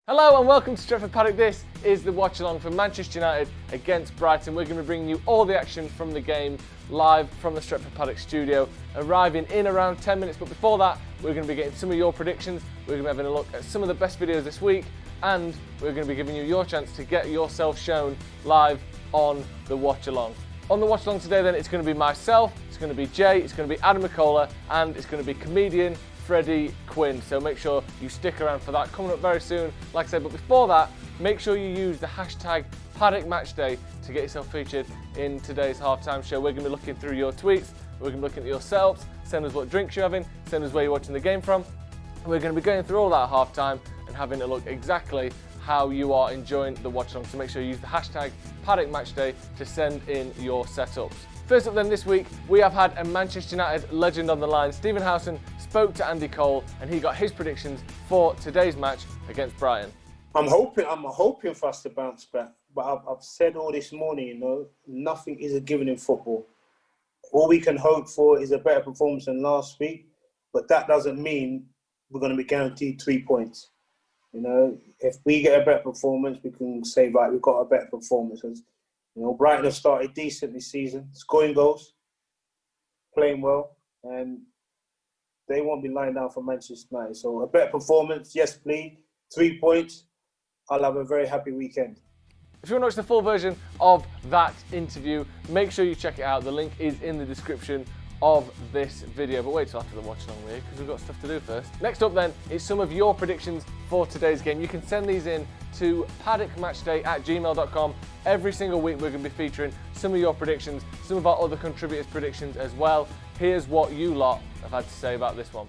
Hello and welcome to Stretford Paddock. This is the watch-along for Manchester United against Brighton. We're going to be bringing you all the action from the game live from the Stretford Paddock studio, arriving in around 10 minutes. But before that, we're going to be getting some of your predictions. We're going to be having a look at some of the best videos this week, and we're going to be giving you your chance to get yourself shown live on the watch-along. On the watch-along today then, it's going to be myself, it's going to be Jay, it's going to be Adam Mckola, and it's going to be comedian Freddy Quinne, so make sure you stick around for that, coming up very soon, like I said. But before that, make sure you use the hashtag Paddock Matchday to get yourself featured in today's halftime show. We're going to be looking through your tweets, we're going to be looking at yourselves, send us what drinks you're having, send us where you're watching the game from. We're going to be going through all that at halftime and having a look exactly how you are enjoying the watch-along, so make sure you use the hashtag Paddock Matchday to send in your setups. First up then this week, we have had a Manchester United legend on the line. Stephen Howson spoke to Andy Cole and he got his predictions for today's match against Brighton. I'm hoping for us to bounce back, but I've said all this morning, nothing is a given in football. All we can hope for is a better performance than last week, but that doesn't mean we're going to be guaranteed 3 points. If we get a better performance, we can say, right, we've got a better performance. Brighton have started decent this season, scoring goals, playing well, and they won't be lying down for Manchester United. So a better performance, yes please, 3 points, I'll have a very happy weekend. If you want to watch the full version of that interview, make sure you check it out. The link is in the description of this video. But wait till after the watch-along, really, because we've got stuff to do first. Next up then is some of your predictions for today's game. You can send these in to paddockmatchday@gmail.com. Every single week we're going to be featuring some of your predictions, some of our other contributors' predictions as well. Here's what you lot have had to say about this one.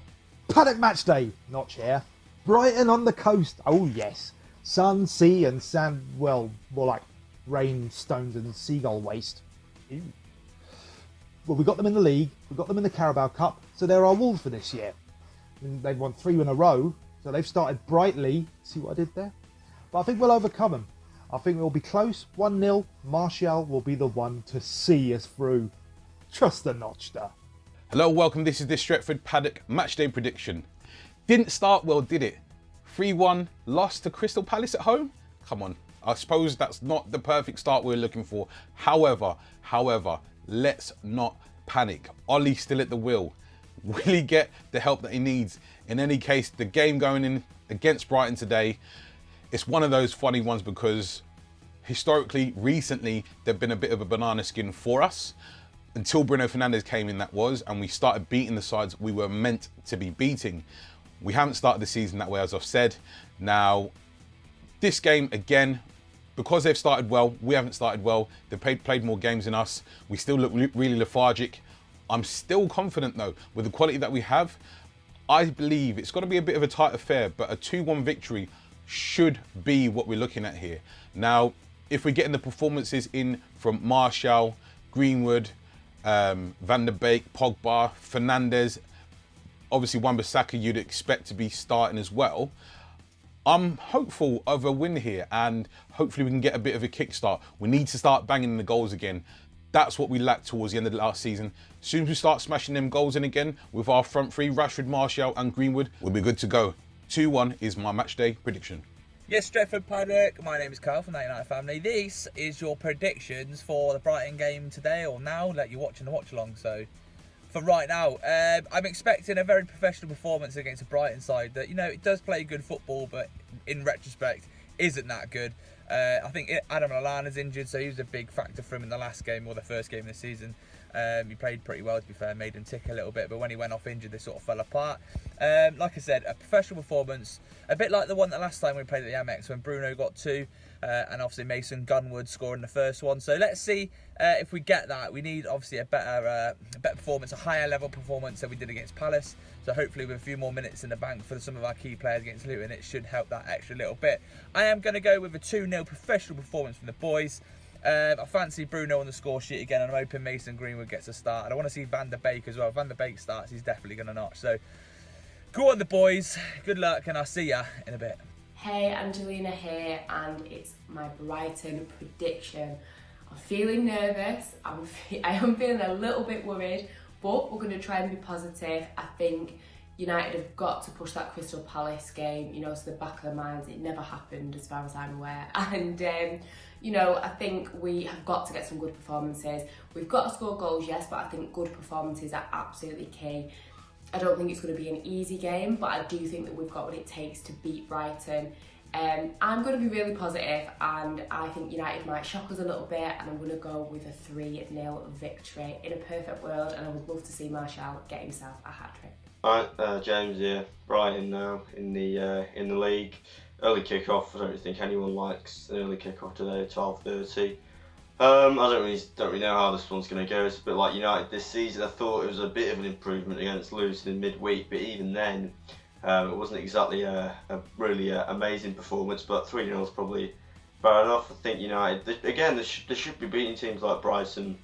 Paddock Matchday, not chair. Brighton on the coast, oh yes. Sun, sea and sand, well, more like rain, stones and seagull waste. Ew. Well, we got them in the league, we got them in the Carabao Cup, so they're our Wolves for this year. And they've won 3 in a row, so they've started brightly. See what I did there? But I think we'll overcome them. I think we'll be close, 1-0. Martial will be the one to see us through. Trust the Notchster. Hello, welcome. This is the Stretford Paddock Matchday prediction. Didn't start well, did it? 3-1, lost to Crystal Palace at home? Come on, I suppose that's not the perfect start we're looking for. However, let's not panic. Ollie's still at the wheel. Will he get the help that he needs? In any case, the game going in against Brighton today, it's one of those funny ones because historically, recently, they've been a bit of a banana skin for us. Until Bruno Fernandes came in, that was, and we started beating the sides we were meant to be beating. We haven't started the season that way, as I've said. Now, this game, again, because they've started well, we haven't started well. They've played more games than us. We still look really lethargic. I'm still confident, though, with the quality that we have. I believe it's got to be a bit of a tight affair, but a 2-1 victory should be what we're looking at here. Now, if we're getting the performances in from Martial, Greenwood, Van der Beek, Pogba, Fernandes, obviously Wan-Bissaka you'd expect to be starting as well. I'm hopeful of a win here and hopefully we can get a bit of a kickstart. We need to start banging the goals again. That's what we lacked towards the end of the last season. As soon as we start smashing them goals in again with our front three, Rashford, Martial and Greenwood, we'll be good to go. 2-1 is my matchday prediction. Yes, Stretford Paddock, my name is Carl from that United family. This is your predictions for the Brighton game today or now that you're watching the watch-along. So, for right now, I'm expecting a very professional performance against a Brighton side that, it does play good football, but in retrospect, isn't that good. I think Adam Mckola is injured, so he was a big factor for him in the last game or the first game of the season. He played pretty well, to be fair, made him tick a little bit, but when he went off injured, they sort of fell apart. Like I said, a professional performance, a bit like the one that last time we played at the AmEx when Bruno got 2, and obviously Mason Gunwood scoring the first one. So let's see if we get that. We need obviously a better performance, a higher level performance than we did against Palace. So hopefully with a few more minutes in the bank for some of our key players against Luton, it should help that extra little bit. I am going to go with a 2-0 professional performance from the boys. I fancy Bruno on the score sheet again, and I'm hoping Mason Greenwood gets a start. And I want to see Van der Beek as well. If Van der Beek starts, he's definitely going to notch. So, go on the boys. Good luck, and I'll see ya in a bit. Hey, Angelina here, and it's my Brighton prediction. I'm feeling nervous. I am feeling a little bit worried, but we're going to try and be positive. I think United have got to push that Crystal Palace game, you know, to the back of their minds. It never happened as far as I'm aware. And, you know, I think we have got to get some good performances. We've got to score goals, yes, but I think good performances are absolutely key. I don't think it's going to be an easy game, but I do think that we've got what it takes to beat Brighton. I'm going to be really positive, and I think United might shock us a little bit, and I'm going to go with a 3-0 victory in a perfect world, and I would love to see Martial get himself a hat-trick. Right, James here. Brighton now in the league. Early kick-off. I don't really think anyone likes an early kick-off today at 12:30. I don't really know how this one's going to go. It's a bit like United this season. I thought it was a bit of an improvement against losing in midweek, but even then, it wasn't exactly a really amazing performance. But 3-0 is probably fair enough. I think United they should be beating teams like Brighton.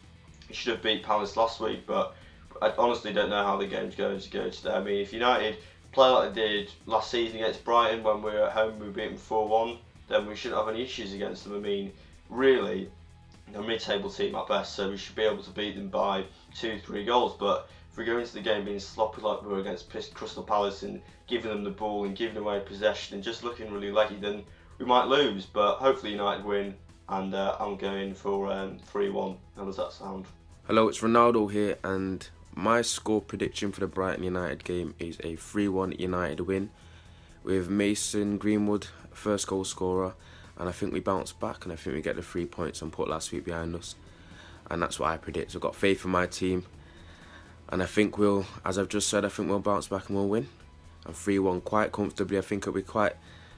They should have beat Palace last week, but I honestly don't know how the game's going to go today. I mean, if United play like they did last season against Brighton when we were at home, we were beaten 4-1, then we shouldn't have any issues against them. I mean, really, a mid-table team at best, so we should be able to beat them by 2-3 goals. But if we go into the game being sloppy like we were against Crystal Palace and giving them the ball and giving away possession and just looking really leggy, then we might lose. But hopefully United win, and I'm going for 3-1. How does that sound? Hello, it's Ronaldo here, and my score prediction for the Brighton United game is a 3-1 United win with Mason Greenwood first goal scorer, and I think we bounce back and I think we get the 3 points and put last week behind us, and that's what I predict. So I've got faith in my team, and I think we'll, as I've just said, I think we'll bounce back and we'll win. And 3-1 quite comfortably. I think it'll be quite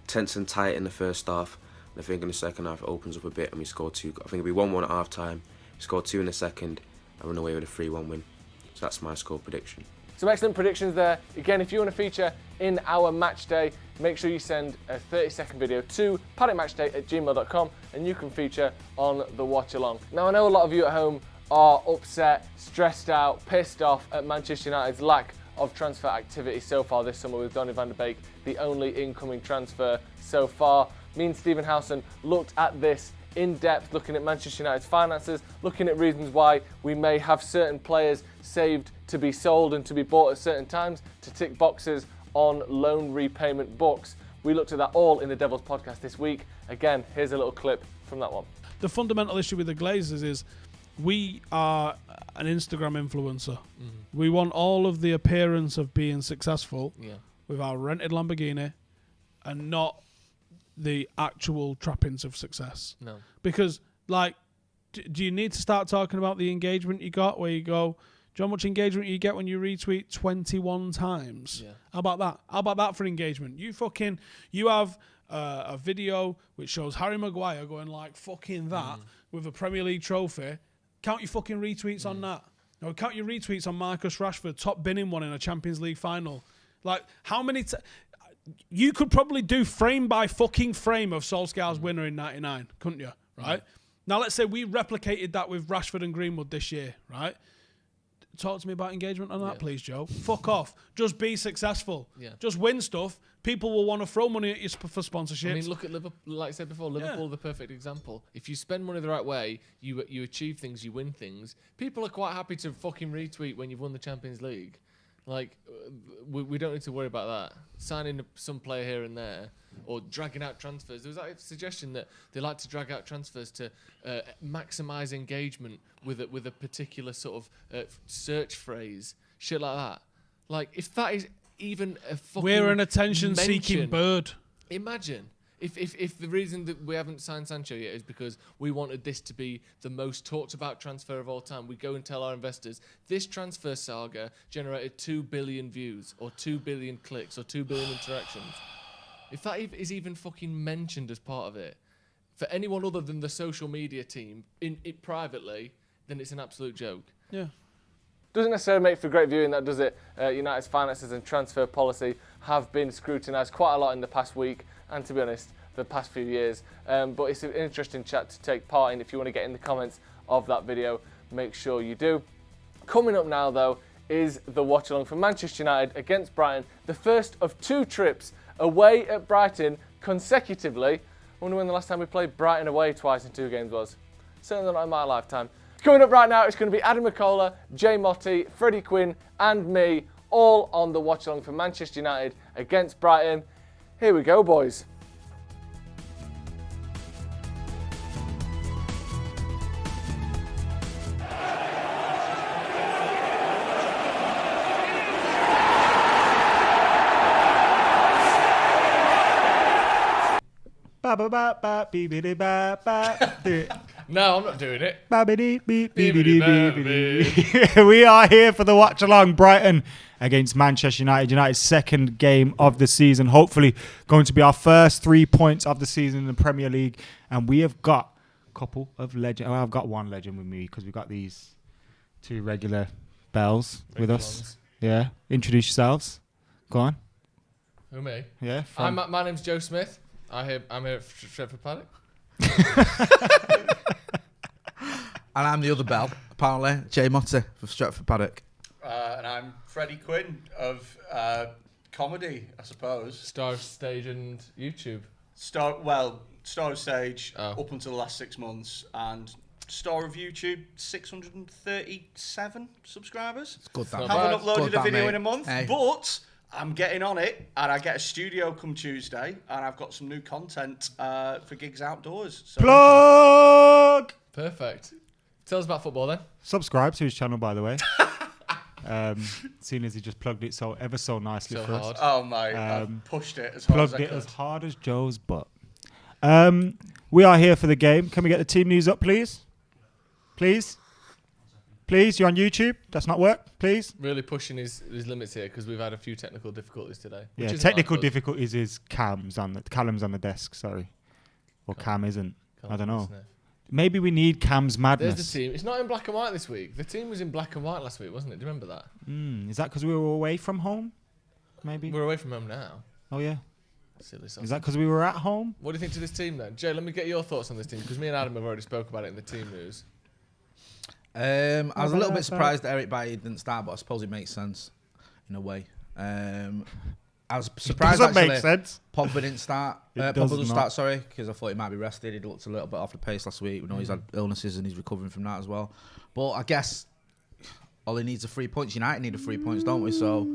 tense and tight in the first half, and I think in the second half it opens up a bit and we score 2. I think it'll be 1-1 at half time, we score 2 in the second and run away with a 3-1 win. So that's my score prediction. Some excellent predictions there. Again, if you want to feature in our match day, make sure you send a 30-second video to paddockmatchday@gmail.com and you can feature on the watch along. Now, I know a lot of you at home are upset, stressed out, pissed off at Manchester United's lack of transfer activity so far this summer with Donny van de Beek, the only incoming transfer so far. Me and Stephen Howson looked at this in depth, looking at Manchester United's finances, looking at reasons why we may have certain players saved to be sold and to be bought at certain times to tick boxes on loan repayment books. We looked at that all in the Devils podcast this week. Again, here's a little clip from that one. The fundamental issue with the Glazers is we are an Instagram influencer. We want all of the appearance of being successful with our rented Lamborghini and not the actual trappings of success. No. Because, like, do you need to start talking about the engagement you got where you go, do you know how much engagement you get when you retweet 21 times? Yeah. How about that? How about that for engagement? You have a video which shows Harry Maguire going like fucking that with a Premier League trophy. Count your fucking retweets on that. Or count your retweets on Marcus Rashford top binning one in a Champions League final. Like, how many... You could probably do frame by fucking frame of Solskjaer's winner in 99, couldn't you? Right? Now, let's say we replicated that with Rashford and Greenwood this year, right? Talk to me about engagement on that, please, Joe. Fuck off. Just be successful. Yeah. Just win stuff. People will want to throw money at you for sponsorships. I mean, look at Liverpool. Like I said before, Liverpool are the perfect example. If you spend money the right way, you achieve things, you win things. People are quite happy to fucking retweet when you've won the Champions League. Like, we don't need to worry about that. Signing some player here and there, or dragging out transfers. There was that suggestion that they like to drag out transfers to maximise engagement with a particular sort of search phrase, shit like that. Like, if that is even a fucking we're an attention-seeking bird. Imagine. If the reason that we haven't signed Sancho yet is because we wanted this to be the most talked about transfer of all time, we go and tell our investors, this transfer saga generated 2 billion views, or 2 billion clicks, or 2 billion interactions. If that is even fucking mentioned as part of it, for anyone other than the social media team, in it privately, then it's an absolute joke. Yeah. Doesn't necessarily make for great viewing, that does it? United's finances and transfer policy have been scrutinised quite a lot in the past week, and to be honest, the past few years. But it's an interesting chat to take part in. If you want to get in the comments of that video, make sure you do. Coming up now, though, is the watch-along for Manchester United against Brighton. The first of 2 trips away at Brighton consecutively. I wonder when the last time we played Brighton away twice in 2 games was. Certainly not in my lifetime. Coming up right now, it's going to be Adam Mckola, Jay Motti, Freddy Quinne, and me, all on the watch along for Manchester United against Brighton. Here we go, boys. No, I'm not doing it. We are here for the watch along. Brighton against Manchester United. United's second game of the season. Hopefully going to be our first 3 points of the season in the Premier League. And we have got a couple of legends. Well, I've got one legend with me because we've got these two regular bells with us. Yeah. Introduce yourselves. Go on. Who, me? Yeah. My name's Joe Smith. I'm here at Stretford Paddock. And I'm the other bell, apparently, Jay Motti from Stretford Paddock. And I'm Freddy Quinne of comedy, I suppose. Star of Stage and YouTube. Star of Stage up until the last 6 months, and Star of YouTube 637 subscribers. It's good, that. Haven't uploaded good, a video mate. in a month, Hey. but I'm getting on it, and I get a studio come Tuesday, and I've got some new content for gigs outdoors. So Plug! Perfect. Tell us about football then. Subscribe to his channel, by the way. Seeing as he just plugged it so nicely So for hard. us. Oh mate, I've pushed it as hard as I Plugged it could. as hard as Joe's butt. We are here for the game. Can we get the team news up, please? Please? Please, you're on YouTube. That's not work, please. Really pushing his limits here because we've had a few technical difficulties today. Yeah, technical difficulties is Callum's on the desk, sorry. Or Cam isn't. I don't know. Maybe we need Cam's madness. There's the team. It's not in black and white this week. The team was in black and white last week, wasn't it? Do you remember that? Is that because we were away from home? Maybe. We're away from home now. Oh, yeah. Silly Is that because we were at home? What do you think to this team then? Jay, let me get your thoughts on this team because me and Adam have already spoke about it in the team news. I was a little bit surprised that Eric Bailly didn't start, but I suppose it makes sense in a way. I was surprised Doesn't actually. make sense. Pogba didn't start. It Pogba does doesn't not. start, sorry, because I thought he might be rested. He looked a little bit off the pace last week. We know he's had illnesses and he's recovering from that as well. But I guess Ollie needs 3 points. United need 3 points, don't we? So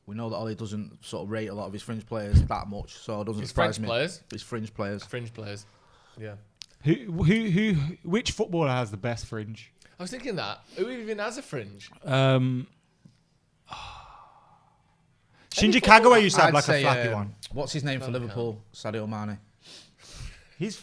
we know that Ollie doesn't sort of rate a lot of his fringe players that much. So it doesn't surprise me. His fringe players. Fringe players. Yeah. Which footballer has the best fringe? I was thinking that. Who even has a fringe? Shinji Kagawa used to have I'd like a say, flappy one. What's his name for Liverpool? Sadio Mane. His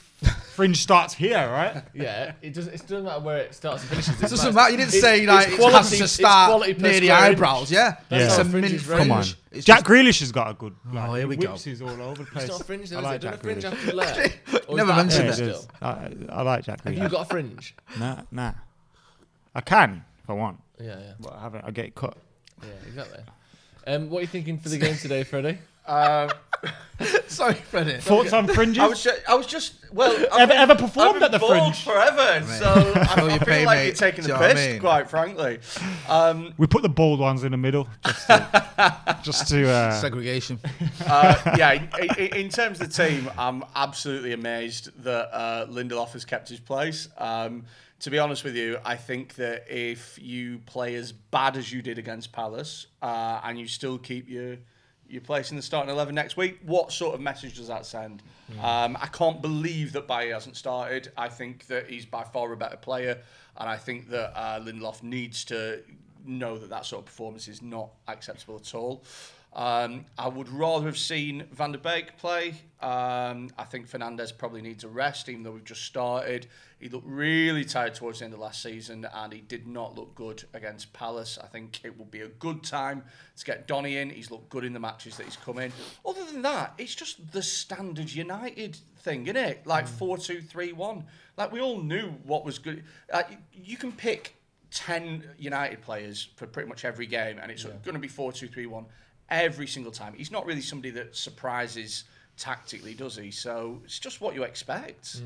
fringe starts here, right? Yeah, it doesn't matter where it starts and finishes. It doesn't matter. You didn't say like it has to start near the eyebrows. Yeah, That's it's how a fringe mint is fringe. Come on. It's Jack just- Grealish has got a good. Oh, here we go. Whips is all over the place. It's not a fringe, though, I is like it? Don't a Jack fringe Grealish. have to leg? Or is Never that mentioned fringe it. still? I like Jack Grealish. Have you got a fringe? Nah. I can if I want. Yeah. But I haven't. I get it cut. Yeah, exactly. What are you thinking for the game today, Freddie? Sorry, Freddie. Thoughts on fringes? I was just I've ever performed at the bald fringe? forever, so I your feel pay, like mate. you're taking Do the you know what I piss, mean? quite frankly. We put the bald ones in the middle, just to. Segregation. In terms of the team, I'm absolutely amazed that Lindelof has kept his place. To be honest with you, I think that if you play as bad as you did against Palace and you still keep your place in the starting 11 next week, what sort of message does that send? I can't believe that Bailly hasn't started. I think that he's by far a better player, and I think that Lindelof needs to know that sort of performance is not acceptable at all. I would rather have seen Van der Beek play. I think Fernandes probably needs a rest, even though we've just started. He looked really tired towards the end of last season, and he did not look good against Palace. I think it will be a good time to get Donny in. He's looked good in the matches that he's come in. Other than that, it's just the standard United thing, isn't it? Like 4-2-3-1. Like, we all knew what was good. You can pick 10 United players for pretty much every game, and it's going to be 4-2-3-1 every single time. He's not really somebody that surprises tactically, does he? So it's just what you expect.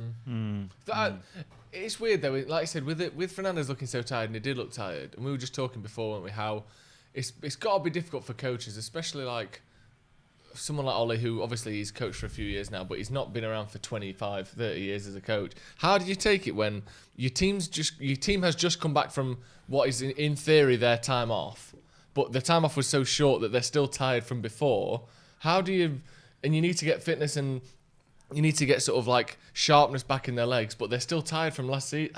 It's weird though. Like I said, with Fernandes looking so tired, and he did look tired, and we were just talking before, weren't we? How it's got to be difficult for coaches, especially like someone like Ollie, who obviously he's coached for a few years now, but he's not been around for 25, 30 years as a coach. How do you take it when your team has just come back from what is in theory their time off, but the time off was so short that they're still tired from before. How do you... And you need to get fitness and you need to get sort of like sharpness back in their legs, but they're still tired from last season.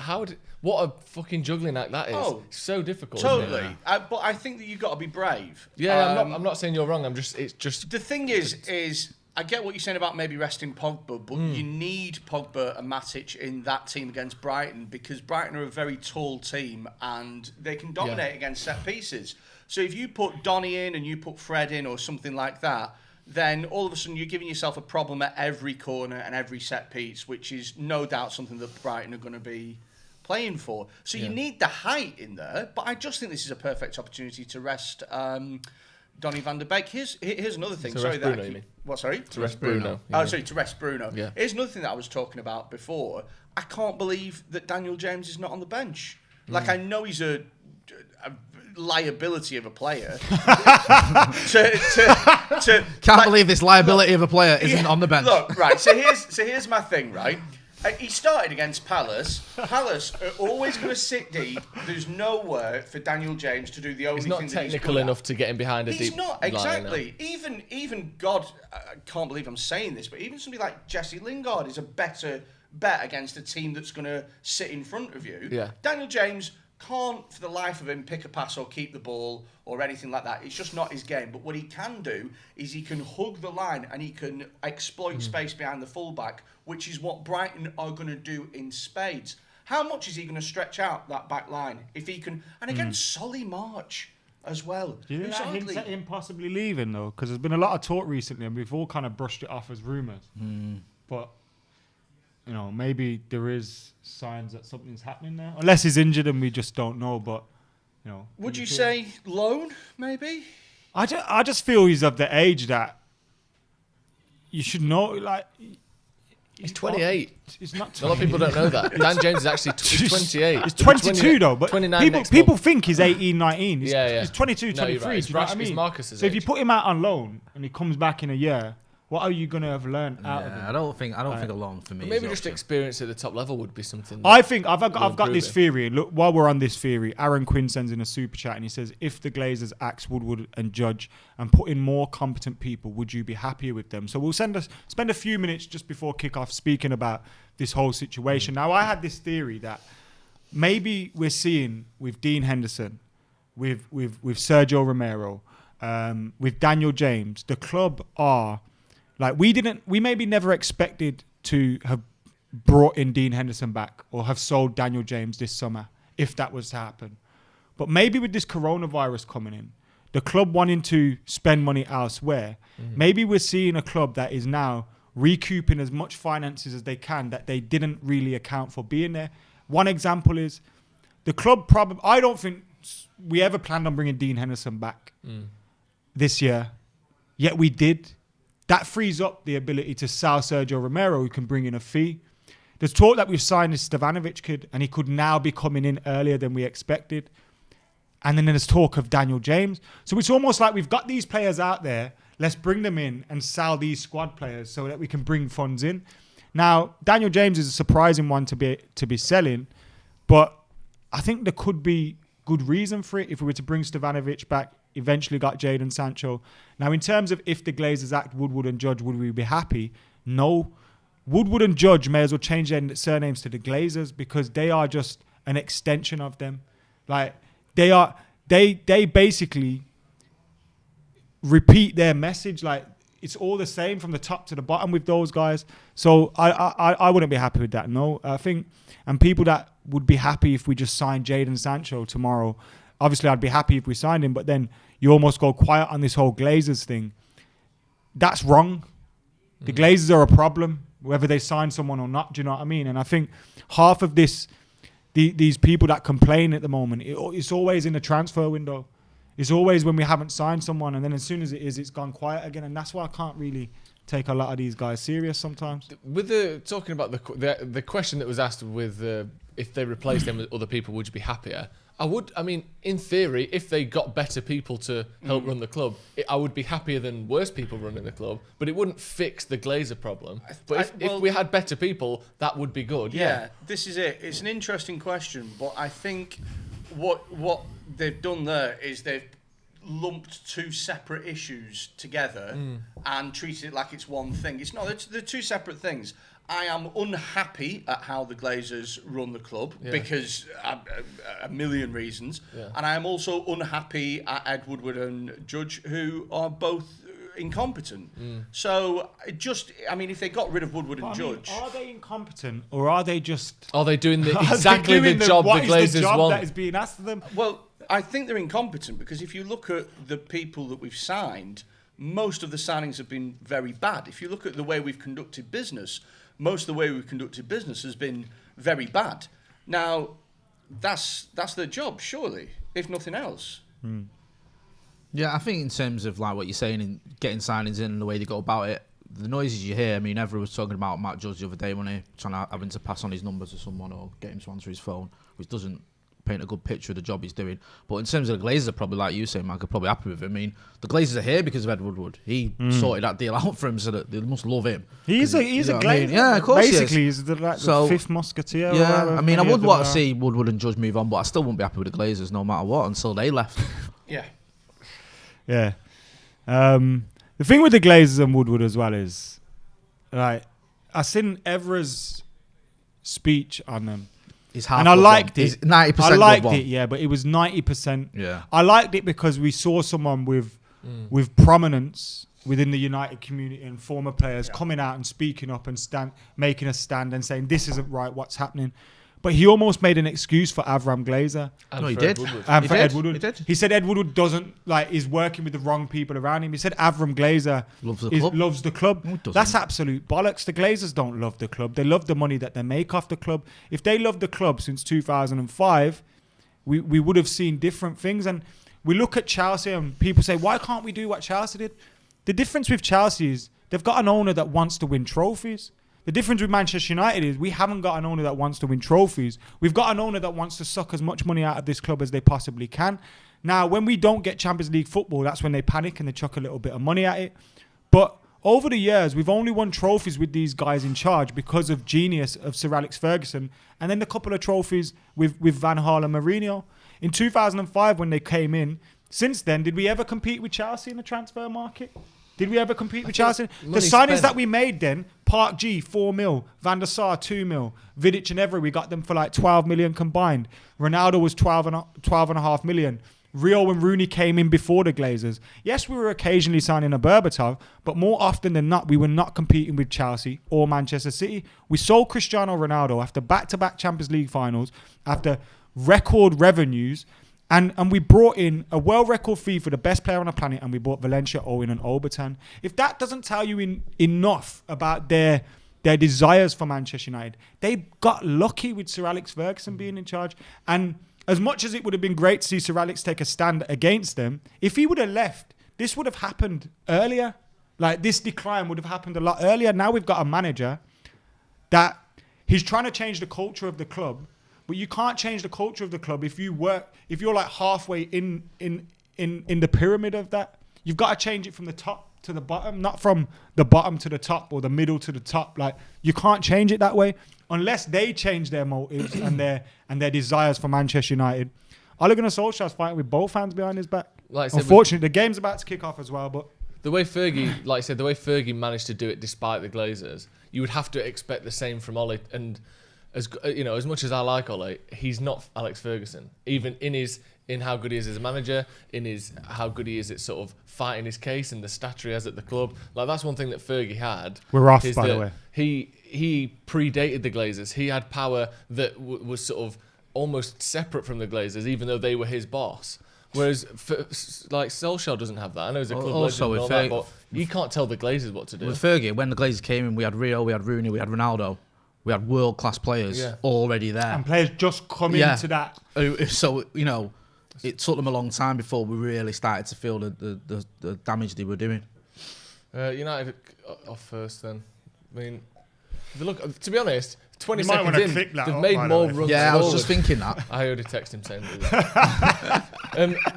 What a fucking juggling act that is. Oh, it's so difficult. Totally. But I think that you've got to be brave. Yeah, I'm not saying you're wrong. It's just... The thing is... I get what you're saying about maybe resting Pogba, but you need Pogba and Matic in that team against Brighton because Brighton are a very tall team and they can dominate against set pieces. So if you put Donny in and you put Fred in or something like that, then all of a sudden you're giving yourself a problem at every corner and every set piece, which is no doubt something that Brighton are going to be playing for. So you need the height in there, but I just think this is a perfect opportunity to rest... Donny van der Beek. Here's another thing. To rest Bruno, you mean? What, sorry? To rest Bruno. Oh, sorry, to rest Bruno. Yeah. Here's another thing that I was talking about before. I can't believe that Daniel James is not on the bench. Like, I know he's a liability of a player. Can't believe this liability of a player isn't on the bench. Look, right, so here's my thing, right? He started against Palace. Palace are always going to sit deep. There's nowhere for Daniel James to do the only thing that he's good at. He's not technical enough to get him behind a deep He's not, exactly. line, Even God, I can't believe I'm saying this, but even somebody like Jesse Lingard is a better bet against a team that's going to sit in front of you. Yeah. Daniel James can't, for the life of him, pick a pass or keep the ball or anything like that. It's just not his game. But what he can do is he can hug the line and he can exploit space behind the fullback, which is what Brighton are going to do in spades. How much is he going to stretch out that back line? If he can... And again, Solly March as well. Do you think that hints at him possibly leaving, though? Because there's been a lot of talk recently and we've all kind of brushed it off as rumours. But... You know, maybe there is signs that something's happening there. Unless he's injured and we just don't know, but, you know. Would you say loan, maybe? I just feel he's of the age that you should know, like... He's 28. He's not a lot of people don't know that. Dan James is actually 28. He's 22 though, but 29 people think he's 18, 19. He's, yeah. He's 22, 23. Right. Do you know what I mean? Marcus's so if you put him out on loan and he comes back in a year, what are you going to have learned out of him? I don't think a loan for me. But maybe just experience at the top level would be something. I think I've got this theory. Look, while we're on this theory, Aaron Quinn sends in a super chat and he says, if the Glazers axed Woodward and Judge and put in more competent people, would you be happier with them? So we'll spend a few minutes just before kickoff speaking about this whole situation. Now, I had this theory that maybe we're seeing with Dean Henderson, with Sergio Romero, with Daniel James, the club are... Like, we maybe never expected to have brought in Dean Henderson back or have sold Daniel James this summer, if that was to happen. But maybe with this coronavirus coming in, the club wanting to spend money elsewhere, maybe we're seeing a club that is now recouping as much finances as they can that they didn't really account for being there. One example is the club probably... I don't think we ever planned on bringing Dean Henderson back this year, yet we did. That frees up the ability to sell Sergio Romero, who can bring in a fee. There's talk that we've signed this Stevanovic kid, and he could now be coming in earlier than we expected. And then there's talk of Daniel James. So it's almost like we've got these players out there. Let's bring them in and sell these squad players so that we can bring funds in. Now, Daniel James is a surprising one to be selling, but I think there could be good reason for it if we were to bring Stevanovic back. Eventually got Jadon Sancho. Now, in terms of if the Glazers act Woodward and Judge, would we be happy? No. Woodward and Judge may as well change their surnames to the Glazers because they are just an extension of them. Like, they basically repeat their message. Like, it's all the same from the top to the bottom with those guys. So I wouldn't be happy with that, no. I think, and people that would be happy if we just signed Jadon Sancho tomorrow, obviously, I'd be happy if we signed him, but then you almost go quiet on this whole Glazers thing. That's wrong. The Glazers are a problem, whether they sign someone or not. Do you know what I mean? And I think half of these people that complain at the moment, it's always in the transfer window. It's always when we haven't signed someone, and then as soon as it is, it's gone quiet again. And that's why I can't really take a lot of these guys serious sometimes. With talking about the question that was asked with if they replaced them with other people, would you be happier? I mean, in theory, if they got better people to help run the club, I would be happier than worse people running the club, but it wouldn't fix the Glazer problem. But if we had better people, that would be good. Yeah, this is it. It's an interesting question, but I think what they've done there is they've lumped two separate issues together and treated it like it's one thing. It's not. They're two separate things. I am unhappy at how the Glazers run the club because a million reasons, and I am also unhappy at Ed Woodward and Judge, who are both incompetent. So if they got rid of Woodward and Judge, are they incompetent or are they just? Are they doing exactly the job the Glazers want? That is being asked of them. Well, I think they're incompetent because if you look at the people that we've signed, most of the signings have been very bad. If you look at the way we've conducted business, most of the way we've conducted business has been very bad. Now, that's their job, surely, if nothing else. Yeah, I think in terms of like what you're saying and getting signings in and the way they go about it, the noises you hear. I mean, everyone was talking about Matt Judge the other day when he having to pass on his number to someone or get him to answer his phone, which doesn't paint a good picture of the job he's doing. But in terms of the Glazers, probably like you say, Mike, are probably happy with him. I mean, the Glazers are here because of Ed Woodward. He sorted that deal out for him, so that they must love him. He's a Glazer. I mean? Yeah, of course. Basically, he's the fifth musketeer. Yeah, I mean, I would want to see Woodward and Judge move on, but I still wouldn't be happy with the Glazers no matter what until they left. Yeah. The thing with the Glazers and Woodward as well is, like, I seen Evra's speech on them. And I liked it. 90%. I liked it, yeah, but it was 90%. Yeah. I liked it because we saw someone with prominence within the United community and former players coming out and speaking up and making a stand and saying this isn't right, what's happening. But he almost made an excuse for Avram Glazer. No, he did. And for Ed Woodward. He said Ed Woodward is working with the wrong people around him. He said Avram Glazer loves the club. No, that's absolute bollocks. The Glazers don't love the club. They love the money that they make off the club. If they loved the club since 2005, we would have seen different things. And we look at Chelsea and people say, why can't we do what Chelsea did? The difference with Chelsea is they've got an owner that wants to win trophies. The difference with Manchester United is we haven't got an owner that wants to win trophies. We've got an owner that wants to suck as much money out of this club as they possibly can. Now, when we don't get Champions League football, that's when they panic and they chuck a little bit of money at it. But over the years, we've only won trophies with these guys in charge because of genius of Sir Alex Ferguson. And then a couple of trophies with Van Gaal and Mourinho. In 2005, when they came in, since then, did we ever compete with Chelsea in the transfer market? Did we ever compete with Chelsea? The signings that we made then, Park G, 4 mil, Van der Sar, 2 mil, Vidic and Evra, we got them for like 12 million combined. Ronaldo was 12.5 million. Rio and Rooney came in before the Glazers. Yes, we were occasionally signing a Berbatov, but more often than not, we were not competing with Chelsea or Manchester City. We sold Cristiano Ronaldo after back-to-back Champions League finals, after record revenues, and we brought in a world record fee for the best player on the planet, and we bought Valencia, Owen and Obertan. If that doesn't tell you enough about their desires for Manchester United, they got lucky with Sir Alex Ferguson being in charge. And as much as it would have been great to see Sir Alex take a stand against them, if he would have left, this would have happened earlier. Like, this decline would have happened a lot earlier. Now we've got a manager that he's trying to change the culture of the club. But you can't change the culture of the club if you're like halfway in the pyramid of that. You've got to change it from the top to the bottom, not from the bottom to the top or the middle to the top. Like, you can't change it that way unless they change their motives and their desires for Manchester United. Ole Gunnar Solskjaer's fighting with both hands behind his back. Like I said, unfortunately, the game's about to kick off as well. But the way Fergie, like I said, the way Fergie managed to do it despite the Glazers, you would have to expect the same from Ole. And as much as I like Ole, he's not Alex Ferguson. Even in how good he is as a manager, how good he is at sort of fighting his case and the stature he has at the club. Like, that's one thing that Fergie had. We're off, by the way. He predated the Glazers. He had power that was sort of almost separate from the Glazers, even though they were his boss. Whereas, like, Solskjaer doesn't have that. I know he's a club legend and all that, but you can't tell the Glazers what to do. With Fergie, when the Glazers came in, we had Rio, we had Rooney, we had Ronaldo. We had world-class players already there. And players just come into that. So, it took them a long time before we really started to feel the damage they were doing. United off first then. I mean, look, to be honest, 20 seconds in, they've made more runs Yeah, forward. I was just thinking that. I heard a text him saying that.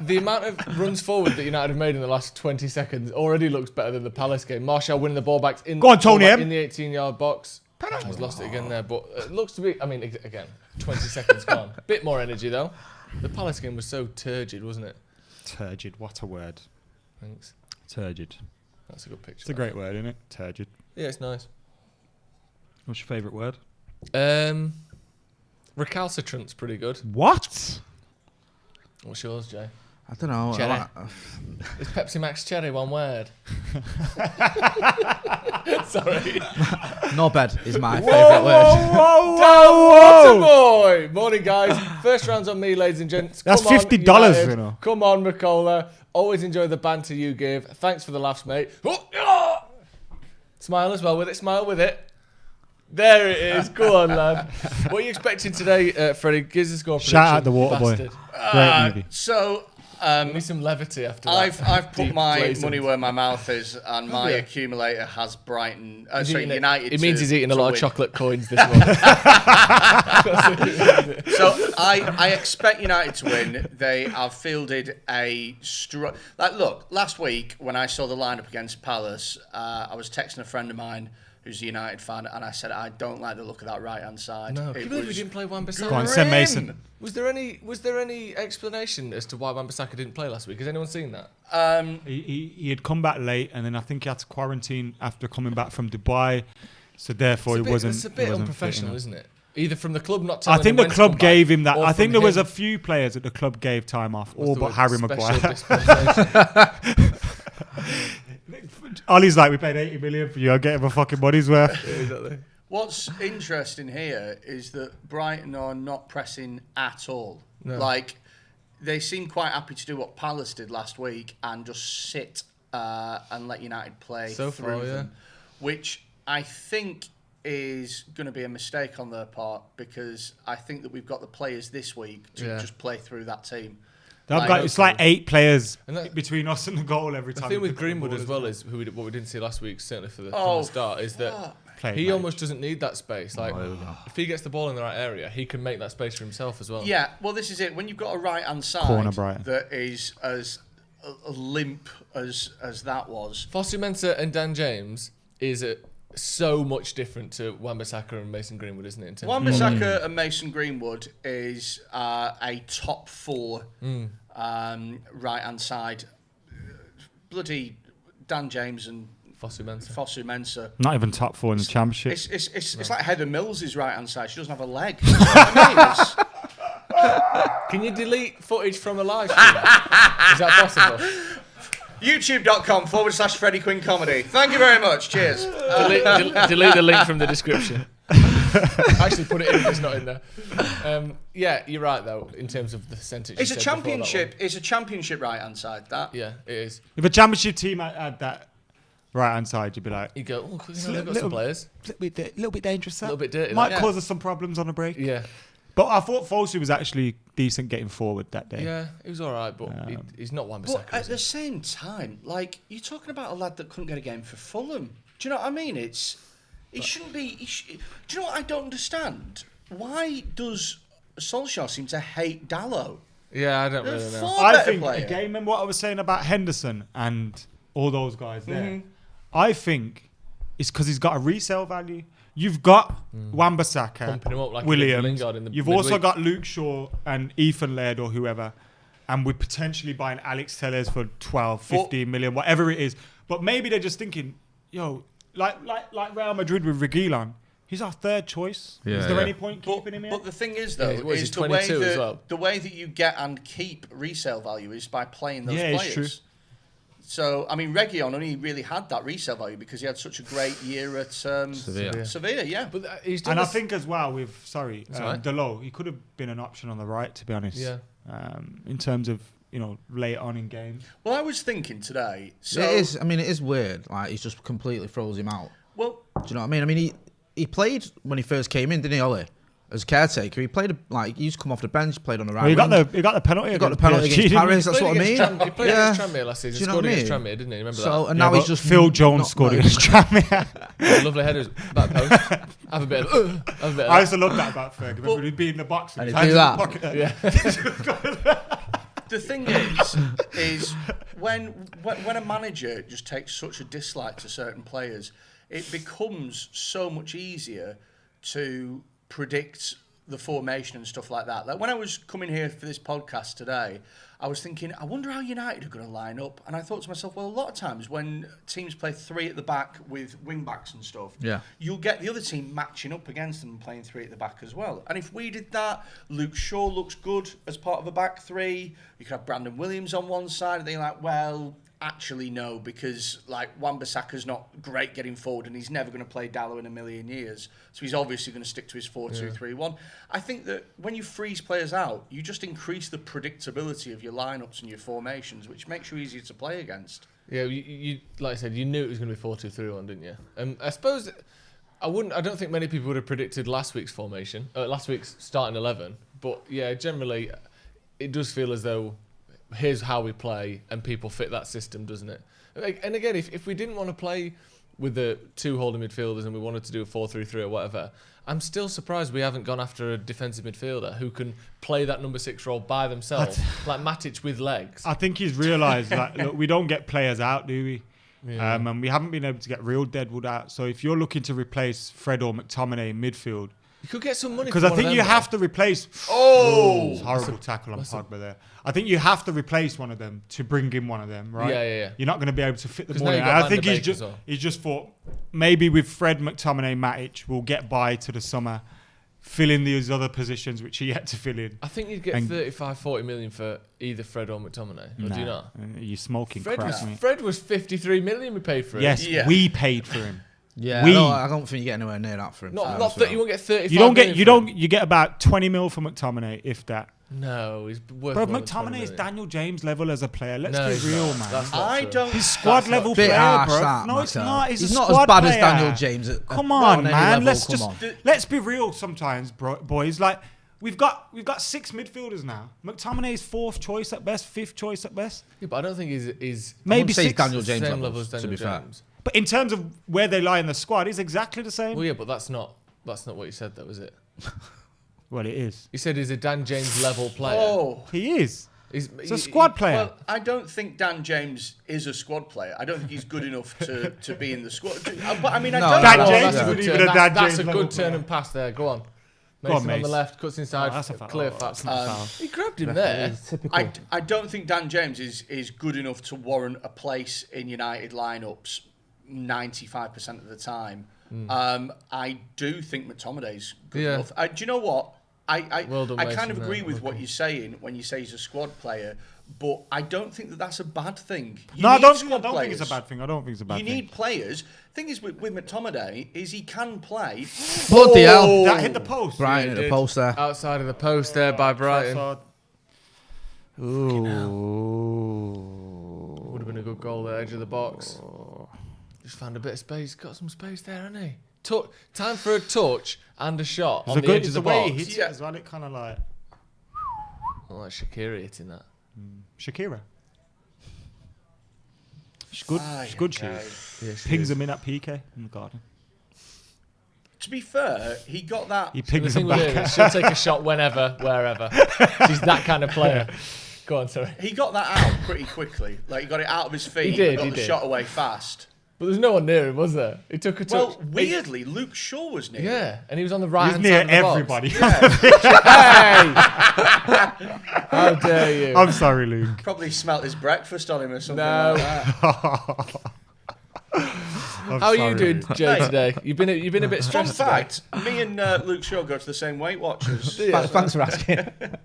The amount of runs forward that United have made in the last 20 seconds already looks better than the Palace game. Martial winning the ball back in the 18-yard box. He's lost it again there, but it looks to be, again, 20 seconds gone. Bit more energy, though. The Palace game was so turgid, wasn't it? Turgid. What a word. Thanks. Turgid. That's a good picture. It's a great word, isn't it? Turgid. Yeah, it's nice. What's your favourite word? Recalcitrant's pretty good. What? What's yours, Jay? I don't know. Cherry. It's Pepsi Max Cherry, one word. Sorry. Knobhead is my favourite word. Whoa, boy! Morning, guys. First round's on me, ladies and gents. That's Come on, $50, United. you know. Come on, Mckola. Always enjoy the banter you give. Thanks for the laughs, mate. Smile as well with it. Smile with it. There it is. Go on, lad. What are you expecting today, Freddie? Give us a score prediction. Shout out the Waterboy. Great movie. So we need some levity after I've that. put Deep my glazing. money where my mouth is, and my Yeah. accumulator has Brighton. He's Sorry, eating United. It means he's eating a to lot win. of chocolate coins this morning. So I expect United to win. They have fielded a look, last week when I saw the lineup against Palace, I was texting a friend of mine who's a United fan, and I said I don't like the look of that right hand side. No, can you believe we didn't play Wan-Bissaka? Go on, St Mason. Was there any explanation as to why Wan-Bissaka didn't play last week? Has anyone seen that? He had come back late, and then I think he had to quarantine after coming back from Dubai, so therefore he wasn't. It's a bit he wasn't unprofessional, fit isn't it? Either from the club not telling I think him the when to club come gave back, him that. or I think from there was him. a few players that the club gave time off, What's all the but word? Harry Special Maguire. dispensation. Ollie's like, we paid 80 million for you. I'll get him a fucking money's worth. Yeah, exactly. What's interesting here is that Brighton are not pressing at all. No. Like, they seem quite happy to do what Palace did last week and just sit and let United play So through far, them, which I think is going to be a mistake on their part, because I think that we've got the players this week to just play through that team. It's like 8 players And that- between us and the goal every The time. thing we with pick up the Greenwood ball as well is what we didn't see last week, certainly from Oh, the start, is that Play he it, almost doesn't need that space. Like, if he gets the ball in the right area, he can make that space for himself as well. Yeah, well, this is it. When you've got a right-hand Corner side Brighton. that is as limp as that was. Fosu Mensah and Dan James is so much different to Wan-Bissaka and Mason Greenwood, isn't it? In terms of Wan-Bissaka and Mason Greenwood is a top 4 right-hand side. Bloody Dan James and Fosu Mensah. Not even top 4 in the championship. It's like Heather Mills' right-hand side. She doesn't have a leg. You know what I mean? Can you delete footage from a live stream? Is that possible? YouTube.com/Freddy Quinne comedy. Thank you very much. Cheers. Delete the link from the description. Actually, put it in if it's not in there. Yeah, you're right though. In terms of the percentage, It's a championship. It's a championship right-hand side. That. Yeah, it is. If a championship team had that right hand side, you'd be like, You go, they've got some players. little bit dangerous. A little bit dirty. Might like. cause us some problems on a break. Yeah. But I thought Fosu was actually decent getting forward that day. Yeah, he was all right, but he's not Wan-Bissaka. But at the same time, like, you're talking about a lad that couldn't get a game for Fulham. Do you know what I mean? He shouldn't be. Do you know what I don't understand? Why does Solskjaer seem to hate Dallo? Yeah, I don't really know. I think, again, remember what I was saying about Henderson and all those guys there? I think it's because he's got a resale value. You've got Wan-Bissaka, Pumping him up like Williams. Lingard in the You've midweek. also got Luke Shaw and Ethan Laird or whoever. And we're potentially buying Alex Telles for 12, 15 million, whatever it is. But maybe they're just thinking, yo, like Real Madrid with Reguilon, he's our third choice. Is there any point keeping him here? But the thing is, though, Yeah, is he's 22 as well. the way that you get and keep resale value is by playing those Yeah, players. it's true. So, I mean, Reguilon only really had that resale value because he had such a great year at Sevilla, yeah. But he's done And I this- think as well with, right. Delo, he could have been an option on the right, to be honest. Yeah. In terms of, late on in games. Well, I was thinking today. So It is. I mean, it is weird. Like, he just completely throws him out. Well, do you know what I mean? I mean, he played when he first came in, didn't he, Ollie? As a caretaker, he played he used to come off the bench, played on the right. Well, he got wing. the penalty. He got the penalty PSG, against didn't he? Paris. That's what I mean. He played against Tranmere last season. Do you know Scored what I against mean? Tranmere, didn't he? Remember So that? and now Yeah, he's but just Phil Jones scored against Tranmere. Lovely headers, back post. Have a bit of. I used to love that about Ferg. Remember, he'd be in the box And his he'd do hands that. in the pocket. Yeah. the thing is when a manager just takes such a dislike to certain players, it becomes so much easier to predict the formation and stuff like that. Like when I was coming here for this podcast today, I was thinking, I wonder how United are going to line up. And I thought to myself, well, a lot of times when teams play 3 at the back with wing backs and stuff, you'll get the other team matching up against them and playing 3 at the back as well. And if we did that, Luke Shaw looks good as part of a back 3. You could have Brandon Williams on one side, and they're like, well, actually no, because like Wan-Bissaka's not great getting forward, and he's never going to play Dallo in a million years. So he's obviously going to stick to his 4-2-3-1. I think that when you freeze players out, you just increase the predictability of your lineups and your formations, which makes you easier to play against. Yeah, you like I said, you knew it was going to be 4-2-3-1, didn't you? I suppose I don't think many people would have predicted last week's formation, last week's starting 11. But yeah, generally, it does feel as though here's how we play, and people fit that system, doesn't it? And again, if we didn't want to play with the 2 holding midfielders and we wanted to do a 4-3-3 or whatever, I'm still surprised we haven't gone after a defensive midfielder who can play that number 6 role by themselves, like Matic with legs. I think he's realised, like, look, we don't get players out, do we? Yeah. And we haven't been able to get real Deadwood out. So if you're looking to replace Fred or McTominay in midfield, you could get some money because I think you have to replace. Oh, horrible tackle on Pogba there. I think you have to replace one of them to bring in one of them, right? Yeah. You're not going to be able to fit the ball now in. you've got I think Van der Beek he's just thought maybe with Fred, McTominay, Matic, we'll get by to the summer, fill in these other positions which he had to fill in. I think you'd get 35-40 million for either Fred or McTominay. Or do you not? You're smoking Fred crap. Fred was 53 million we paid for him. Yes, we paid for him. Yeah, I don't think you get anywhere near that for him. You won't get 35 You get about 20 mil for McTominay, if that. No, he's worth Bro, more than McTominay 20 is million. Daniel James level as a player. Let's No, be he's real, not. man. That's not I true. don't. He's squad level Bit player, harsh, bro. that, No, it's Michael. not. He's He's a not squad as bad player. as Daniel James. Come on, any man. level, Let's come just on. let's be real sometimes, boys. Like we've got 6 midfielders now. McTominay is 4th choice at best, 5th choice at best. Yeah, but I don't think he's Maybe say 6th. Daniel James same levels, level as to Daniel be fair. James. But in terms of where they lie in the squad, he's exactly the same. Well, yeah, but that's not what you said, though, is it? Well, it is. You said he's a Dan James level player. Oh, He is. He's a squad player. Well, I don't think Dan James is a squad player. I don't think he's good enough to be in the squad. But I mean, I No, don't. Dan know. James that's a isn't good even turn. a Dan That's James a level good turn player. and pass there. Go on. Go Mason on, on the Mace. left, cuts inside, that's a foul. clear Oh, foul. that's not a foul. He grabbed him there. Typical. I don't think Dan James is good enough to warrant a place in United lineups 95% of the time. I do think McTominay's good Yeah. enough. Do you know what? I Well done, kind of Mason, agree there. with what you're saying when you say he's a squad player, but I don't think that that's a bad thing. You No, I need don't squad think it's a players. bad thing. I don't think it's a bad You thing. need players. Thing is with McTominay is he can play. Bloody hell. That hit the post. Brighton at the post there. Outside of the post there by Brighton. Ooh. Would have been a good goal there, edge of the box. Just found a bit of space. Got some space there, hasn't he? Time for a touch and a shot on the edge of the the way box. he hits it as well. It kind of like Oh, like Shaqiri hitting that. Shakira. She's good. She's good. She is. Yeah, she Pings is. them in at PK in the garden. To be fair, he got that. He The pings thing them with her back. is she'll take a shot whenever, wherever. She's that kind of player. Go on, sorry. He got that out pretty quickly. Like he got it out of his feet. He did, Got he the did. shot away fast. But there's no one near him, was there? He took a touch. Well, weirdly, Luke Shaw was near. Yeah, and he was on the right He's hand near side of the everybody. box. Hey! How dare you? I'm sorry, Luke. Probably smelt his breakfast on him or something No. like that. How are you doing, Jay, today? You've been a bit Fun stressed fact, me and Luke Shaw go to the same Weight Watchers. Thanks for asking. today.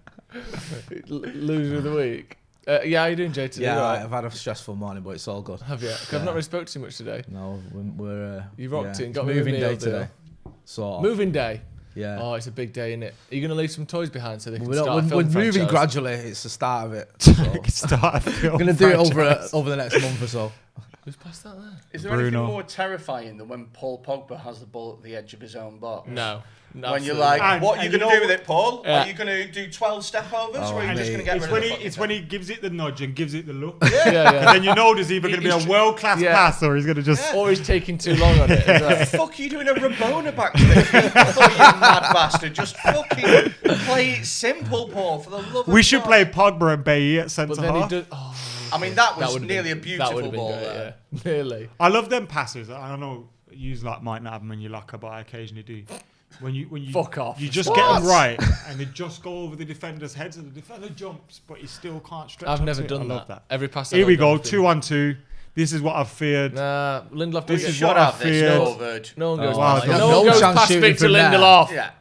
Loser of the week. Yeah, how you doing, Jay, today? Yeah, You all right? I've had a stressful morning, but it's all good. Have you? 'Cause I've not really spoke too much today. No, we're You rocked it and it's got me a moving meal day today. today. So Moving day. yeah. Oh, it's a big day, isn't it? Are you going to leave some toys behind so they can We're, start a we're film moving franchise? gradually. It's the start of it. So. Start a film We're gonna do it franchise. over the next month or so. Who's passed that there? Is there Bruno. anything more terrifying than when Paul Pogba has the ball at the edge of his own box? No. When you're absolutely like, not. And- what are you and you going to do know with it, Paul? Yeah. Are you going to do 12 step overs Oh, or are you just mate. going to get It's rid when of he the it's when he gives it the nudge and gives it the look. Yeah, yeah. And then you know there's either going to be a world class Yeah. pass or he's going to just. Or he's taking too long on it. as well. What the fuck are you doing a Rabona back to the keeper, you mad bastard? Just fucking play it simple, Paul, for the love of We should God. play Pogba and Bailly at centre But then he half. does. Oh, I mean, that was would've nearly been- a beautiful that would've been ball great, there. Yeah. Nearly. I love them passes. I don't know, you might not have them when you're locker, but I occasionally do. when you Fuck off. You just get them right, and they just go over the defender's heads, and the defender jumps, but he still can't stretch. I've up never to it. done I love that. Every pass. Here we go, 2-on-2. This is what I've feared. Nah, Lindelof. This is what I've feared. No one goes. Wow, past, no no one goes chance past shooting Victor from there. Lindelof. Yeah.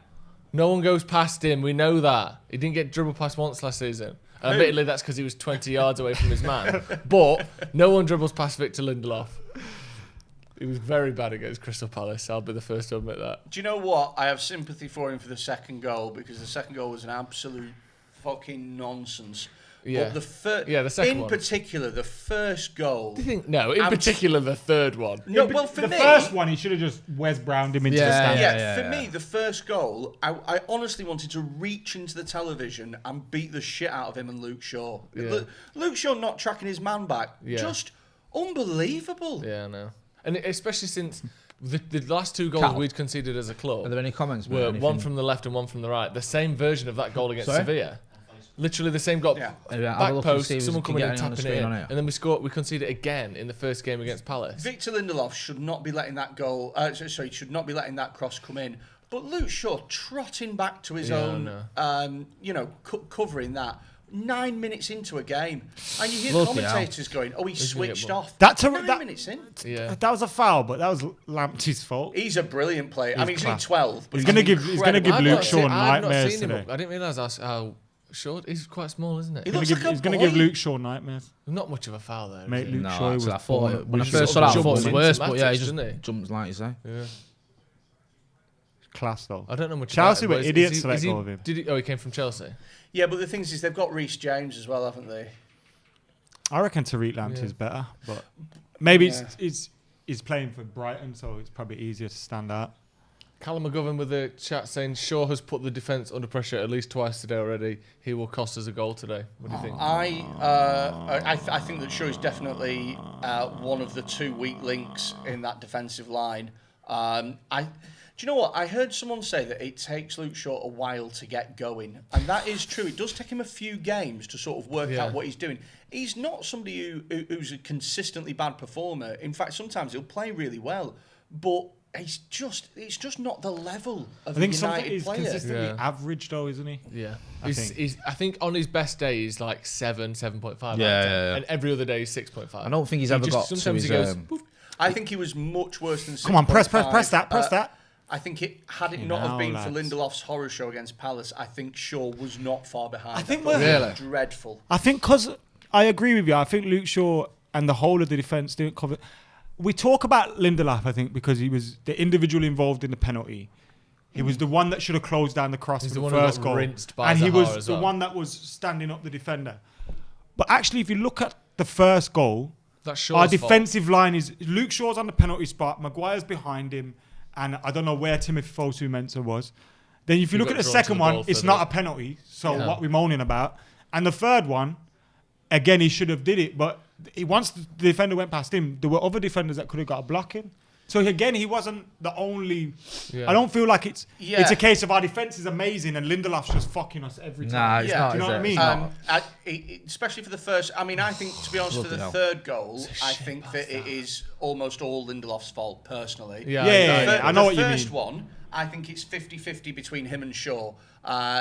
No one goes past him. We know that. He didn't get dribbled past once last season. And admittedly, that's because he was 20 yards away from his man. But no one dribbles past Victor Lindelof. He was very bad against Crystal Palace. I'll be the first to admit that. Do you know what? I have sympathy for him for the second goal because the second goal was an absolute fucking nonsense. Yeah. But the second one. In particular, the first goal. Do you think? No, in particular, the third one. No, well, for the me, first one, he should have just Wes Browned him into the stand. For me, the first goal, I honestly wanted to reach into the television and beat the shit out of him and Luke Shaw. Yeah. Luke Shaw not tracking his man back, just unbelievable. Yeah, I know. And especially since the last two goals we'd conceded as a club. Are there any comments? Were one from the left and one from the right. The same version of that goal against Sevilla. Literally the same goal. Back post, someone coming in and tapping it in. And then we conceded it again in the first game against Palace. Victor Lindelof should not be letting that goal. Should not be letting that cross come in. But Luke Shaw trotting back to his own, covering that. 9 minutes into a game, and you hear commentators going, "Oh, he switched off." 9 minutes in. Yeah, that was a foul, but that was Lamptey's fault. He's a brilliant player. I mean, he's only 12. But he's going to give Luke Shaw nightmares today. I didn't realise how short. He's quite small, isn't it? He's going to give Luke Shaw nightmares. Not much of a foul there. Mate, Luke Shaw was. I thought when I first saw that, I thought it was worse, but yeah, he just jumps like you say. Yeah. Class though. I don't know much. Chelsea were idiots to let go of him. He came from Chelsea. Yeah, but the thing is, they've got Reece James as well, haven't they? I reckon Tariq Lamptey's better, but maybe he's playing for Brighton, so it's probably easier to stand out. Callum McGovern with the chat saying Shaw has put the defence under pressure at least twice today already. He will cost us a goal today. What do you think? I think that Shaw is definitely one of the two weak links in that defensive line. Do you know what? I heard someone say that it takes Luke Shaw a while to get going. And that is true. It does take him a few games to sort of work out what he's doing. He's not somebody who's a consistently bad performer. In fact, sometimes he'll play really well. But it's just not the level of a United player. He's consistently average though, isn't he? Yeah. I think on his best day he's like 7.5. Yeah. And every other day he's 6.5. I don't think he's ever got sometimes to his... he goes... I think he was much worse than 6.5. Come on, press that. I think had it not have been for Lindelof's horror show against Palace, I think Shaw was not far behind. I think we're dreadful. I think because I agree with you. I think Luke Shaw and the whole of the defence didn't cover. We talk about Lindelof, I think, because he was the individual involved in the penalty. He was the one that should have closed down the cross for the first goal, and he was the one that was standing up the defender. But actually, if you look at the first goal, our defensive line is Luke Shaw's on the penalty spot. Maguire's behind him. And I don't know where Timothy Fosu-Mensah was. Then if you look at the second one, it's not a penalty. So what we're moaning about. And the third one, again, he should have did it. But once the defender went past him, there were other defenders that could have got a block in. So again, he wasn't the only... I don't feel like it's a case of our defence is amazing and Lindelof's just fucking us every time. Nah, it's not. Do you know what I mean? Especially for the first... I mean, I think, to be honest, for the third goal, I think that it is almost all Lindelof's fault, personally. Yeah, I know what you mean. The first one, I think it's 50-50 between him and Shaw.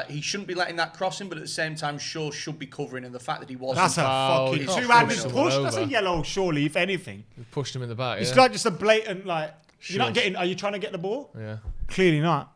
He shouldn't be letting that cross in, but at the same time, Shaw should be covering. And the fact that he wasn't... That's a fucking two-handed push. That's a yellow, surely, if anything. He pushed him in the back, It's like just a blatant, like... You're not getting... Are you trying to get the ball? Yeah. Clearly not.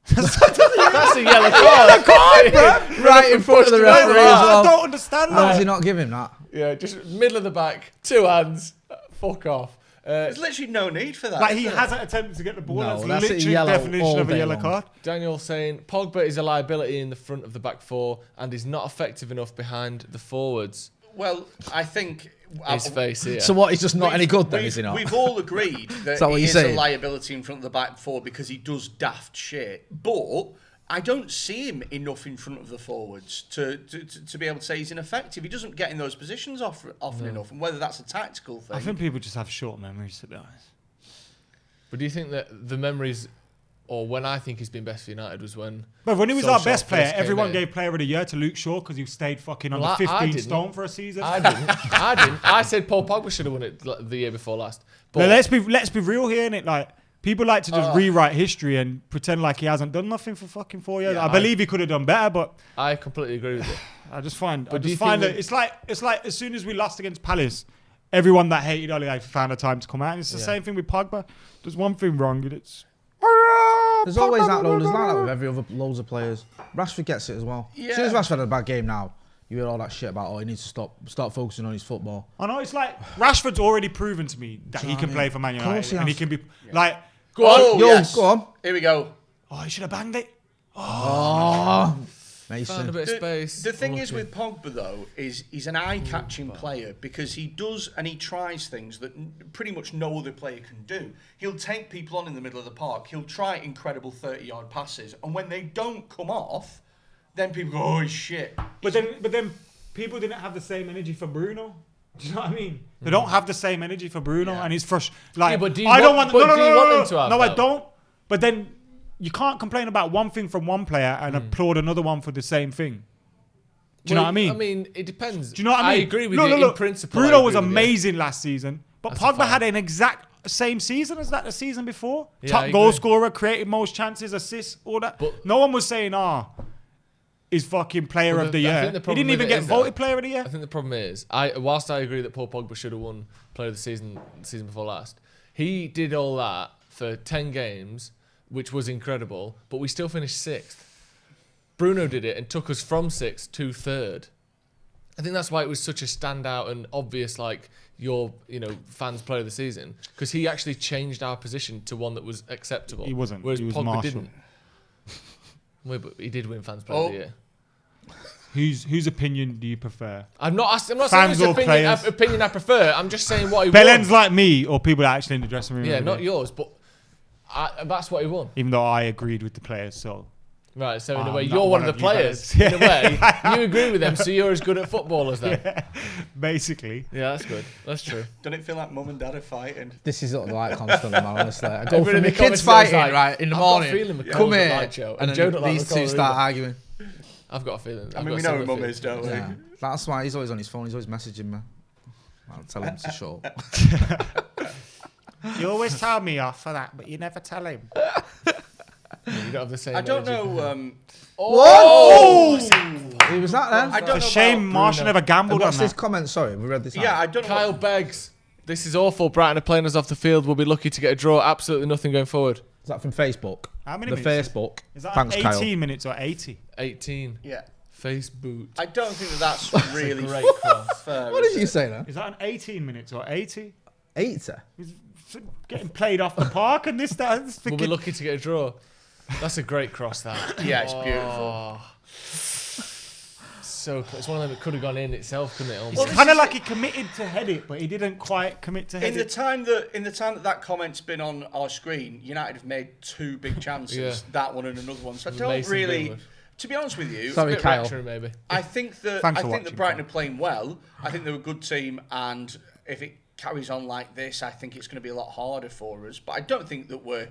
That's a yellow card. Bro. Right in front of the referee as well. I don't understand that. How does he not give him that? Yeah, just middle of the back, two hands, fuck off. There's literally no need for that. Like, he hasn't attempted to get the ball. No, that's literally the definition of a yellow card. Daniel saying, Pogba is a liability in the front of the back four and is not effective enough behind the forwards. Well, I think... His face here. So what, he's just not any good then, is he not? We've all agreed that he is a liability in front of the back four because he does daft shit. But I don't see him enough in front of the forwards to be able to say he's ineffective. He doesn't get in those positions often enough, and whether that's a tactical thing... I think people just have short memories, to be honest. But do you think that the memories... Or when I think he's been best for United was when... But when he was our best player, everyone gave player of the year to Luke Shaw because he stayed fucking under 15 stone for a season. I didn't. I said Paul Pogba should have won it the year before last. But let's be real here, innit? Like, people like to just rewrite history and pretend like he hasn't done nothing for fucking 4 years. Yeah, I believe he could have done better, but I completely agree with it. I just find But do you that think it's like as soon as we lost against Palace, everyone that hated Ole found a time to come out. And it's the same thing with Pogba. There's one thing wrong, and it's There's always that though. There's like that with every other loads of players. Rashford gets it as well. As soon as Rashford had a bad game now, you hear all that shit about he needs to start focusing on his football. I know it's like Rashford's already proven to me that he can play for Man United and he can be like. Go on, go on. Here we go. Oh, he should have banged it. Mason. Found a bit of space. The thing is with Pogba though is he's an eye-catching player because he does and he tries things that pretty much no other player can do. He'll take people on in the middle of the park. He'll try incredible 30-yard passes, and when they don't come off, then people go, "Oh, he's shit." But then people didn't have the same energy for Bruno. Do you know what I mean? They don't have the same energy for Bruno, and he's frustrated. Like, but do you I don't want- want. but No, do you want them to have no, I that? don't. But then you can't complain about one thing from one player and applaud another one for the same thing. Do you know what I mean? I mean, it depends. Do you know what I mean? I agree with you in principle. I Bruno agree was with you. amazing last season, but That's a Pogba fact. had an exact same season as that the season before. Yeah, Top I goal agree. scorer, created most chances, assists, all that. But- no one was saying, he's fucking player Well, of the I year. think the He problem didn't with even it get is, voted though, player of the year. I think the problem is, whilst I agree that Paul Pogba should have won player of the season before last, he did all that for 10 games, which was incredible, but we still finished 6th. Bruno did it and took us from 6th to 3rd. I think that's why it was such a standout and obvious, like, fans' player of the season, because he actually changed our position to one that was acceptable. He wasn't. Whereas He was Pogba Marshall. didn't. Wait, but he did win fans' player of the year. Whose opinion do you prefer? I'm not saying Fans which or players? opinion I prefer. I'm just saying what he Belen's won. like me, or people that are actually in the dressing room. Yeah, every not day? yours, but that's what he won. Even though I agreed with the players, so Right, so in a I'm way, not you're one one of the of you players. guys. In a way, you agree with them, so you're as good at football as them. yeah, basically. Yeah, that's good. That's true. Doesn't it feel like mum and dad are fighting? This is like constantly, man. Honestly, I go Everybody from in the the kids comments fighting like, right in the I've got a morning. feeling McColl's Come a here, light show, and and Joe then don't like these two McColl start either. arguing. I've got a feeling. I mean, we know who mum is, don't we? Yeah, that's why he's always on his phone. He's always messaging me. I'll tell him to shut up. You always tell me off for that, but you never tell him. You don't have the same. I don't energy. know. Whoa! Who was that then? I don't It's a know shame about Marshall Bruno. never gambled on What's this that. comment? Sorry, we read this out. Yeah, I don't know. Kyle Beggs. This is awful. Brighton are playing us off the field. We'll be lucky to get a draw. Absolutely nothing going forward. Is that from Facebook? How many The minutes? Facebook. Is that Thanks, 18 Kyle. minutes or 80? 18. Yeah. Face boot. I don't think that's really Great cross. fair. What is did you it? say then? Is that an 18 minutes or 80? 80? He's getting played off the park and this, that. This We'll be thinking, lucky to get a draw. That's a great cross, that. Yeah, it's beautiful. So it's one of them that could have gone in itself, couldn't it? it's Almost. kind of like he committed to head it, but he didn't quite commit to head In the it. time that comment's been on our screen, United have made 2 big chances. Yeah. That one and another one. So I don't Mason really. Greenwood. To be honest with you, Sorry, Bit Kyle. reactionary, maybe. I think that Thanks for that watching, Brighton Kyle. are playing well. I think they're a good team, and if it carries on like this, I think it's going to be a lot harder for us. But I don't think that we're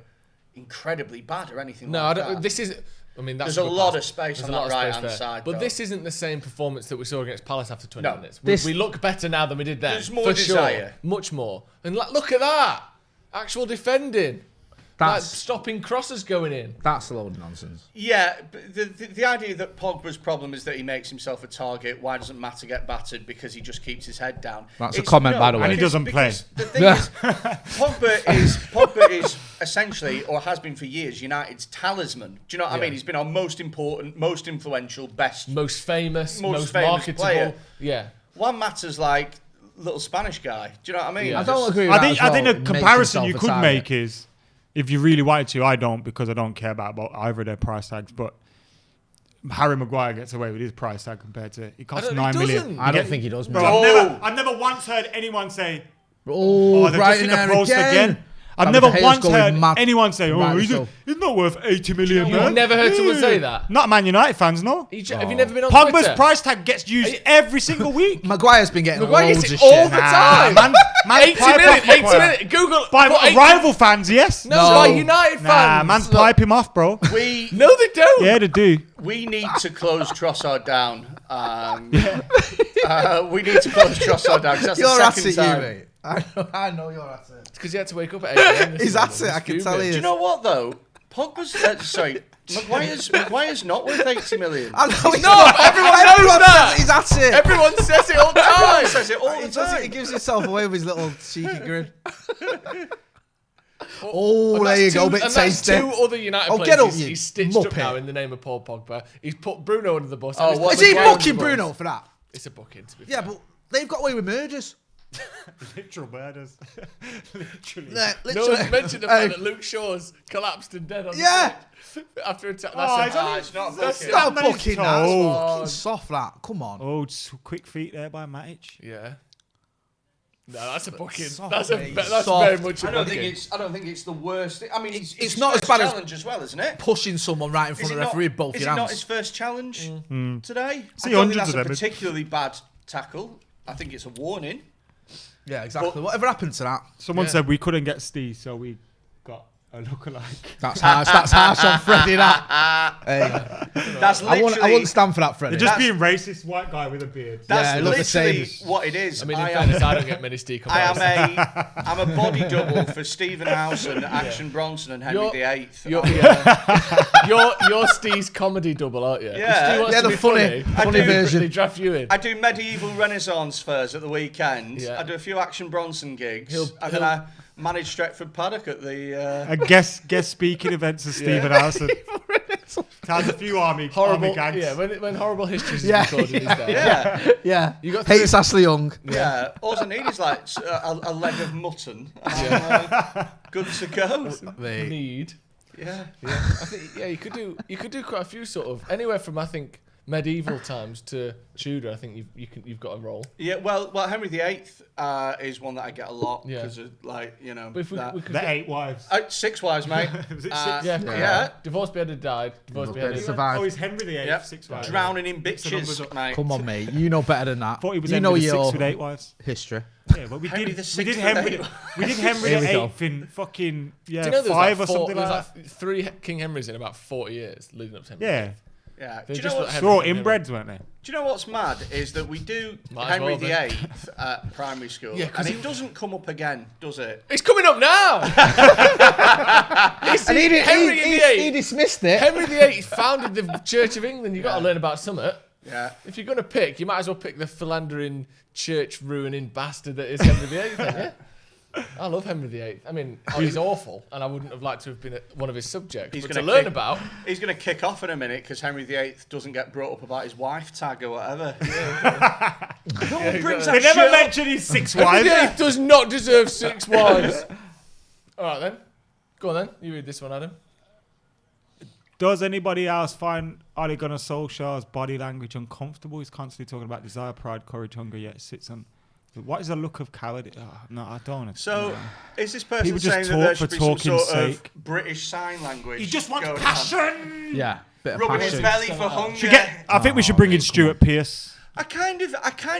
incredibly bad or anything. No, like I don't. that. This is. I mean, that's There's a good lot pass. of space There's on a lot that of space right-hand there. side, But though. this isn't the same performance that we saw against Palace after 20 No. minutes. This- We look better now than we did then. There's more for desire. Sure. Much more. And look at that. Actual defending. Like That's stopping crosses going in. that's a load of nonsense. Yeah, but the idea that Pogba's problem is that he makes himself a target. Why doesn't matter get battered? Because he just keeps his head down. That's a comment, by the way. And he doesn't because The thing is, Pogba is essentially, or has been for years, United's talisman. Do you know what I Yeah. mean? He's been our most important, most influential, best. Most famous, most famous marketable. player. Yeah. Juan Mata's like little Spanish guy. Do you know what I mean? Yeah. I don't agree with I that. think as I think well. a Makes comparison himself you a could target. make is, if you really wanted to, I don't because I don't care about either of their price tags, but Harry Maguire gets away with his price tag compared to it costs he 9 million. doesn't. I don't think he does. Bro, mate. I've never once heard anyone say, Oh, they're just Brighton in the there post again. I've David never De Gea's once going heard mad. anyone say, Rightly he's so. not worth 80 million. You've man." never heard someone say that? Not Man United fans, no. Have you never been on Pogba's Twitter? price tag gets used every single week. Maguire's been getting Maguire loads gets of it shit. all the time. Man, 80 million, 80 million. Google. By put 80 rival fans, yes. No, by United fans. Nah, man's pipe him off, bro. No, they don't. Yeah, they do. We need to close Trossard down. We need to close Trossard down. 'Cause that's You're the at second it, you time. mate. I know you're at it. because he had to wake up at 8 a.m. He's at it, I can tell you. Do you know what though? Pogba's Maguire's not worth 80 million. I know he's No, but everyone knows that. He's at it. Everyone says it all the time. Everyone says it all the He does it, time. he gives himself away with his little cheeky grin. And There you go, that's bit and that's tasty. two other United players Get up, he's you stitched up muppet. now in the name of Paul Pogba. He's put Bruno under the bus. Oh, and he's what Is put he Maguire under booking the bus. Bruno for that? It's a booking, to be Yeah, fair. but they've got away with murders. Literal murders. Literally. Yeah, No literally. one's mentioned the fact that Luke Shaw's collapsed and dead on Yeah. the pitch after a tackle. It's not that's booking. Not That's booking so- that. It's Oh. fucking soft, that. Come on. Oh, quick feet there by Matic. Yeah. No, that's a booking. Soft, That's mate. very Soft. much a I don't booking. think it's the worst. I mean, it's It's his not as first bad as challenge as well, isn't it? Pushing someone right in front of the referee with both Is your it not hands. his first challenge today? See I don't think hundreds that's of a them. particularly bad tackle. I think it's a warning. Yeah, exactly. But- Whatever happened to that? Someone Yeah. said we couldn't get Steve, so we got a lookalike. That's harsh. That's harsh on Freddie. That. Hey, That's I literally. wouldn't stand for that, Freddie. They're just being racist white guy with a beard. That's Yeah, look the literally same. what it is. I mean, in fairness, I don't get many Steve comparisons. I'm a body double for Stephen Howson, Action Bronson, and Henry VIII. You're Steve's comedy double, aren't you? Yeah. Steve wants Yeah, to the be funny They version. draft you in. I do medieval Renaissance fairs at the weekend. Yeah. I do a few Action Bronson gigs, He'll- and then I manage Stretford Paddock at the. And guest speaking events of Stephen Howson. Has a few army Horrible. gags. Yeah, when Horrible Histories is Yeah, recorded, he's there. Yeah, Yeah. You got Hates Ashley Young. yeah. All I need is like a leg of mutton. And I'm good to go. Mate. Need. Yeah. I think you could do quite a few sort of anywhere from I think medieval times to Tudor. I think you've got a role. Yeah, well, Henry VIII is one that I get a lot Yeah. because of like But if we could The get, 8 wives. 6 wives, mate. Was it Uh, 6? Yeah. Divorced beheaded died. Divorced beheaded Survived. Oh, he's Henry VIII. Yep. 6 wives. Drowning in Mix the numbers bitches, up. mate. Come on, mate. You know better than that. Thought he was you Henry know the your 6 with 8 wives. history. Yeah, but we Henry did. the We sixth did with Henry. 8. We did Henry Here the we go. 8th in fucking Do you know there was 5 or like something there was like that. like 3 King Henrys in about 40 years leading up to Henry. Yeah. Yeah. They Do you just know put what's Henry They're all King inbreds, weren't they? Do you know what's mad is that we do Might as Henry well, then. VIII at primary school, Yeah, 'cause and it doesn't come up again, does it? It's coming up now. And Henry he VIII. dismissed it. Henry VIII founded the Church of England. You got to learn about something. Yeah. If you're going to pick, you might as well pick the philandering, church ruining bastard that is Henry VIII. Then, yeah. I love Henry VIII. I mean, he's awful, and I wouldn't have liked to have been one of his subjects. He's But gonna to learn kick- about, He's going to kick off in a minute because Henry VIII doesn't get brought up about his wife tag or whatever. No one brings that They never shit up. mentioned his 6 Henry wives. VIII does not deserve 6 wives. All right then, go on then. You read this one, Adam. Does anybody else find Ole Gunnar Solskjaer's body language uncomfortable? He's constantly talking about desire, pride, courage, hunger, yet sits on. What is a look of cowardice? Oh, no, I don't want to. So, is this person People just saying that talk there for should be some talking's sort of sake. British sign language? He just wants going on? passion. Yeah. Bit of Rubbing his passion. belly for hunger. I think we should bring in Stuart Pearce. I kind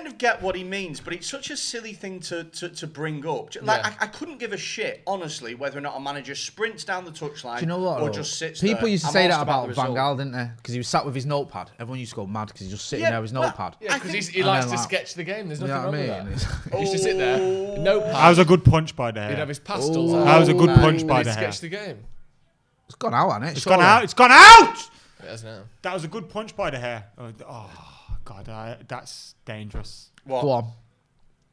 of get what he means, but it's such a silly thing to bring up. Like, Yeah. I couldn't give a shit, honestly, whether or not a manager sprints down the touchline Do you know what? or though? just sits People there. used to I'm say asked that about the Van result. Gaal, didn't they? Because he was sat with his notepad. Everyone used to go mad because he was just sitting Yeah, there with his well, notepad. Yeah, I because think- he And likes then, to like- sketch the game. There's You nothing know what wrong I with mean? that. He used to sit there, notepad. That was a good punch by the He'd hair. have his pastels. Oh, out, That was a good man. punch and by he'd the hair. sketch the game. It's gone out, hasn't it? It's gone out. It's gone out. It has now. That was a good punch by the hair. Oh God, that's dangerous. What? Go on.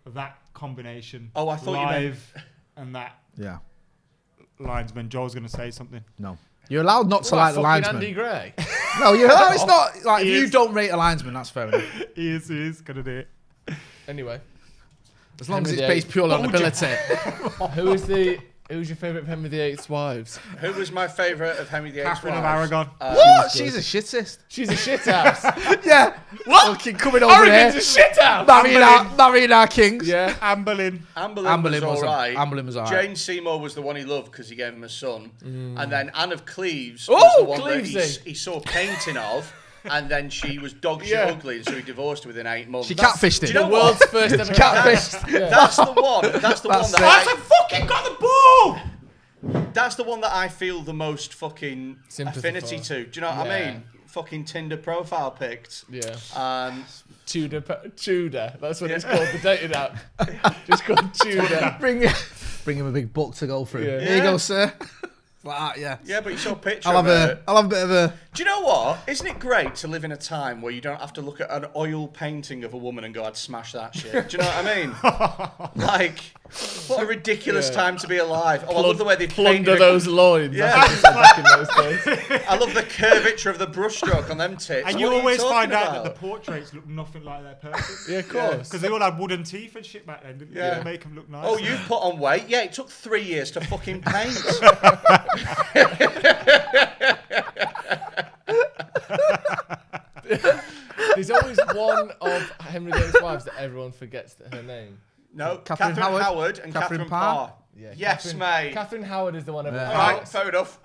That combination. Oh, I thought you meant- live and that Yeah. linesman. Joel's going to say something. No. You're allowed not to What, like the fucking linesman. Andy Gray. No, you're allowed. It's not like if He you is. don't rate a linesman, that's fair enough. He is going to do it. Anyway, As long as Henry it's based VIII. purely on ability. who's your favourite of Henry VIII's wives? Who was my favourite of Henry VIII's Catherine of wives? Aragon. What? She's a shittest. She's a shithouse. Yeah. What? Fucking coming over Aragon's here. a shithouse. Marrying our kings. Yeah. Anne Boleyn. Anne Boleyn Boleyn was was all right. Anne Boleyn was all right. Jane Seymour was the one he loved because he gave him a son. And then Anne of Cleves Oh, was the one that Clevesy. he saw painting of. And then she was dog shit Yeah. ugly, and so he divorced her within 8 months. She catfished Do him. you know The world's what? first ever Catfished. Yeah. That's the one. That's the one That's that I fucking got the ball. that's the one that I feel the most fucking Sympathy affinity for. to. Do you know what I Yeah. mean? Fucking Tinder profile picked. Yeah. Tudor. That's what it's called. The dating app. Just called Tudor. Bring bring him a big book to go through. Yeah. Here you go, sir. Like that, yeah. Yeah, but you saw a picture I'll of it. have a bit of a... Do you know what? Isn't it great to live in a time where you don't have to look at an oil painting of a woman and go, I'd smash that shit? Do you know what I mean? Like, what a ridiculous time to be alive. Oh, I love the way they plunder those loins. Yeah. Back in those days. I love the curvature of the brushstroke on them tits. And What you are always find talking out that about? the portraits look nothing like their person. Yeah, of course. Because they all had wooden teeth and shit back then, didn't they? Yeah. To make them look nice. Oh, you put on weight? Yeah, it took 3 years to fucking paint. There's always one of Henry David's wives that everyone forgets that her name. No, Catherine Howard and Catherine Catherine Parr. Parr. Yeah, Yes, mate. Catherine Howard is the one everyone All right, forgets. fair enough.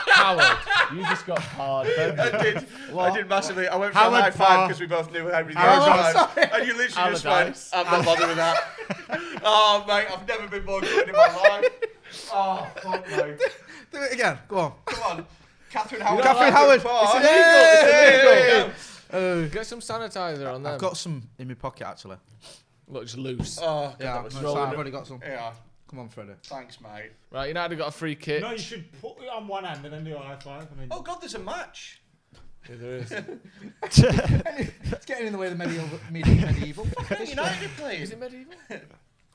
Howard, you just got hard. I did massively. I went for Howard a high five Parr. because we both knew Henry Howard David's wives. And you literally just went, Allardyce. I'm not bothered with that. Oh, mate, I've never been more good in my life. Oh, fuck, mate. Do it again. Go on. Come on. Catherine Howard. Catherine Howard. Parr. It's illegal. It's illegal. Get some sanitizer on them. I've got some in my pocket, actually. Looks loose. Oh, God, Yeah, that was no, rolling. sorry, I've already got some. Yeah. Come on, Freddie. Thanks, mate. Right, United got a free kick. No, you should put it on one hand and then do a high five. And then... Oh, God, there's a match. Yeah, there is. It's getting in the way of the medieval. Fucking United playing. Is it medieval?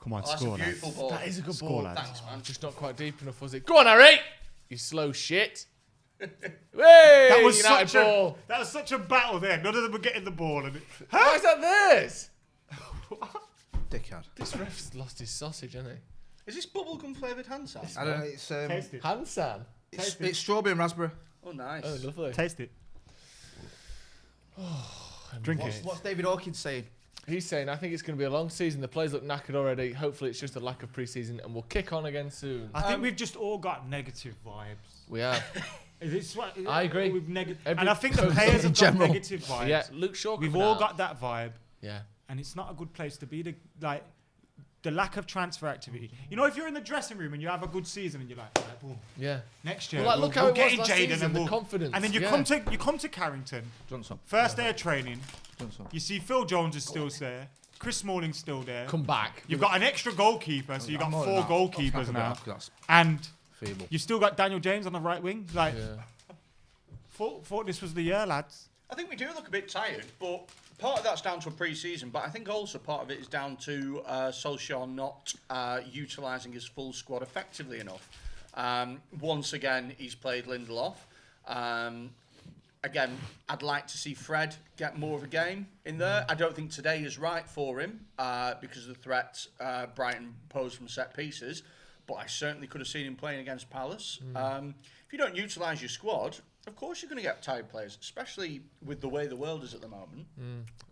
Come on, Oh, that's score a now. beautiful ball. That is a good Score, ball. lads. Thanks, man. Just not quite deep enough, was it? Go on, Harry! You slow shit. Hey, That was United such ball. that was such a battle there. None of them were getting the ball. And Why is that this? Dickhead. This ref's lost his sausage, hasn't he? Is this bubblegum flavoured hand sauce? I don't know. It's Taste it. Hansan. it's strawberry and raspberry. Oh, nice. Oh, lovely. Taste it. Drink it. What's David Hawkins saying? He's saying, I think it's going to be a long season. The players look knackered already. Hopefully, it's just a lack of pre-season, and we'll kick on again soon. I think we've just all got negative vibes. We have. I agree. And I think the players have got general. negative vibes. Yeah, Luke Shaw. We've coming all out. got that vibe, Yeah. and it's not a good place to be. The lack of transfer activity. You know, if you're in the dressing room and you have a good season and you're like, right, boom, Yeah. next year Well, like, we'll, look how we'll it get was in last Jaden season, and the we'll confidence, and then you yeah. come to Carrington. Johnson. First day of training. Johnson. You see Phil Jones is still there. Chris Smalling's still there. Come back. You've got an extra goalkeeper, so you've got more 4 than that. goalkeepers now. That's And feeble. you've still got Daniel James on the right wing. Like, Yeah. thought this was the year, lads. I think we do look a bit tired, but part of that's down to a pre-season, but I think also part of it is down to Solskjaer not utilising his full squad effectively enough. Once again, he's played Lindelof. Again, I'd like to see Fred get more of a game in there. I don't think today is right for him because of the threat Brighton posed from set pieces, but I certainly could have seen him playing against Palace. If you don't utilise your squad, of course you're going to get tired players, especially with the way the world is at the moment.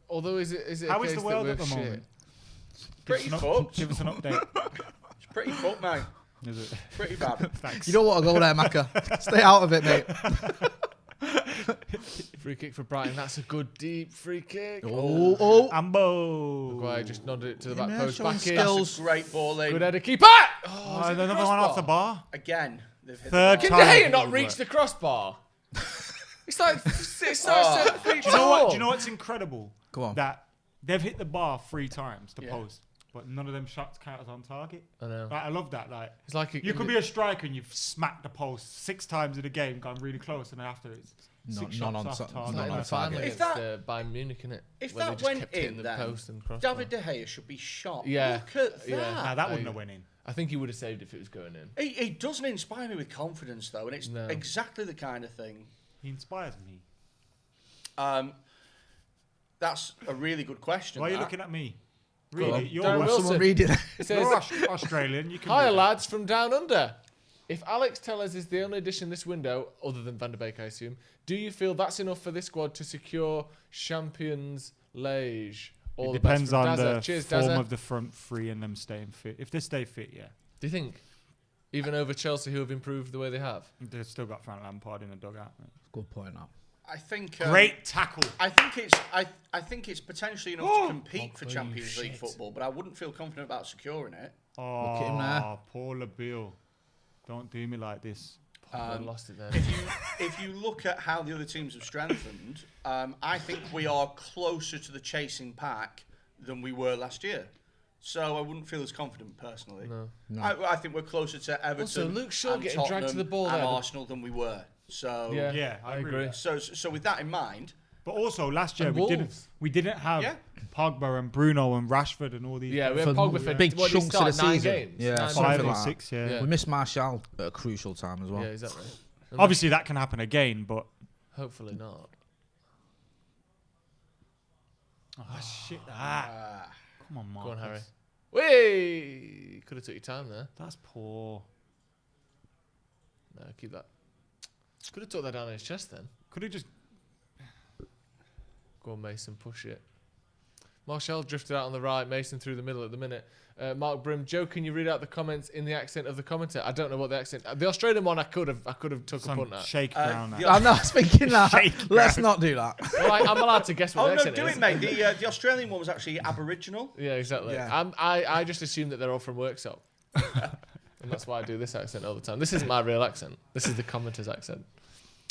Although, is it How a is case the world that at the we're moment? Pretty Give us fucked. Give us an update. It's pretty fucked, mate. Is it? Pretty bad. Thanks. You don't want to go there, Macca. Stay out of it, mate. Free kick for Brighton. That's a good deep free kick. Oh. Ambo. Maguire just nodded it to the back Yeah, post. showing Back in. skills. That's a great ball in. Good header. Keeper! Oh, another one off the bar. Again. They've hit Third the Can bar. time. De Gea not reach the crossbar? It's like 7 feet Do you know what? tall. Do you know what's incredible? Go on. That they've hit the bar 3 times, the Yeah. post, but none of them shots count as on target. I know. Like, I love that. Like, It's like you could be a striker and you've smacked the post 6 times in a game, gone really close, and then after it's 6 none on shots off ta- target. Like in on the target. final If against that- Bayern Munich, innit? If Where they that just went kept hitting in, the then post and crossbar. David De Gea should be shot. Yeah. Look at that. Yeah. Nah, that wouldn't have went in. I think he would have saved if it was going in. He doesn't inspire me with confidence, though, and it's No. exactly the kind of thing. He inspires me. That's a really good question. Why are you that. looking at me? Go Read on. it. You're, Darren West- Wilson. Someone read it. It says, you're Australian. You can. "Hiya read it. lads from down under. If Alex Tellers is the only addition this window, other than Van der Beek, I assume, do you feel that's enough for this squad to secure Champions League? All It the best depends from on Dazza. the Cheers, form Dazza. of the front 3 and them staying fit. If they stay fit, yeah. Do you think? Even over Chelsea, who have improved the way they have? They've still got Frank Lampard in the dugout. Good point now. I think Great tackle. I think it's potentially enough to compete for Champions League football, but I wouldn't feel confident about securing it. Oh, at him there. Paul Bill. Don't do me like this. I lost it there. If you look at how the other teams have strengthened, I think we are closer to the chasing pack than we were last year. So I wouldn't feel as confident personally. No. I think we're closer to Everton Also, Luke Shaw and getting dragged to the ball and there. Arsenal than we were. So Yeah, I agree. So with that in mind, But also last year And we didn't have Yeah. Pogba and Bruno and Rashford and all these. Yeah, we had For Pogba for big what, did he chunks of the start, 9 season. games? Yeah, 9 something 5 like or that. 6. Yeah. We missed Martial at a crucial time as well. Yeah, exactly. And Obviously that can happen again, but hopefully not. shit. Come on, Marcus. Go on, Harry. Whey! Could have took your time there. That's poor. No, keep that. Could have took that down in his chest then. Could have just. Go on, Mason, push it. Martial drifted out on the right, Mason through the middle at the minute. Mark Brim, Joe, can you read out the comments in the accent of the commentator? I don't know what the accent. The Australian one, I could have took a punt at. Shake ground. I'm not speaking that. Let's not do that. Well, I'm allowed to guess what the oh no, accent do is. it, mate. The Australian one was actually Aboriginal. Yeah, exactly. Yeah. I just assume that they're all from Worksop. And that's why I do this accent all the time. This isn't my real accent. This is the commentator's accent.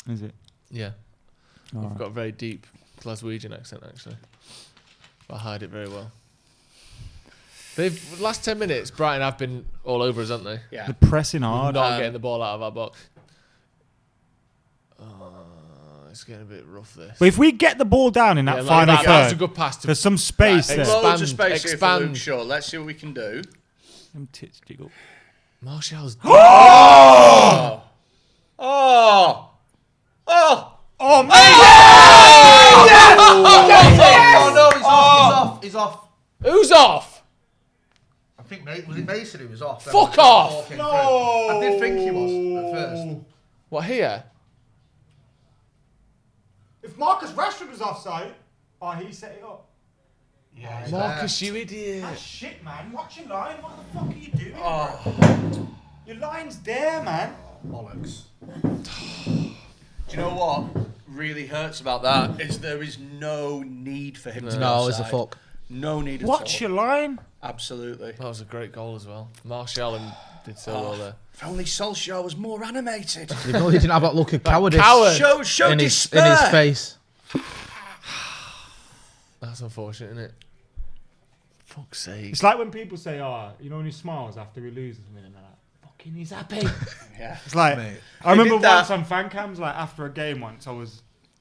Is it? Yeah. I've got a very deep Glaswegian accent, actually. But I hide it very well. Last 10 minutes, Brighton have been all over us, haven't they? Yeah. They're pressing hard. Not getting the ball out of our box. It's getting a bit rough, this. But if we get the ball down in that Yeah, like final that, that's a third, good pass. there's some space there. Loads of space here for expand. Luke Shaw. Let's see what we can do. Them tits jiggle. Martial's... Oh! Oh! Oh! Oh, man! Oh no, he's off. Who's off? I think was it Mason who was off? Fuck off! No! I did think he was at first. What, here? If Marcus Rashford was offside, he set it up. Yeah, Marcus, you idiot. That's shit, man. Watch your line. What the fuck are you doing? Oh. Your line's there, man. Bollocks. Do you know what really hurts about that is there is no need for him to be No, it's a offside. fuck. No need at all. Watch your line. Absolutely. That was a great goal as well. Martial and did so well there. If only Solskjaer was more animated. You know, he didn't have that look of cowardice Coward. Show in despair. his face. That's unfortunate, isn't it? Fuck's sake. It's like when people say, when he smiles after he loses, and they're like, fucking he's happy. Yeah. It's like, Mate. I remember did that. once on fan cams, like after a game once,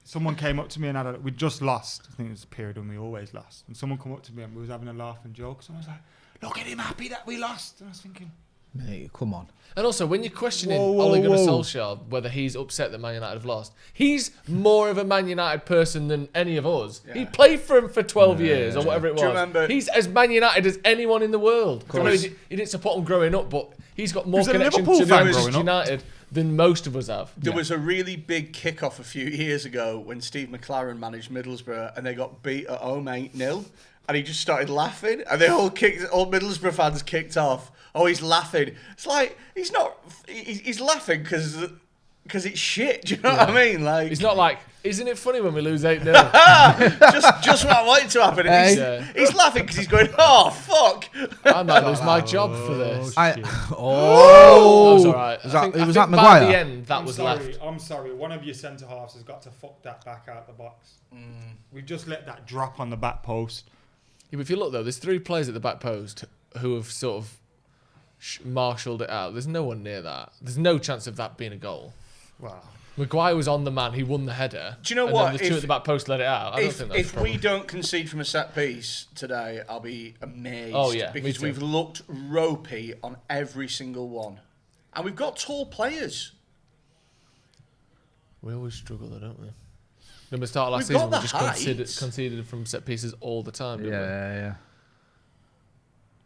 someone came up to me and we just lost. I think it was a period when we always lost. And someone come up to me and we was having a laugh and joke. Someone was like, look at him happy that we lost. And I was thinking, Mate, come on. And also, when you're questioning Whoa, Ole Gunnar whoa. Solskjaer, whether he's upset that Man United have lost, he's more of a Man United person than any of us. Yeah. He played for him for 12 years or whatever it was. Do you remember- He's as Man United as anyone in the world. I know course. he didn't support him growing up, but he's got more He was a connection Liverpool to fan Manchester growing up. United than most of us have. There was a really big kick-off a few years ago when Steve McLaren managed Middlesbrough and they got beat at home 8-0 and he just started laughing and all Middlesbrough fans kicked off. Oh, he's laughing. It's like, he's not... He's laughing because it's shit, do you know what I mean? Like, He's not like, isn't it funny when we lose 8-0? just what I wanted to happen. And he's laughing because he's going, oh, fuck. I might lose my job for this. Oh! That was all right. Was I think that by Maguire? the end, that was left. I'm sorry. One of your centre halves has got to fuck that back out the box. We've just let that drop on the back post. Yeah, but if you look though, there's 3 players at the back post who have sort of marshalled it out. There's no one near that. There's no chance of that being a goal. Wow. Maguire was on the man. He won the header. Do you know and what? Then the 2 at the back post let it out. I don't think that's a If problem. we don't concede from a set piece today, I'll be amazed. Oh, yeah, me because too. we've looked ropey on every single one, and we've got tall players. We always struggle though, don't we? At the start of last We've season, got we the just conceded from set pieces all the time, didn't we? Yeah.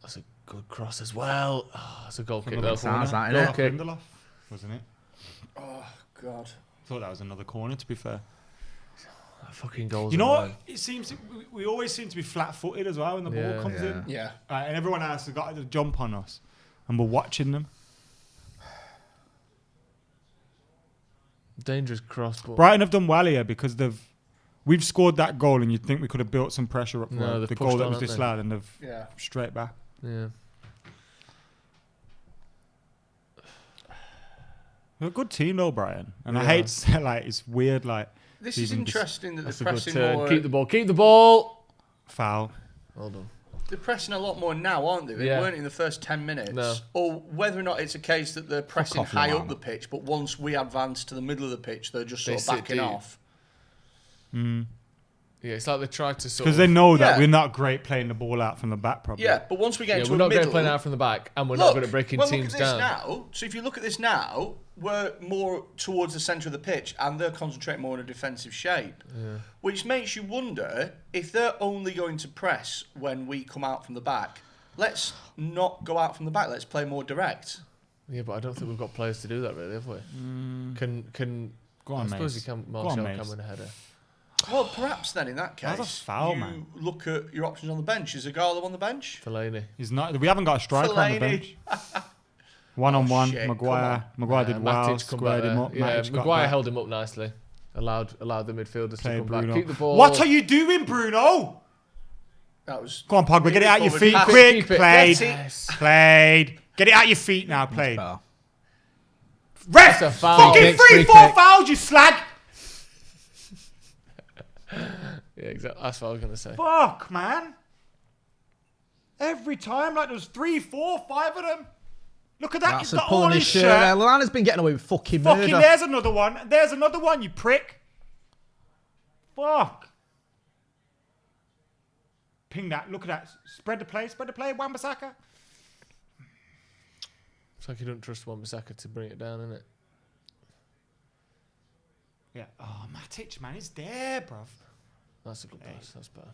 That's a good cross as well. Oh, that's a goal kick. Another Though. Sounds like Goal it. kick. Lindelof, wasn't it? Oh God. Thought that was another corner, to be fair. That fucking goals. You know are what? mine. It seems we always seem to be flat-footed as well when the Yeah. ball comes in. Yeah. And everyone else has got to jump on us, and we're watching them. Dangerous cross, but Brighton have done well here because we've scored that goal, and you'd think we could have built some pressure up for No, they've the pushed goal that on, was haven't they? disallowed, and they've Yeah. straight back. yeah. They're a good team though, Brighton, and I Yeah. hate to say, like, it's weird, like This is even interesting that That's they're a good pressing turn. more. Keep the ball. Keep the ball. foul. Well done. They're pressing a lot more now, aren't they? They Yeah. weren't in the first 10 minutes. No. Or whether or not it's a case that they're pressing off, high Lallana. up the pitch, but once we advance to the middle of the pitch, they're just They sort of sit backing deep. off. Yeah, it's like they tried to sort Because of... they know that Yeah. we're not great playing the ball out from the back, probably. Yeah, but once we get Yeah, into we're a not middle... going to play out from the back, and we're not Look, good at breaking well, teams look at this down. now. So if you look at this now, we're more towards the centre of the pitch, and they're concentrating more on a defensive shape, which makes you wonder if they're only going to press when we come out from the back. Let's not go out from the back. Let's play more direct. Yeah, but I don't think we've got players to do that, really, have we? Can Go on, I suppose Mace. you can. Go on, Marshall Mace. come in a header. Well, perhaps then in that case, That's a foul, you man. look at your options on the bench. Is Igalo on the bench? Fellaini. He's not. We haven't got a striker on the Fellaini. bench. One-on-one. shit, Maguire. come Maguire did well. Matic come Squared back him there. up. Yeah, Matic got Maguire back. held him up nicely. Allowed the midfielders Play to come Bruno. back. Keep the ball. What are you doing, Bruno? That was. Go on, Pogba. Get it out your Forward feet pass. quick. Keep it. Played. Get it. Played. Get it out your feet now. Played. Better. Ref! That's a foul. Fucking Free kick, 3-4 free kick. fouls, you slag! Yeah, exactly. That's what I was going to say. Fuck, man. Every time, like, there was 3, 4, 5 of them. Look at that. That's He's a got pulling all his his shirt there. shirt. Lallana's been getting away with fucking Fucking, murder. there's another one. There's another one, you prick. Fuck. Ping that. Look at that. Spread the play. Spread the play. Wan-Bissaka. It's like you don't trust Wan-Bissaka to bring it down, isn't it? Yeah. Oh, Matic, man. He's there, bruv. That's a good pass. That's better.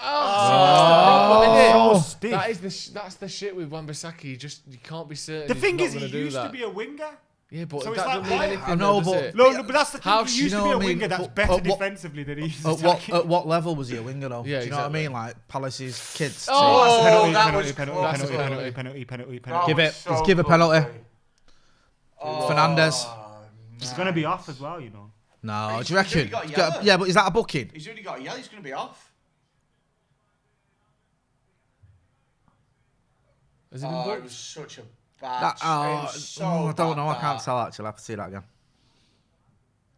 Oh, stiff. That's the shit with Wan-Bissaka. You can't be certain. The he's thing not is, he gonna do used that. to be a winger. Yeah, but So that it's like doesn't mean Brighton. anything. I know, though, does but- it? No, but that's the thing. How He should used you to know be a what I mean? winger that's At better what- defensively than he is At attacking. what level was he a winger though? Yeah, Do you know what I exactly. mean? Like Palace's kids. Oh, Penalty, that penalty, was penalty, close. penalty, That's penalty, a penalty, penalty, That penalty. Give it. was so Let's give a penalty. close. Fernandez. It's going to be off as well, you know. No, He's do you reckon? already got a yellow. Yeah, but is that a booking? He's already got a yellow. He's going to be off. Has it been Oh, it booked? was such a bad. That, it was so I don't know. I bad, can't that. tell actually. I have to see that again.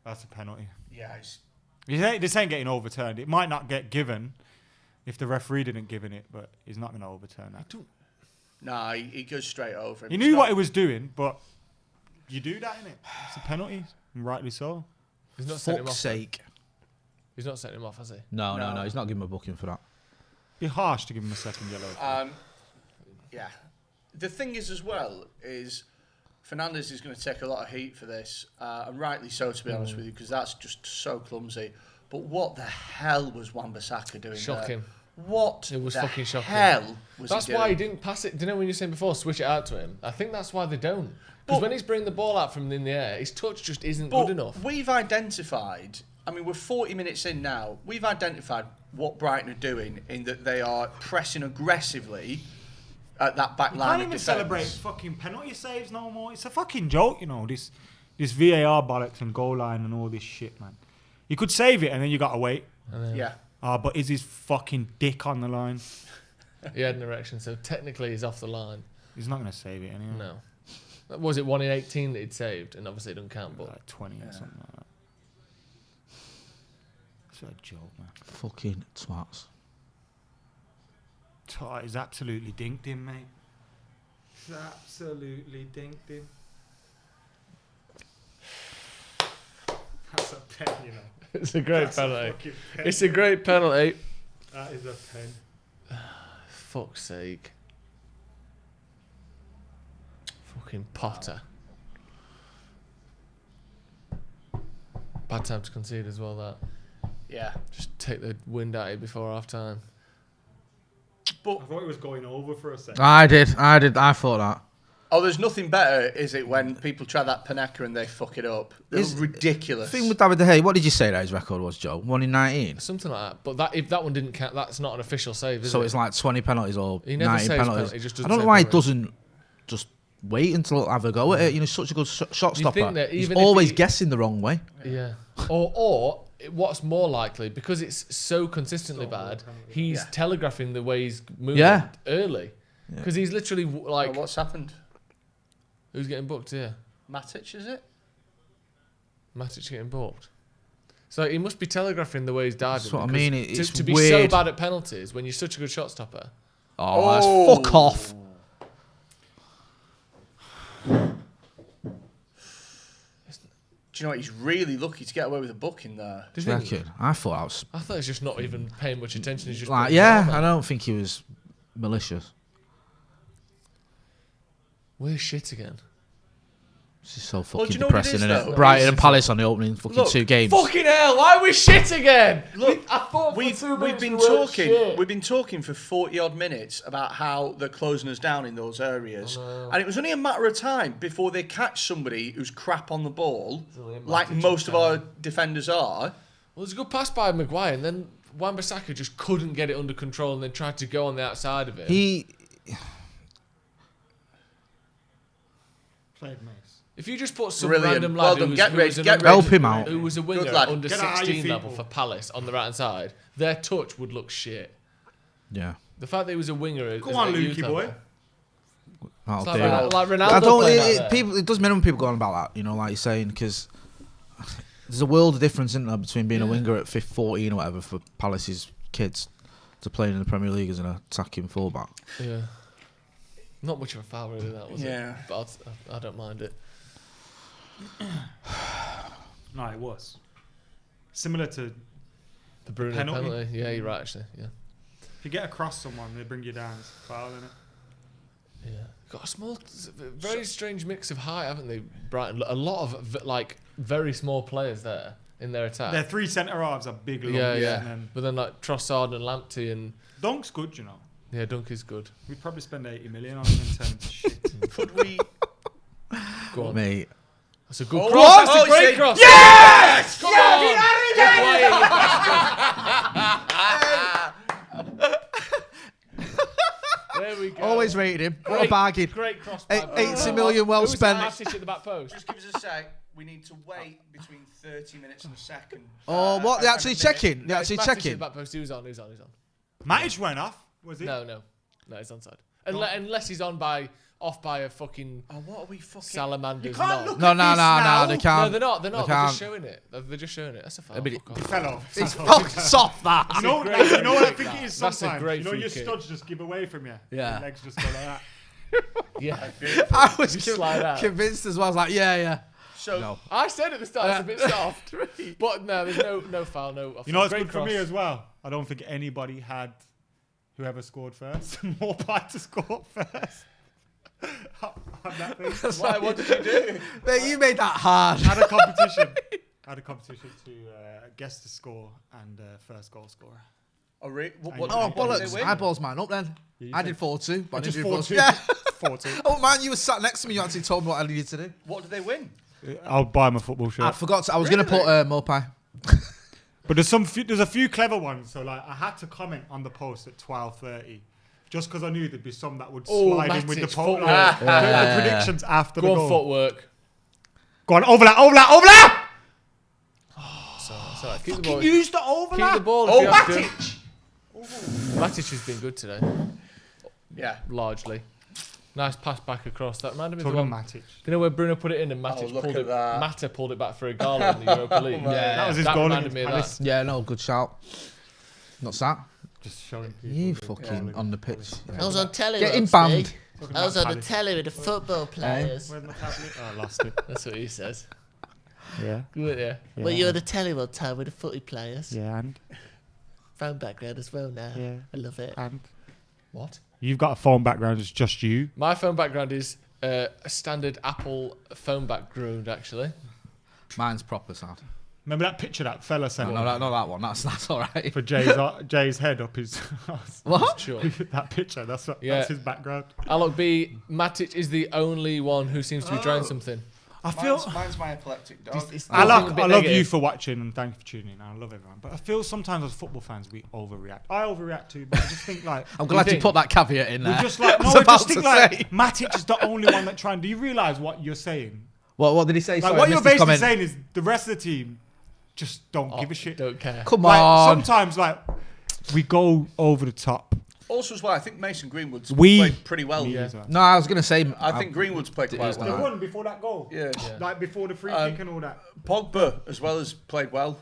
That's a penalty. Yeah, it's, This ain't getting overturned. It might not get given if the referee didn't give it, but he's not going to overturn that. nah, he goes straight over him. He It's knew not- what he was doing, but you do that, innit? It's a penalty, and rightly so. He's not sent him Fuck's off. then. sake. He's not sent him off, has he? No. No. He's not giving him a booking for that. Be harsh to give him a second yellow. Yeah. The thing is, as well, is Fernandez is going to take a lot of heat for this, and rightly so, to be honest with you, because that's just so clumsy. But what the hell was Wan-Bissaka doing Shocking. there? What It was the fucking shocking. hell was That's he why he doing? didn't pass it. Do you know when you were saying before, switch it out to him? I think that's why they don't. Because when he's bringing the ball out from in the air, his touch just isn't But good enough. we've identified, I mean, we're 40 minutes in now, we've identified what Brighton are doing in that they are pressing aggressively at that back You line can't of even defence. celebrate fucking penalty saves no more. It's a fucking joke, you know. This VAR bollocks and goal line and all this shit, man. You could save it and then you got to wait. Yeah. But is his fucking dick on the line? He had an erection, so technically he's off the line. He's not going to save it anyway. No. Was it 1 in 18 that he'd saved? And obviously it doesn't count, but... Like 20 or something like that. It's a joke, man. Fucking twats. He's absolutely dinked him, mate. He's absolutely dinked him. That's a pen, you know. It's a great That's a penalty. fucking pen. It's a great penalty. That is a pen. Fuck's sake. Fucking Potter. Bad time to concede as well, that. Yeah. Just take the wind out of it before half time. I thought it was going over for a second. I did. I thought that. Oh, there's nothing better, is it, when people try that Panaka and they fuck it up? It's ridiculous. The thing with David De Gea, what did you say that his record was, Joe? 1 in 19? Something like that. But that if that one didn't count, that's not an official save, is So it? it's like 20 penalties or He never 19 saves penalties. penalty, he just I doesn't don't know save why he penalties. doesn't just wait until have a go at it. You know, he's such a good shot You stopper. think that He's even if always he- guessing the wrong way. Yeah. Or what's more likely, because it's so consistently bad, he's telegraphing the way he's moving Yeah. early. Because he's literally like... Oh, what's happened? Who's getting booked here? Matic, is it? Matic getting booked. So he must be telegraphing the way he's diving. That's what I mean. It's to be weird. so bad at penalties when you're such a good shot stopper. Oh, that's fuck off. Do you know what? He's really lucky to get away with a booking there. Do you think? I thought he was just not even paying much attention. He's just like, yeah, I don't think he was malicious. We're shit again. This is so fucking do you know what it depressing, is, isn't though? it? Brighton and Palace on the opening fucking 2 games. Fucking hell! Why are we shit again? Look, I thought we've been talking for 40 odd minutes about how they're closing us down in those areas, and it was only a matter of time before they catch somebody who's crap on the ball, like most of our defenders are. Well, there's a good pass by Maguire, and then Wan-Bissaka just couldn't get it under control, and then tried to go on the outside of it. He played Mace. If you just put some Brilliant. random Well lad done. Get ready. Help him out. who was a winger Good lad. under Get out of your 16 level people. for Palace on the right hand side, their touch would look shit. Yeah. The fact that he was a winger. Go on, Lukey boy. That'll It's do. like Ronaldo I don't. playing out there. People. It does minimum people go on about that. You know, like you're saying, because there's a world of difference, isn't there, between being a winger at 14 or whatever for Palace's kids to playing in the Premier League as an attacking fullback. Yeah. Not much of a foul, really, that was Yeah. it. But I don't mind it. No, it was similar to The Bruno penalty. Yeah, you're right, actually. Yeah. if you get across someone, they bring you down. It's a foul, isn't it? Yeah. Got a small, very strange mix of height, haven't they, Brighton? A lot of, very small players there in their attack. Their 3 centre halves are big, long, Yeah. and then But then, like, Trossard and Lamptey and... Donk's good, you know. Yeah, Dunk is good. We'd probably spend 80 million on him and turn him to shit. Could we? Go on. Mate. That's a good Oh, cross. what? That's a Oh, great you say- cross. Yes! Come Yeah, on. get out of Get away, you bastard. There we go. Always rated him. What a bargain. Great cross by 80 million well Who was spent. that Matic at the back post? Just give us a sec. We need to wait between 30 minutes and a second. Oh, what? They're actually checking? They're actually Matic at the checking? back post. Who's on? Matic went off, was he? No, he's onside. Unless he's off by a fucking what are we fucking salamander's can't knob. look No, they No, can't. they're not. They're They just can't. showing it. They're just showing it. That's a foul. I mean, Fuck He off. fell off. It's fucked off, that. You know, That's a you know what I great think kick, it is that. That's a sometimes? great You know, free your kick. studs just give away from you. Yeah. Your legs just go like that. Yeah. I was Just slide out. convinced as well. I was like, yeah. So No. I said at the start it's a bit soft. But no, there's no foul, no offside. You know what's Great good for me cross. as well? I don't think anybody had whoever scored first more pie to score first. on that thing. why? What did you do? Mate, you made that hard. Had a competition. Had a competition to guess the score and first goal scorer. Oh, what Oh, did they bollocks. win? I balls mine up then. Yeah, you I said- did 4-2. But I Just didn't do 4-2. Yeah. 4-2. Oh, man, you were sat next to me. You actually told me what I needed to do. What did they win? I'll buy him a football shirt. I forgot to. I was going to Really? put Mopai. But there's a few clever ones. So like I had to comment on the post at 12:30, just because I knew there'd be some that would slide in with the Matic, post. footwork. Like, the predictions after Go the on, goal. footwork. Go on, overlap. So keep the ball. Use the overlap. Keep the ball. Oh, if you have to. Matic! Matic has been good today, Yeah. largely. Nice pass back across. That reminded me of the Talking one. Matic. You know where Bruno put it in and Matic look pulled at it. that. Mata pulled it back for a Gala in the Europa League. That was his that goal reminded against me of Palace. that. Yeah, no, good shout. Not that. Just showing people. You the fucking goal on the against pitch. Palace. I was on telly. Getting once, banned. mate. Talking I was about on the Palace. telly with the football players. Where's my tablet? Oh, I lost it. That's what he says. Yeah. Good, yeah. Well, you were on the telly one time with the footy players. Yeah, and Phone background as well now. Yeah. I love it. and What? you've got a phone background. It's just you. My phone background is a standard Apple phone background, actually. Mine's proper sad. Remember that picture that fella sent No, not that one. That's all right. for Jay's head up his. What? Sure. That picture. That's Yeah. that's his background. Alok B, Matic is the only one who seems to be trying something. I feel. Mine's my epileptic dog. I Something a bit love you negative. for watching and thank you for tuning in. I love everyone, but I feel sometimes as football fans we overreact. I overreact too, but I just think like I'm glad you think? put that caveat in we there. just like I no, was I about just think to like say. Matic is the only one that trying. Do you realise what you're saying? What did he say? Like Sorry, I what you're missed his basically comment. saying is the rest of the team just don't give a shit. Don't care. Come Like on. sometimes like we go over the top. Also, as well, I think Mason Greenwood's We- played pretty well. Me as well. No, I was going to say. I think Greenwood's played quite They well. won before that goal. Yeah. Like before the free kick and all that. Pogba as well has played well.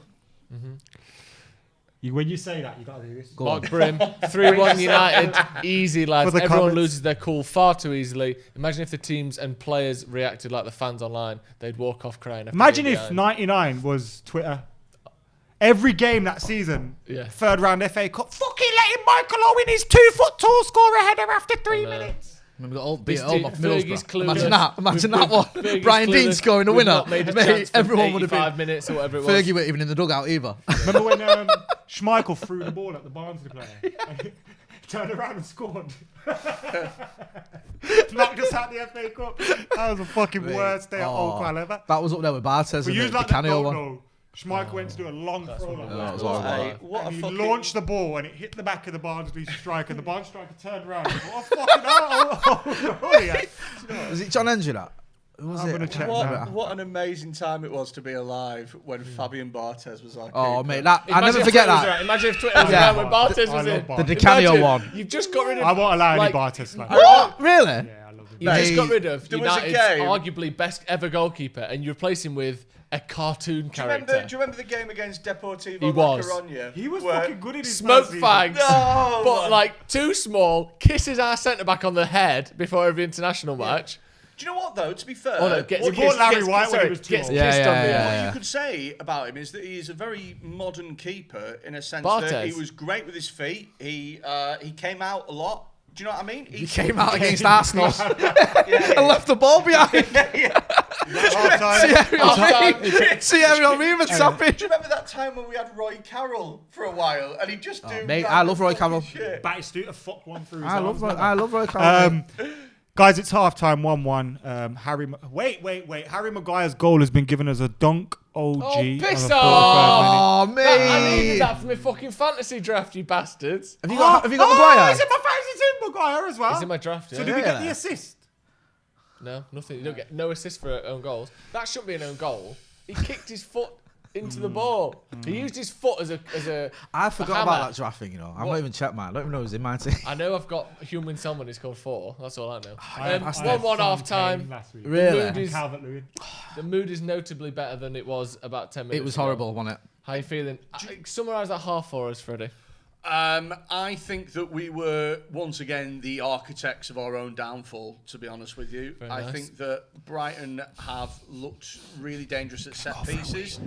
When you say that, you got to do this. Mark Brim, 3-1 United, easy lads. For the Everyone comments. loses their cool far too easily. Imagine if the teams and players reacted like the fans online. They'd walk off crying. Imagine if 99 was Twitter. Every game that season, third round FA Cup, fucking letting Michael Owen, his 2-foot tall, score a header after 3 minutes. Remember the old This beat home off Fergie's Middlesbrough. clueless. Imagine that one. Fergie's Brian Dean clueless. scoring a We've winner. not made a Mate, chance for everyone would have 85 been. minutes or whatever it was. Fergie weren't even in the dugout either. Remember when Schmeichel threw the ball at the Barnsley player? Turned around and scored. Knocked us out the FA Cup. That was the fucking worst day at Old Qual ever. That was up there with Bartes We and used the like that Canio goal, one. though. Schmeichel went to do a long throw like that. was horrible. What a and he fucking... launched the ball and it hit the back of the Barnsley striker. And the Barnsley striker turned around and thought, oh, fucking hell. Was it John Endry that? Who was I'm it? going to check What, that. what an amazing time it was to be alive when Fabian Barthez was our Oh, keeper. mate, that I Imagine never if forget Twitter was that. right. Imagine if Twitter was Yeah. around when Bartes was I in. love Bartes. The Canio Imagine, one. You've just got rid of. I won't allow any like, Bartes. Like. What? Really? Yeah, I love him. You just got rid of There was a United's game. arguably best ever goalkeeper, and you replace him with a cartoon Do you character. remember the game against Deportivo He was. La Coruña? He was where- fucking good in his Smoke first season. fags, No, but man. like too small. Kisses our centre back on the head before every international match. Do you know what though? To be fair, Oh no, gets He bought Larry White when he was too gets old. kissed Yeah, on yeah, the yeah. What you could say about him is that he is a very modern keeper in a sense Bartes. that he was great with his feet. He came out a lot. Do you know what I mean? He came out against Arsenal and left the ball behind. See everyone moving, Sappy. Do you remember that time when we had Roy Carroll for a while and he just do? Mate, I love Roy Carroll. Batistuta fucked one through his I arms. love Roy Carroll. Guys, it's half-time, 1-1. Wait. Harry Maguire's goal has been given as a dunk OG. Oh, on the piss 43rd off! minute. I needed that for my fucking fantasy draft, you bastards. Have you got Maguire? He's in my fantasy team, Maguire, as well. He's in my draft. So Yeah. did we get the assist? No, nothing. You don't get no assist for own goals. That shouldn't be an own goal. He kicked his foot into the ball. He used his foot as a I forgot hammer. about that draft thing, you know. I've not even checked mine. I don't even know who's in my team. I know I've got Human Salmon. He's scored 4. That's all I know. I had 1-1 half time. last week. Really? Calvert-Lewin. The mood is notably better than it was about 10 minutes It was ago. horrible, wasn't it? How you feeling? Summarise that half for us, Freddie. I think that we were once again the architects of our own downfall. To be honest with you, Very I nice. think that Brighton have looked really dangerous at set pieces,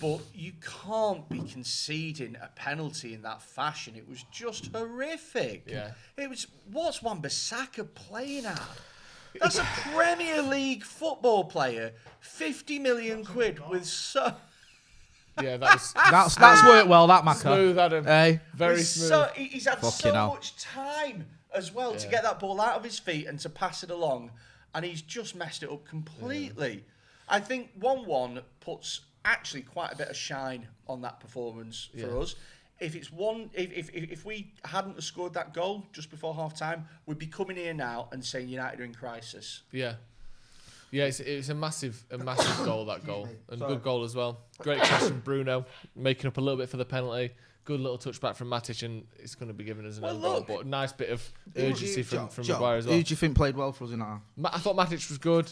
but you can't be conceding a penalty in that fashion. It was just horrific. Yeah. It was. What's Wan-Bissaka playing at? That's a Premier League football player. 50 million quid with so. Yeah, that was That's worked well, that Macca. smooth, Adam. Hey. Very smooth. So, he's had Fucking so hell. much time as well to Yeah. get that ball out of his feet and to pass it along, and he's just messed it up completely. I think 1-1 puts actually quite a bit of shine on that performance for us. If it's if we hadn't have scored that goal just before half time, we'd be coming here now and saying United are in crisis. Yeah. Yeah, it's a massive goal, that goal. And good goal as well. Great cross from Bruno, making up a little bit for the penalty. Good little touchback from Matic, and it's going to be given as an own goal. But a nice bit of urgency from Maguire as well. Who do you think played well for us in that half? I thought Matic was good.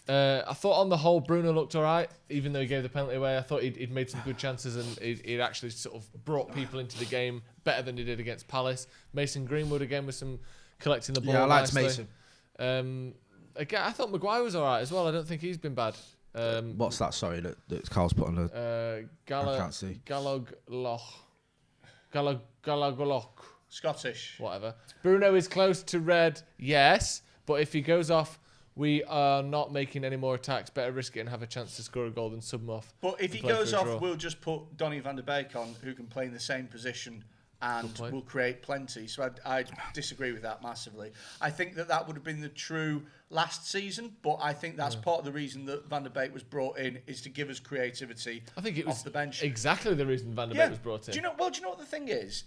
I thought on the whole Bruno looked all right, even though he gave the penalty away. I thought he'd made some good chances, and he'd actually sort of brought people into the game better than he did against Palace. Mason Greenwood again with some collecting the ball. Yeah, I liked nicely. Mason. Again, I thought Maguire was all right as well. I don't think he's been bad. What's that? Sorry, that Carl's put on the. I can't see. Galagoloch. Scottish. Whatever. Bruno is close to red, yes, but if he goes off, we are not making any more attacks. Better risk it and have a chance to score a goal than sub him off. But if he and play goes for a off, draw. we'll just put Donny van der Beek on, who can play in the same position and will create plenty. So I disagree with that massively. I think that would have been the true last season, but I think that's part of the reason that Van der Beek was brought in, is to give us creativity. I think it was off the bench. exactly the reason Van der Beek was brought in. Do you know what the thing is?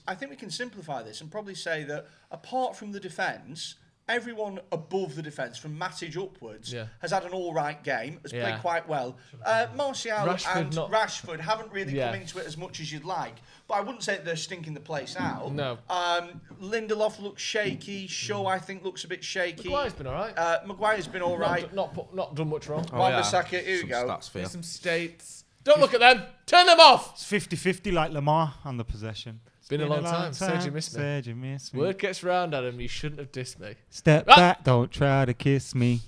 I think we can simplify this and probably say that apart from the defence, everyone above the defence, from Matic upwards, has had an all right game, has played quite well. Martial and Rashford haven't really come into it as much as you'd like, but I wouldn't say that they're stinking the place out. No. Lindelof looks shaky. Shaw, I think, looks a bit shaky. Maguire's been all right. Maguire's been all right. Not done much wrong. Wan-Bissaka, here we go. There's some states. Don't look at them. Turn them off. It's 50-50 like Lamar on the possession. It's been a long time. Said you missed me. Said you missed me. Word gets round, Adam. You shouldn't have dissed me. Step back, don't try to kiss me.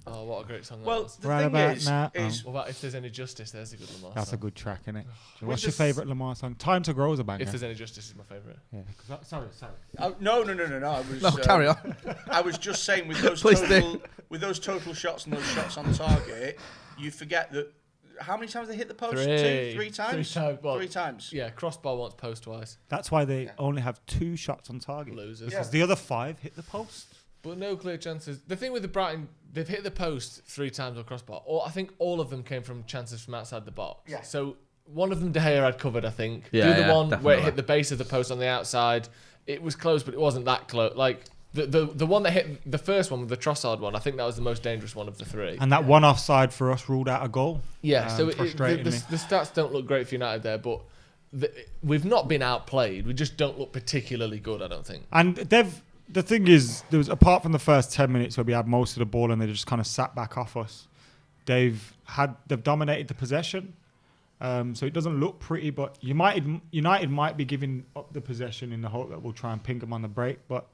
Oh, what a great song that Well, was. the Right thing about is, now. What about If There's Any Justice? There's a good Lamar That's song. a good track, isn't it? With What's your the favourite Lamar song? Time to Grow is a banger. If There's Any Justice is my favourite. Yeah. Sorry. No. I was, No, carry on. I was just saying with those total shots and those shots on target, you forget that how many times they hit the post? Three times. Well, 3 times. Yeah, crossbar once, post twice. That's why they only have 2 shots on target. Losers. Because the other 5 hit the post. But no clear chances. The thing with the Brighton, they've hit the post 3 times on crossbar. Or I think all of them came from chances from outside the box. Yeah. So one of them De Gea had covered, I think. Yeah, the other yeah, one where it definitely. hit the base of the post on the outside, it was close, but it wasn't that close. Like the one that hit the first one, with the Trossard one, I think that was the most dangerous one of the 3. And that one offside for us ruled out a goal. Yeah, so the frustratingly. stats don't look great for United there, but we've not been outplayed. We just don't look particularly good, I don't think. And the thing is, there was, apart from the first 10 minutes where we had most of the ball and they just kind of sat back off us, they've dominated the possession. So it doesn't look pretty, but United might be giving up the possession in the hope that we'll try and ping them on the break, but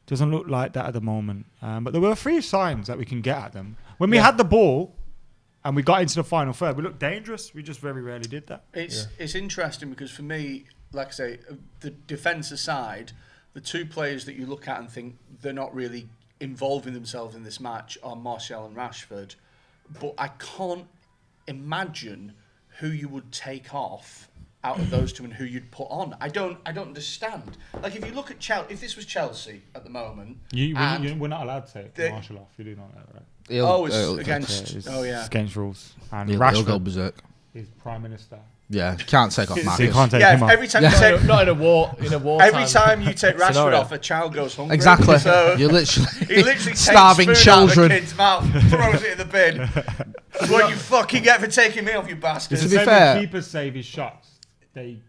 it doesn't look like that at the moment. But there were 3 signs that we can get at them. When we had the ball and we got into the final third, we looked dangerous. We just very rarely did that. It's interesting because for me, like I say, the defence aside, the 2 players that you look at and think they're not really involving themselves in this match are Martial and Rashford. But I can't imagine who you would take off out of those 2 and who you'd put on. I don't understand. Like if you look at Chelsea, if this was Chelsea at the moment, We're not allowed to take Martial off. You do know that, right? It's against. It's yeah, against rules. And He'll Rashford go berserk. is Prime Minister. Yeah, can't take off Marcus. So you can't take him off. Every time you take, not in a war. Every time you take Rashford scenario. off, a child goes hungry. Exactly. So You're literally he literally starving takes food children. out of the kid's mouth, throws it in the bin. What you fucking get for taking me off, you bastard? To be fair, keepers save his shots. He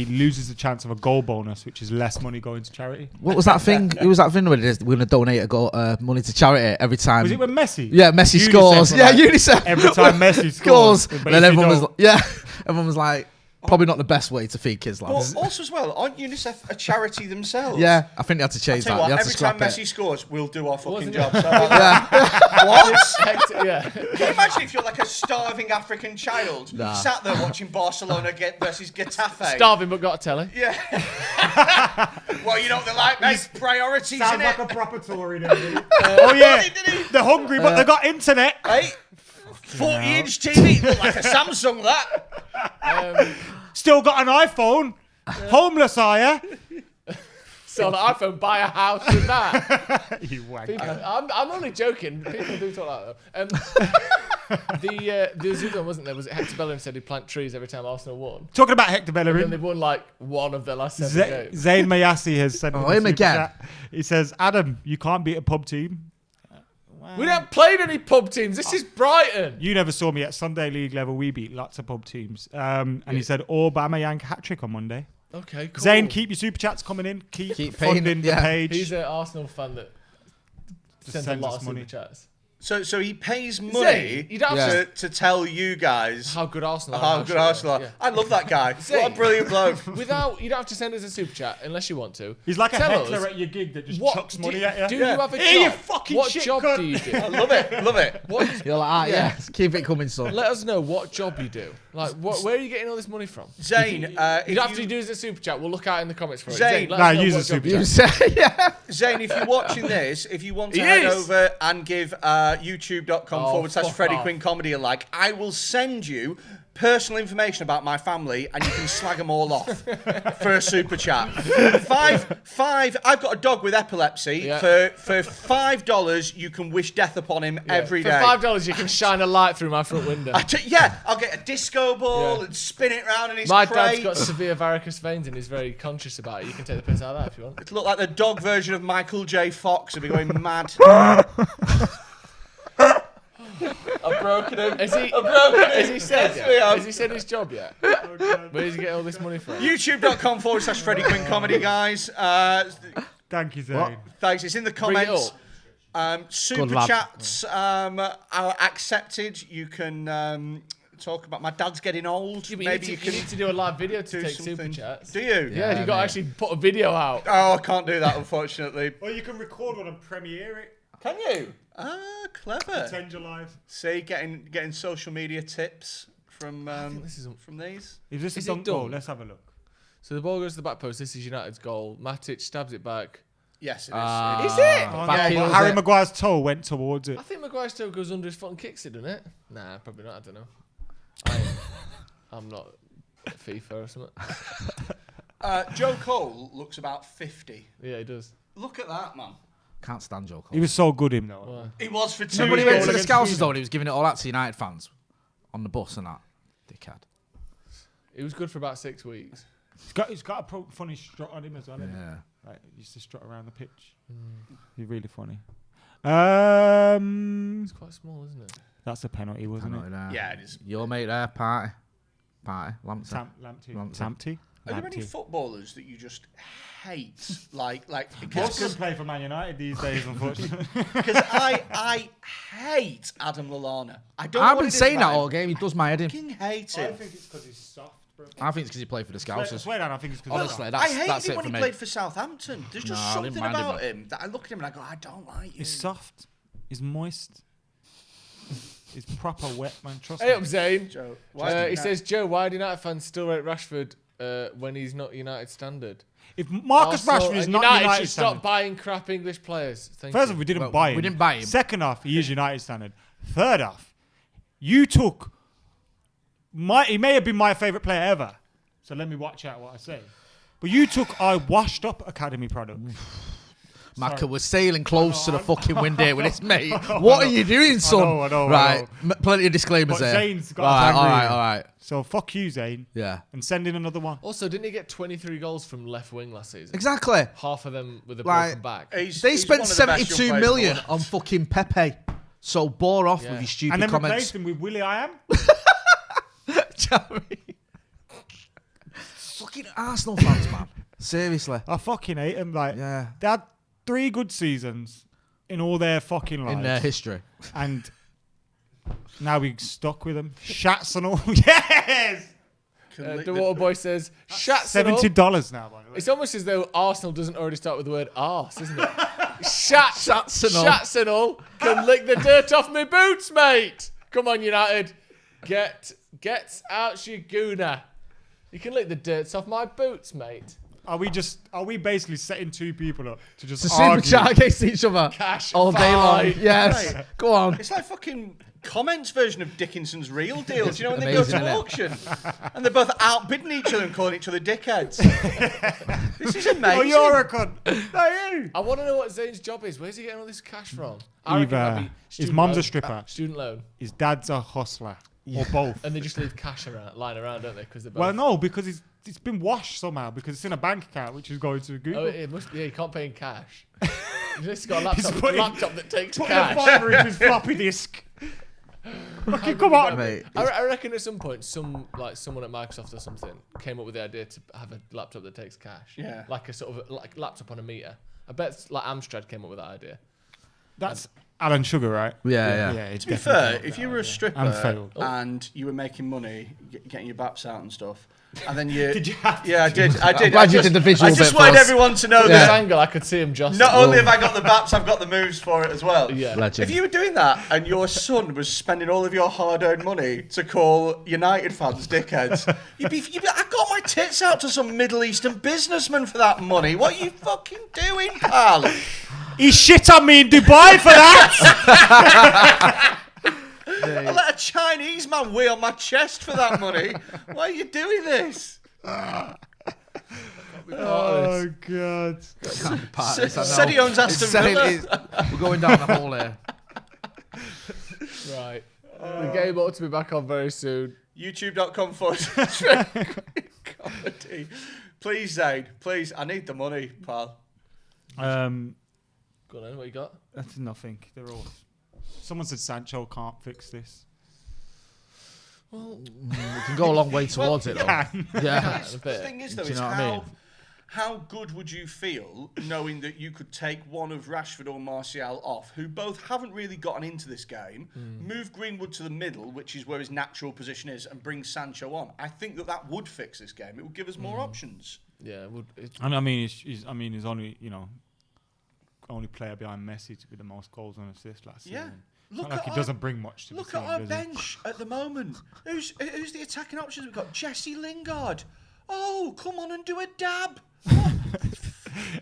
loses the chance of a goal bonus, which is less money going to charity. what was that thing? It was that thing where we're going to donate money to charity every time. Was it when Messi? Yeah, Messi UNICEF scores. were Yeah, like, UNICEF. every time Messi scores. And but then if you everyone was like, probably not the best way to feed kids, lads. But also as well, aren't UNICEF a charity themselves? Yeah, I think they had to change Tell that. you They what, had to every time scrap Messi it. scores, we'll do our fucking Wasn't job. it? So what? Yeah. Can you imagine if you're like a starving African child, Nah. sat there watching Barcelona versus Getafe? Starving but got a telly. Yeah. Well, you know what they're like, mate. Priorities, Sounds innit? like a proper Tory, doesn't it? Oh yeah, they're hungry, but they got internet. Hey, 40-inch TV, look like a Samsung, that. Still got an iPhone. Homeless, are ya? Sell the iPhone, buy a house with that. You wank. People, I'm only joking. People do talk like that. The other one, wasn't there? Was it Hector Bellerin said he'd plant trees every time Arsenal won? Talking about Hector And then Bellerin, they've won like one of their last 7 games. Zayn Mayassi has said. in the him super again. chat, he says, "Adam, you can't beat a pub team. We haven't played any pub teams. This is Brighton. You never saw me at Sunday League level. We beat lots of pub teams." And he said, "Aubameyang hat trick on Monday." Okay, cool. Zayn, keep your super chats coming in. Keep paying funding it, the yeah. page. He's an Arsenal fan that sends a sends lot us of money. super chats. So he pays money you don't have to tell you guys How good Arsenal are. how good Arsenal are. Yeah. I love that guy. See? What a brilliant bloke. You don't have to send us a super chat unless you want to. He's like a Tell heckler us, at your gig that just what chucks do- money at you. Do you have a job? Hey, you fucking what shit job cunt. do you do? I love it. Love it. What, You're like, Yeah. keep it coming, son. let us know what job you do. Like, where are you getting all this money from? Zane, You don't have to do as a super chat. We'll look out in the comments for it. Zane, let Nah, us know use what a super job you chat. do. You say, yeah. Zane, if you're watching this, if you want to He head is. over and give youtube.com/Freddy fuck Quinne Comedy a like, I will send you personal information about my family and you can slag them all off for a super chat. Five. I've got a dog with epilepsy. Yeah. For $5, you can wish death upon him every day. For $5, you can shine a light through my front window. I'll get a disco ball and spin it around in his My crate. dad's got severe varicose veins and he's very conscious about it. You can take the piss out of that if you want. It look like the dog version of Michael J. Fox would be going mad. I've broken him. Has he said Yes, we yet? have. Has he said his job yet? Where does he get all this money from? youtube.com/Freddy Quinne Comedy, guys. Thank you, Zane. Thanks. It's in the Bring it comments. up. Super lad. chats are accepted. You can talk about my dad's getting old. Yeah, Maybe you need to do a live video to take super chats. Do you? Yeah, you got to actually put a video out. Oh, I can't do that, unfortunately. Well, you can record one and premiere it. Can you? Ah, clever. Pretend you're live. See, getting social media tips from from these. Is this Is a it dunk goal? done? Let's have a look. So the ball goes to the back post. This is United's goal. Matic stabs it back. Yes, it is. Is it? Oh, Back no, heels Harry it. Maguire's toe went towards it. I think Maguire's toe goes under his foot and kicks it, doesn't it? Nah, probably not. I don't know. I'm not FIFA or something. Joe Cole looks about 50. Yeah, he does. Look at that, man. Can't stand Joe Cole. He was so good, him though. Why? He was for 2 Remember when he went to the years. Scousers though and he was giving it all out to United fans on the bus and that? Dickhead. He was good for about 6 weeks. He's got a funny strut on him as well. Yeah. Like, he used to strut around the pitch. Mm. He's really funny. It's quite small, isn't it? That's a penalty, wasn't it? Yeah, it is. Your mate there, party. Lamptey. Lamptey. Are there any footballers that you just hate? like Most of them because play for Man United these days, unfortunately. I hate Adam Lallana. I don't. know I've what been it is saying that about him. all game. He does my head in. Fucking hate I him. think it's because he's soft, bro. I think it's because he played for the Scousers. Swear down, I think it's because he's Honestly, soft. I hated that's him it when for he me. played for Southampton. There's just No, I didn't something mind him, about man. him that I look at him and I go, I don't like you. He's soft. He's moist. He's proper wet, man. Trust Hey me. up, Zane. Joe, He says, Joe, why do United fans still rate Rashford when he's not United standard? If Marcus Arsenal Rashford is and not United United should standard, stop buying crap English players. Thank first you. off, we didn't Well, buy him. we didn't buy him. Second off, he is United standard. Third off, you took he may have been my favourite player ever. So let me watch out what I say. But you took our washed up academy product. Macca was sailing close to the fucking wind here with his mate. know, What I are know. you doing, son? I know. Right, plenty of disclaimers But there. Zane's got all a right, angry. all right. So fuck you, Zane. Yeah. And send in another one. Also, didn't he get 23 goals from left wing last season? Exactly. Half of them with a Like, broken back. They He's spent one of the best young 72 players million in the world. on fucking Pepe. So bore off Yeah. with your stupid And then comments. replaced him with Willie I Am. Fucking Arsenal fans, man. Seriously. I fucking hate him. Like, Yeah. they had 3 good seasons in all their fucking lives. In their history. And now we stuck with them. Shats and all. Yes! The water boy says, "Shats and all." $70 now, by the way. It's almost as though Arsenal doesn't already start with the word arse, isn't it? Shats and all. Shats and all. Can lick the dirt off my boots, mate. Come on, United. Get out, Shiguna. You can lick the dirt off my boots, mate. Are we basically setting 2 people up to just To super argue? chat against each other Cash all day long. fight. Yes. Right. Go on. It's like fucking comments version of Dickinson's Real Deals. You know when they go Amazing, to innit? auction and they're both outbidding each other and calling each other dickheads. This is amazing. Oh, you're a cunt. No, you. I want to know what Zane's job is. Where's he getting all this cash from? I reckon that'd Either be his student mum's loan. a stripper, Student loan. his dad's a hustler, or both. And they just leave cash around, lying around, don't they? Because they're both. Well, no, because it's been washed somehow because it's in a bank account which is going to Google. Oh, it must be. Yeah, you can't pay in cash. You just got a He's laptop that takes putting cash. a fiver into his floppy disk. Okay, come on, Mate. I reckon at some point, someone at Microsoft or something came up with the idea to have a laptop that takes cash. Yeah. Like a sort of like laptop on a meter. I bet like Amstrad came up with that idea. That's Alan Sugar, right? Yeah. it's To be definitely fair, if you were a and stripper failed. and you were making money, getting your baps out and stuff, and then you... Did you have to? Yeah, I did. I'm glad you did the visual I just bit wanted for us. everyone to know From this that angle, I could see him just. not only have I got the baps, I've got the moves for it as well. Yeah. Legend. If you were doing that and your son was spending all of your hard-earned money to call United fans dickheads, you'd be I got my tits out to some Middle Eastern businessman for that money. What are you fucking doing, pal? He shit on me in Dubai for that. I let a Chinese man wheel my chest for that money. Why are you doing this? Oh god. Said he owns Aston Villa. We're going down the hole here. Right. The game ought to be back on very soon. YouTube.com/comedy. Please, Zaid. Please, I need the money, pal. Go on, then. What you got? That's nothing. They're all. Someone said Sancho can't fix this. Well, We can go a long way towards it, though. Yeah. Yeah. a The bit. thing is, though, Do you is know what I how mean? how good would you feel knowing that you could take one of Rashford or Martial off, who both haven't really gotten into this game, move Greenwood to the middle, which is where his natural position is, and bring Sancho on? I think that would fix this game. It would give us more options. Yeah, it would. And I mean, he's only only player behind Messi with the most goals and assists last season. Look like at he doesn't bring much to the look team. at our does bench at the moment. Who's the attacking options? We've got Jesse Lingard. Oh, come on and do a dab.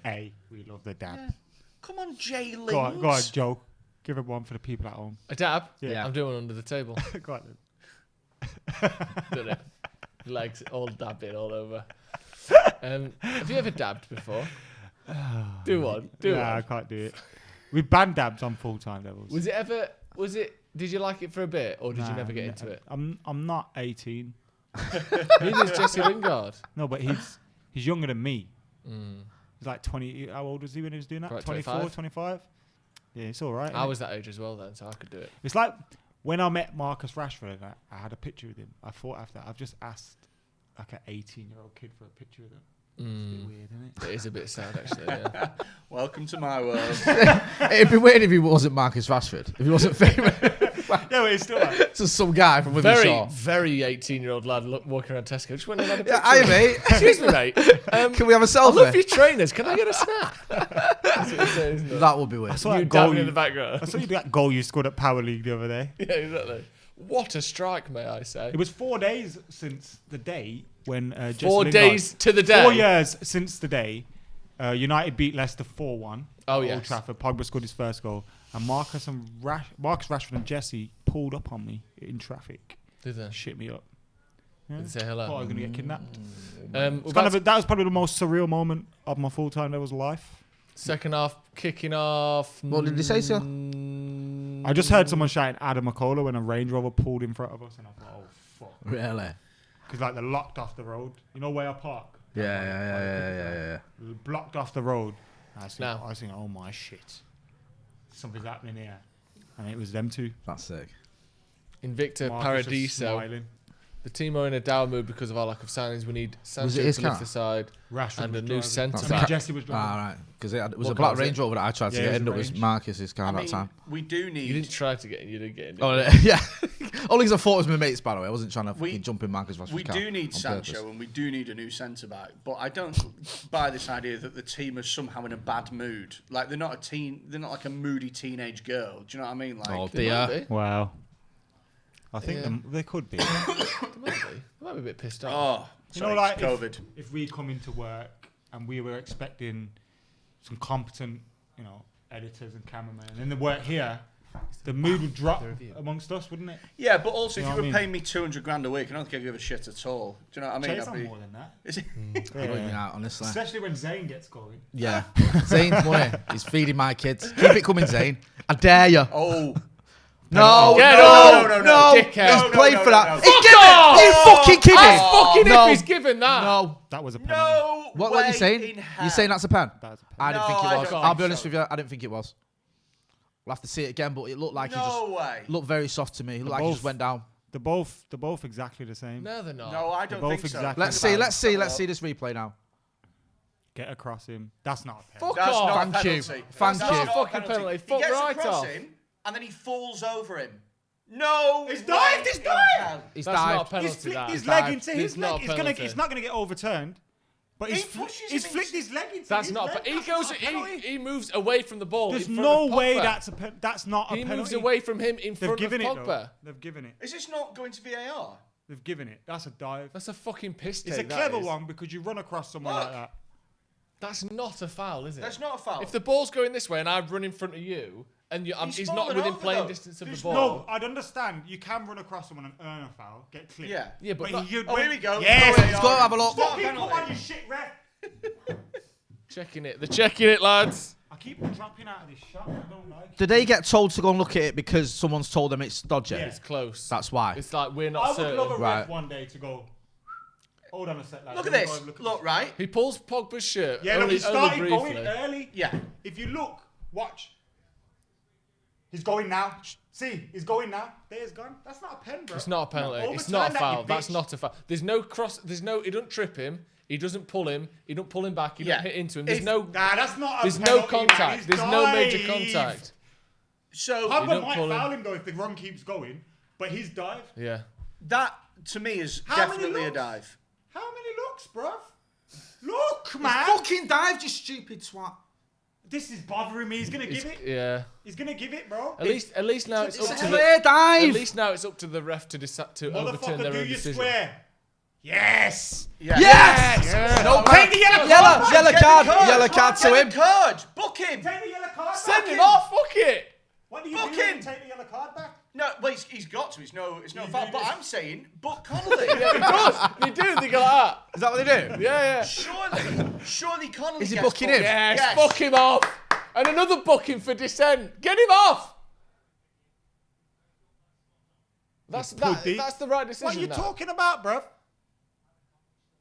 Hey, we love the dab. Yeah. Come on, Jay Lings. Go on, Joe. Give it one for the people at home. A dab? Yeah. I'm doing one under the table. Go on then. Done it. Legs all dabbing all over. Have you ever dabbed before? Do one. I can't do it. We banned dabs on full-time levels. Did you like it for a bit, or did you never get into it? I'm not 18. Neither is Jesse Lingard. No, but he's younger than me. He's like 20. How old was he when he was doing that? Right, 24, 25? Yeah, it's all right. I was that age as well then, so I could do it. It's like when I met Marcus Rashford, I had a picture with him. I thought after I've just asked like an 18-year-old kid for a picture with him. It's a bit weird, isn't it? It is a bit sad, actually. Yeah. Welcome to my world. It'd be weird if he wasn't Marcus Rashford. If he wasn't famous. Yeah, but it's still like Just some guy from Wimmershaw. Very 18-year-old lad walking around Tesco. Just went and had a picture. Hi, mate. Excuse me, mate. Can we have a selfie? I love your trainers. Can I get a snap? That's what it says, isn't it? That would be weird. I saw You that goal dabbing in the background. I saw that goal you scored at Power League the other day. Yeah, exactly. What a strike, may I say. It was 4 days since the day when Jesse 4 Lingard, days to the day. 4 years since the day United beat Leicester 4-1 at Old Trafford. Pogba scored his first goal, and Marcus Rashford and Jesse pulled up on me in traffic. Did they? Shit me up. Yeah. Did they say hello? Thought I was going to get kidnapped. That was probably the most surreal moment of my full-time levels life. Second half, kicking off. What did they say, sir? I just heard someone shouting Adam Mckola when a Range Rover pulled in front of us, and I thought, oh fuck. Really? Because like they're locked off the road. You know where I park? Yeah. Blocked off the road. I think, oh my shit, something's happening here, and it was them two. That's sick. Invicta Marcus just Paradiso. smiling. The team are in a dour mood because of our lack of signings. We need Sancho to lift the side Rashford and a was new driving. centre I mean, back. Jesse was driving. Ah, right. Because it was What a black car was Range it? Rover that I tried to Yeah, get it was in. a It was Range. Marcus's car that time. We do need. You didn't try to get in. You didn't get in. Oh, yeah. Only because I thought it was my mates, by the way. I wasn't trying to fucking jump in Marcus Rashford's We car do need on Sancho purpose. and we do need a new centre back, but I don't buy this idea that the team is somehow in a bad mood. Like they're not like a moody teenage girl. Do you know what I mean? Like, Oh dear. Wow. I think they could be. They might be a bit pissed off. oh, You sorry, know, like COVID. if we come into work and we were expecting some competent, editors and cameramen, and then the work here, the mood would drop amongst us, wouldn't it? Yeah, but also You if know you what were I paying me $200 a week, I don't think I'd give a shit at all. Do you know what I mean? Chase I'd on be- more than that. Is it? I don't even know, honestly. Especially when Zayn gets going. Yeah. Zane's money. He's feeding my kids. Keep it coming, Zane. I dare you. Oh. No, Get no, dickhead. He's played for that. no. He's given. You fucking kidding? That's fucking No. if he's given that. No. That was a penalty. No. What way are you saying? in hell. You're saying that's a pen? That was a penalty. I didn't think No, it I was. don't I'll think be honest so. with you. I didn't think it was. We'll have to see it again, but it looked like he No just way. looked very soft to me. It looked like he just went down. They're both exactly the same. No, they're not. No, I don't Both think so. exactly. Let's see this replay now. Get across him. That's not a penalty. Fuck That's off. not a Thank you. penalty. Thank That's you. not a Fucking penalty. He Fuck gets right across off. him, and then he falls over him. No. He's way dived, he's in dived. hell. He's That's not a dived. penalty. He's flicked that. his He's leg dived. into It's his not leg. a It's penalty. not gonna get overturned. But He he's pushes he's him flicked into- his leg into That's his not. leg. But he That's goes. not a penalty. He moves away from the ball. There's in front no of way Pogba. that's not a He penalty. moves away from him in They've front of given it Pogba. though. They've given it. Is this not going to VAR? They've given it. That's a dive. That's a fucking piss take. It's a that clever is. one because you run across someone Look. like that. That's not a foul, is it? That's not a foul. If the ball's going this way and I run in front of you, and he's not fallen within over, playing though. distance of There's the ball. No, I'd understand. You can run across someone and earn a foul, get clipped. Yeah. Yeah, but not- you Oh, here we go. Yes, Go Let's go VAR. have a look. Stop Fucking come penalty. on, you shit ref. Checking it. They're checking it, lads. I keep dropping out of this shot. I don't like it. Did they get told to go and look at it because someone's told them it's dodgy? Yeah. It's close. That's why. It's like we're I not would certain. love a ref Right. one day to go. Hold on a sec, lads. Look at Let me this. go and look at Look, right? He pulls Pogba's shirt. Yeah, look, only, he started only going briefly. early. Yeah. If you look, watch. He's going now. See, he's going now. There's gone. That's not a pen, bro. It's not a penalty. No, It's not a overturn that, foul. you That's bitch. not a foul. There's no cross. There's no. He don't trip him. He doesn't pull him. He don't pull him back. He don't hit into him. There's that's not. There's no contact. There's no major contact. So Pogba might foul him though if the run keeps going, but his dive. Yeah. That to me is definitely a dive. How many looks, bruv? Look, man. Fucking dive, you stupid swat. This is bothering me. He's gonna give it. Yeah. He's gonna give it, bro. At least now it's up to the dive. At least now it's up to the ref to overturn their own decision. Square. Yes. Yes. No, take the yellow card. Yellow card to him. Card. Book him. Take the yellow card. Send him off. Fuck it. What do you Book do? him. Take the yellow card back. No, well, he's got to. It's no fault. But I'm saying, book Connolly. Yeah, he does. They do. They go like that. Is that what they do? Yeah. Surely Connolly. Is he gets booking him? Yes. Fuck him off. And another booking for dissent. Get him off. That's the right decision. What are you now. talking about, bruv?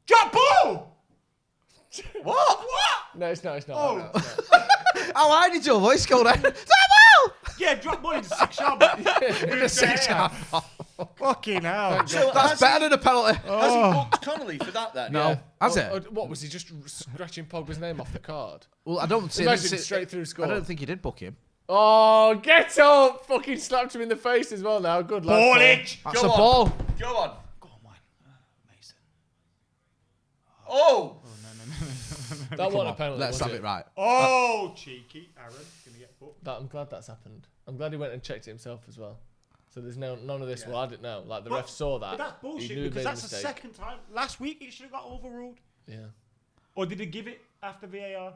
Drop ball. What? No, it's not. Oh. How high did your voice go then? Yeah, drop ball into 6 yard. In the 6 yard. Fucking hell. So that's better than a penalty. Has he booked Connolly for that then? No. Has it? What was he just scratching Pogba's name off the card? Well, I don't see. Imagine straight through score. I don't think he did book him. Oh, get up! Fucking slapped him in the face as well now. Good luck. Ballage. That's a ball. Go on. Go on, Mason. Oh. That wasn't a penalty. Let's have it right. Oh, cheeky. Aaron's gonna get booked. I'm glad that's happened. I'm glad he went and checked it himself as well. So there's none of this. Well, I didn't know. Like the ref saw that. But that's He bullshit knew he because made a that's the mistake. second time. Last week it should have got overruled. Yeah. Or did they give it after VAR?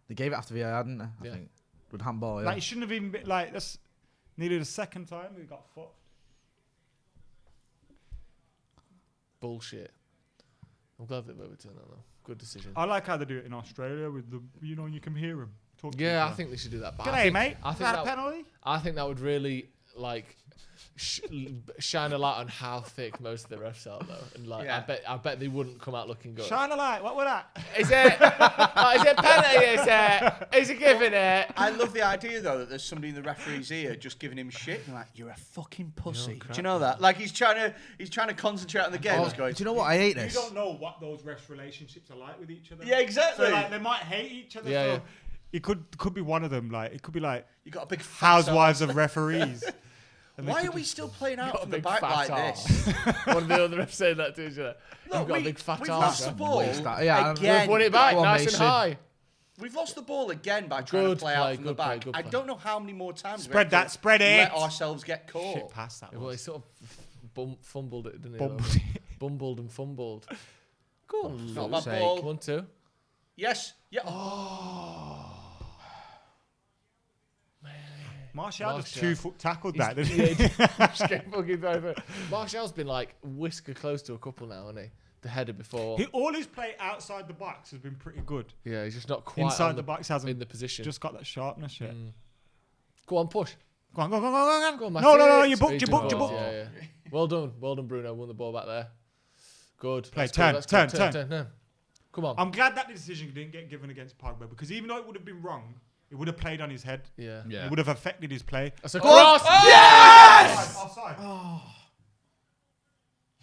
They gave it after VAR, didn't they? I think. With handball, yeah. Like it shouldn't have even been like that's nearly the second time we got fucked. Bullshit. I'm glad that we overturned that though. Good decision. I like how they do it in Australia with the you can hear them talk. Yeah, I think they should do that. But G'day, mate. I think that a penalty? I think that would really like shine a light on how thick most of the refs are though, and like I bet they wouldn't come out looking good. Shine a light. What was that? Is it penalty? Is it giving it? I love the idea though that there's somebody in the referee's ear just giving him shit. And like, you're a fucking pussy. Do you know that? Like he's trying to concentrate on the game. He's going, do you know what? I hate this. You don't know what those refs' relationships are like with each other. Yeah, exactly. So like they might hate each other. Yeah, so yeah. It could be one of them. Like it could be like you got a big housewives of referees. Why are we still playing out from the big back fat like arse. this? One of the other refs saying that to each other. Look, You've got a big fat we've arse. lost the ball Yeah, again. We've won it back, Go on, nice Mason. and high. We've lost the ball again by trying to play out from the back. I don't know how many more times Spread that, spread it. let ourselves get caught. Shit pass that. Well, he sort of fumbled it, didn't he? Bumbled though? Bumbled and fumbled. Go on, Not a bad Luke. ball. 1-2. Yes. Yeah. Martial just 2 foot tackled that, didn't Yeah, he? just get fucking over. Martial's been like whisker close to a couple now, hasn't he? The header before. All his play outside the box has been pretty good. Yeah, he's just not quite Inside on the box hasn't in the position. Just got that sharpness yet. Go on, push. Go on. Go on, No, you Matthias. booked, you booked. Yeah. Well done, Bruno. Won the ball back there. Good. Play, Let's go, turn. No. Come on. I'm glad that decision didn't get given against Pogba because even though it would have been wrong, it would have played on his head. Yeah. It would have affected his play. That's a cross. Oh! Yes! Offside. Oh.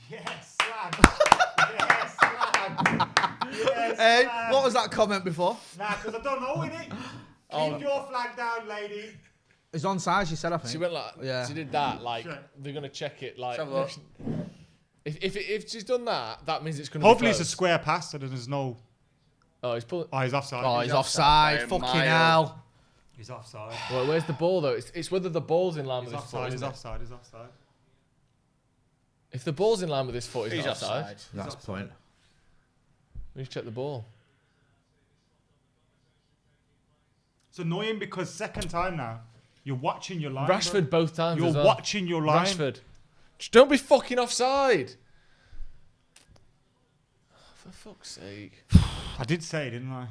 Yes, lad. Yes, lad. Yes, Hey, lad. what was that comment before? Nah, because I don't know, innit? Keep your flag down, lady. It's onside, she said, I think. She went like, yeah. She did that, like, Sure. they're going to check it, like, Let's have a look. if she's done that, that means it's going to Hopefully be it's a close. square pass so there's no... Oh, he's pulling. Oh, he's offside. Oh, he's By offside. a Fucking mile. hell. He's offside. Well, where's the ball, though? It's whether the ball's in line He's with his foot, offside, he's isn't it? offside, he's offside. If the ball's in line with his foot, he's He's not offside. offside. That's the point. We need to check the ball. It's annoying because second time now, you're watching your line. Rashford bro. both times You're as well. watching your line. Rashford. Just don't be fucking offside. For fuck's sake. I did say, didn't I?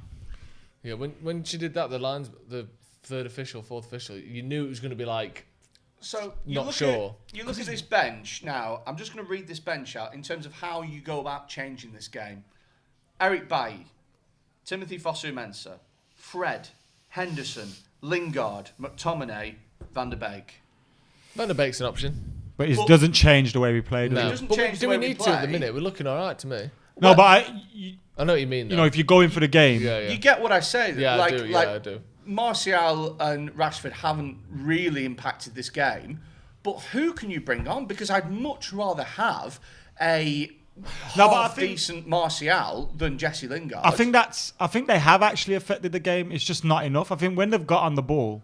Yeah, when she did that, the third official, fourth official, you knew it was going to be like, So you Not look sure. You look at this bench now. I'm just going to read this bench out in terms of how you go about changing this game. Eric Bailly, Timothy Fosu-Mensah, Fred, Henderson, Lingard, McTominay, Van der Beek. Van der Beek's an option. But it doesn't change the way we play, does No. it? doesn't But change do the we way we need to at the play. minute? We're looking all right to me. No, but I know what you mean. You know, if you're going for the game, You get what I say. Yeah, like, I do. Yeah, I do. Martial and Rashford haven't really impacted this game, but who can you bring on? Because I'd much rather have a decent Martial than Jesse Lingard. I think they have actually affected the game. It's just not enough. I think when they've got on the ball,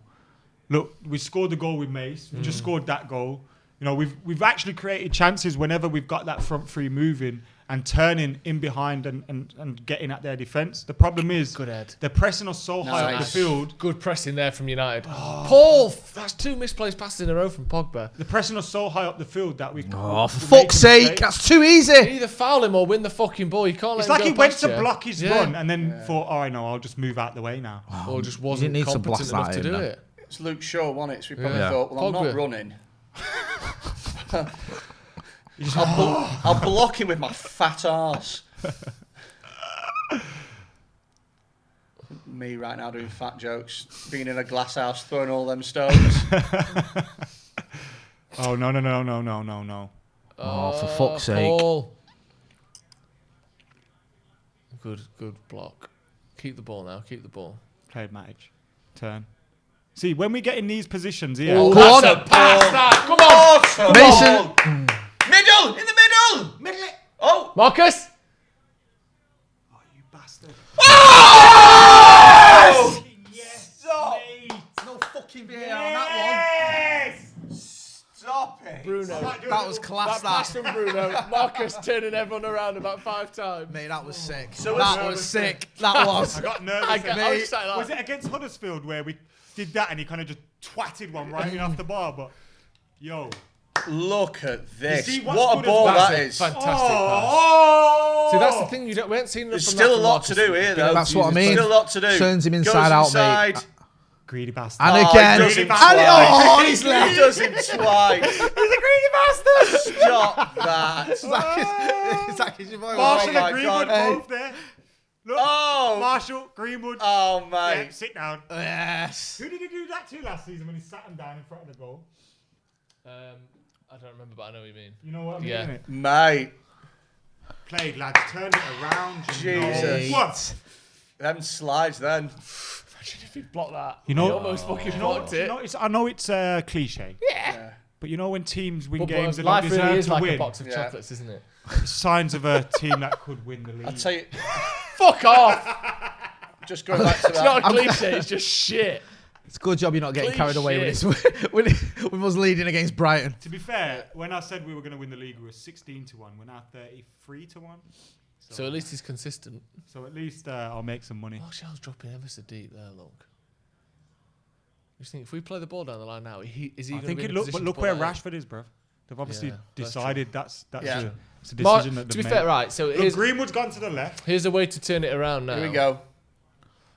look, we scored the goal with Mace. We just scored that goal. You know, we've actually created chances whenever we've got that front three moving and turning in behind and getting at their defence. The problem is they're pressing us so high up the field. Good pressing there from United. Paul, that's 2 misplaced passes in a row from Pogba. They're pressing us so high up the field that we. Oh, for fuck's sake! That's too easy. You either foul him or win the fucking ball. You can't. It's let like him he go went past to you. block his run and then thought, "Oh, I know, I'll just move out the way now." Or just wasn't competent enough to do it. It's Luke Shaw, wasn't it? So we probably thought, well, I'm not running. I'll block him with my fat arse. Me right now doing fat jokes, being in a glass house, throwing all them stones. Oh no! Oh, for fuck's sake! Paul. Good block. Keep the ball now. Keep the ball. Played Matic. Turn. See, when we get in these positions here, That's a pass. That. Come on, Mason. Middle, in the middle. Middle it. Oh, Marcus. Oh, you bastard! Oh! Yes. Stop. No fucking VAR on that Stop it. Bruno. one. That was class. That pass from Bruno. Marcus turning everyone around about 5 times. Mate, that was sick. So that was sick. That was. I got nervous. Was it against Huddersfield where we did that and he kind of just twatted one right in off the bar? But yo, look at this! see what's What a good ball about that it? is! Fantastic pass. See, that's the thing. We haven't seen enough. There's from still that a lot from to do Marcus. here, though. That's what I mean. Still a lot to do. Turns him Goes inside out, mate. greedy bastard! And Oh, again, he does him and twice. he's He left. does him twice. He's a greedy bastard. Stop that! Zach is your boy. Marshall Oh my and Greenwood God. both there. Look, Oh. Marshall, Greenwood. Oh mate! Yeah, sit down. Yes. Who did he do that to last season when he sat him down in front of the goal? I don't remember, but I know what you mean. You know what I mean? Yeah. Innit? Mate, Played, lads. Turned it around. you know. Jesus. What? them slides then. Imagine if he blocked that. You know, He almost fucking blocked it. I know it's cliche. Yeah. But you know when teams win But games they don't life deserve really is to like win? a box of Yeah. chocolates, isn't it? Signs of a team that could win the league. I'll tell you. Fuck off! Just going back to It's not a that. cliche, it's just shit. It's a good job you're not getting Clean carried away with shit. this. with us leading against Brighton. To be fair, when I said we were going to win the league, we were 16-1. We're now 33-1. So at least he's consistent. So at least I'll make some money. Martial's dropping ever so deep there, look. You think if we play the ball down the line now, is he I going to think be in it a look, position but look to where pull it out? Rashford is, bruv. They've obviously Yeah, that's decided that's Yeah. a decision Mark, that to they've be made. fair, right, so Look, Greenwood's gone to the left. here's a way to turn it around now. Here we go.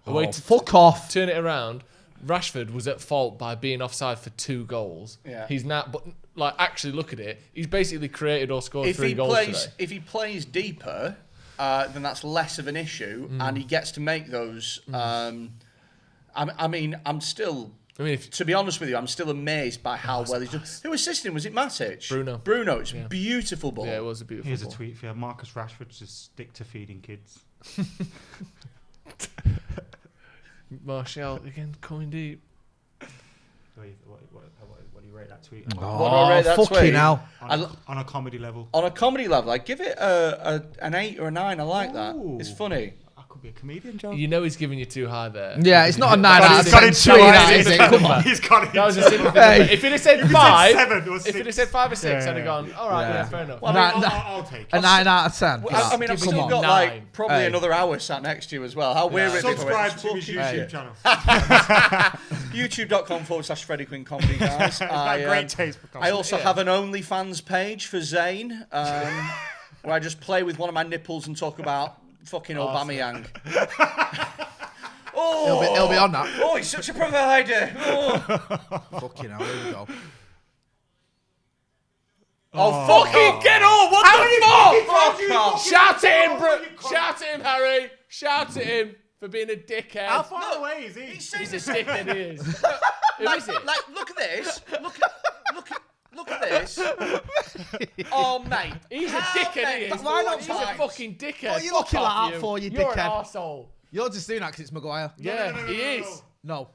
A way Oh, to fuck off. turn it around. Rashford was at fault by being offside for 2 goals. Yeah. He's now, but like actually look at it. He's basically created or scored If 3 he goals plays, today. if he plays deeper, then that's less of an issue, and he gets to make those. I mean, I'm still. I mean, if To be honest with you, I'm still amazed by how well he's done. Who assisted him? Was it Matic? Bruno. It's beautiful ball. Yeah, it was a beautiful Here's ball. a tweet for you. Marcus Rashford just stick to feeding kids. Martial again, coming deep. What do you rate that tweet? What do I rate that fucking tweet? hell. On a comedy level. On a comedy level, I give it an 8 or a 9. I like that. It's funny. I could be a comedian, Joe. You know he's giving you too high there. Yeah, it's not a 9 But out of he's got 10 it tweet, so that high. is it? Come on. He's got it. That was a simple thing. Hey. If he'd have said If he said 5, 7 or if he'd have 6. said 5 or 6, Yeah, I'd have yeah. gone, all right, yeah, Yeah. fair enough. Well, I'll take A it. 9 out of 10. Well, I mean, I've Give still him got 9. like probably Hey. another hour sat next to you as well. How we're at this point. Subscribe to his Fucking YouTube shit. channel. YouTube.com/Freddy Quinne comedy, guys. got great taste for comedy. I also have an OnlyFans page for Zayn, where I just play with one of my nipples and talk about fucking Aubameyang. Oh, It'll be on that. Oh, he's such a provider. Oh, Fucking hell, here we go. fucking Get on! What the fuck? fuck off. Shout at him, bro! Shout at him, Harry! Shout at him for being a dickhead. How far away is he? He's saying He's a the same. dickhead, he is. Who is it? Like, look at this. Look at this. Oh, mate. He's a dickhead, he is. Why not He's try? a fucking dickhead. What are you Fuck looking off, like you. for, you You're dickhead? an arsehole. You're just doing that because it's Maguire. Yeah, he is. No.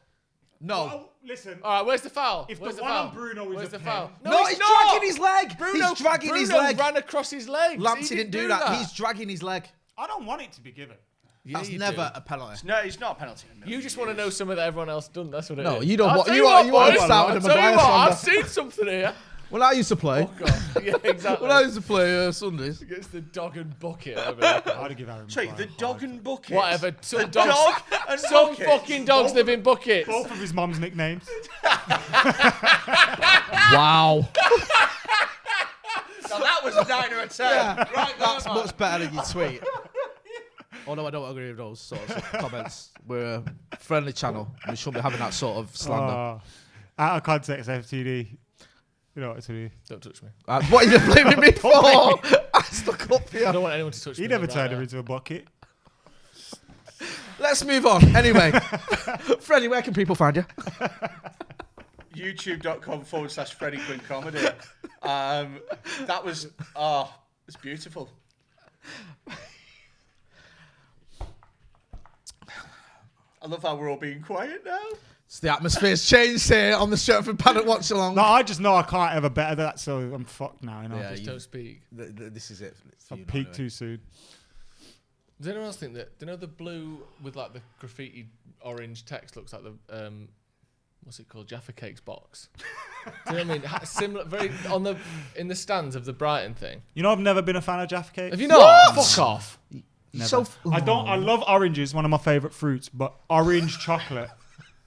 Well, listen. All right, where's the foul? If Where's the the one foul? on Bruno is Where's a the pen. foul? No, he's dragging his leg. Bruno, He's dragging his Bruno leg. ran across his legs. Lamptey He didn't do that. He's dragging his leg. I don't want it to be given. Yeah, That's you never do. a penalty. No, it's not a penalty. You just want to know something that everyone else done. That's what it is. No, you don't I'll want- tell you you want- you want boys. to start with I'll the tell you Maguire what, I've slander. seen something here. Well, I used to play. Yeah, exactly. When I used to play Sundays. Against the dog and bucket over there. I'd give Aaron Sorry, Maguire the a dog five. and bucket. Whatever. Some The dogs. dog and Some bucket. fucking dogs live in buckets. Both of his mum's nicknames. Wow. Now that was a 9 or a 10. Right, That's much better than your tweet. Although I don't agree with those sorts of comments. We're a friendly channel. We shouldn't be having that sort of slander. Out of context, FTD. You know what to do. Don't touch me. What are you blaming me for? I stuck up I here. don't want anyone to touch me. He never right turned now. him into a bucket. Let's move on. Anyway, Freddie, where can people find you? YouTube.com/Freddy Quinne comedy. That was it's beautiful. I love how we're all being quiet now. So the atmosphere's changed here on the Stretford Paddock Watchalong. No, I just know I can't ever better that, so I'm fucked now. You know, Yeah, Just don't speak. This is it. I You know, peaked anyway. too soon. Does anyone else think that? Do you know the blue with like the graffiti orange text looks like the what's it called, Jaffa Cakes box? Do you know what I mean? Similar, very on the in the stands of the Brighton thing. You know, I've never been a fan of Jaffa Cakes. Have you not? Fuck off. Never. So I don't. I love oranges, one of my favourite fruits, but orange chocolate,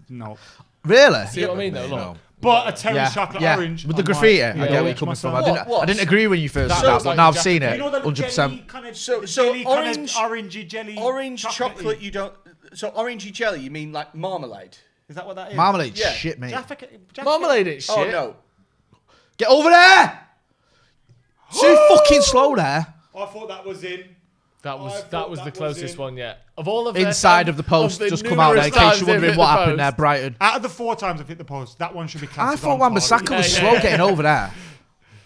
no. Really? See what I mean though? Look. But a terrace chocolate orange with the I graffiti. might- I get where you're coming from. I What? didn't agree when you first That said that, looks but like now I've the seen You it. know the 100%. jelly kind of So jelly, orange, kind of orangey jelly, orange chocolatey. chocolate. You don't. So orangey jelly. You mean like marmalade? Is that what that is? Marmalade Yeah. shit, mate. Marmalade it shit. Oh no. Get over there! Too fucking slow there. I thought that was in. That was I thought that was that the was closest in. one yet. Of all of Inside of the post. the Just come out there in numerous case times you're they've wondering hit what the happened there, post. Brighton. Out of the 4 times I've hit the post, that one should be classed I as thought on Wan-Bissaka par. was Yeah, slow yeah. getting over there.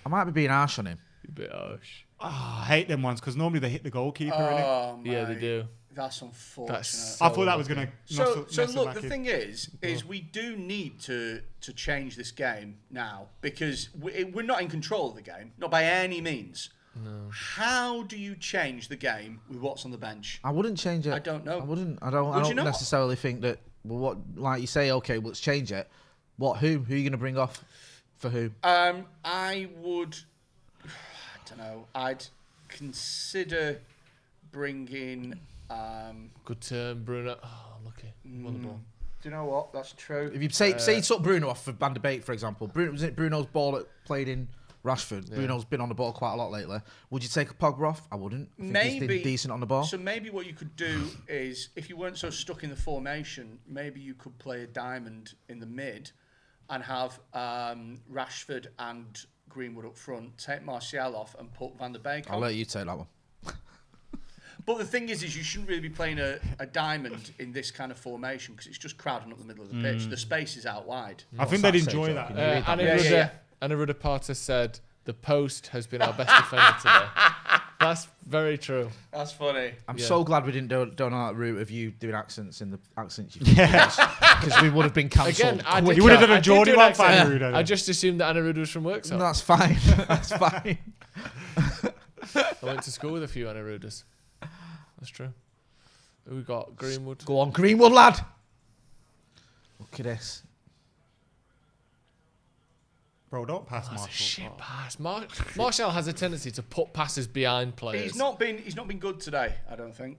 I might be being harsh on him. A bit harsh. Oh, I hate them ones because normally they hit the goalkeeper. Really. Oh, Yeah, they mate. do. That's unfortunate. That's I thought that was going to. So look, the thing is we do need to change this game now because we're not in control of the game, not by any means. No. How do you change the game with what's on the bench? I wouldn't change it. I don't know. I wouldn't. I Would don't you not? necessarily think that. Well, what like you say? Okay, let's change it. What? Who? Who are you going to bring off? For who? I would. I don't know. I'd consider bringing. Good turn, Bruno. Oh, lucky. Won the ball. Do you know what? That's true. If you say you took Bruno off for Van de Beek, for example, was it Bruno's ball that played in Rashford? Yeah. Bruno's been on the ball quite a lot lately. Would you take a Pogba off? I wouldn't. I think he's been decent on the ball. So maybe what you could do is, if you weren't so stuck in the formation, maybe you could play a diamond in the mid, and have Rashford and Greenwood up front. Take Martial off and put Van der Beek on. I'll let you take that one. But the thing is you shouldn't really be playing a diamond in this kind of formation because it's just crowding up the middle of the pitch. The space is out wide. I think they'd enjoy that. Anna Rudder Parter said the post has been our best defender today. That's very true. That's funny. I'm so glad we didn't go down that route of you doing accents in the accents you because we would have been cancelled. Again, You would have done a Geordie one for Anna Rudder. I just assumed that Anna Rudder was from Worksop. No, that's fine. That's fine. I went to school with a few Anna Rudders. That's true. Who we got? Greenwood. Go on, Greenwood, lad. Look at this. Bro, don't pass Marshall. Shit pass. Martial has a tendency to put passes behind players. He's not been good today, I don't think.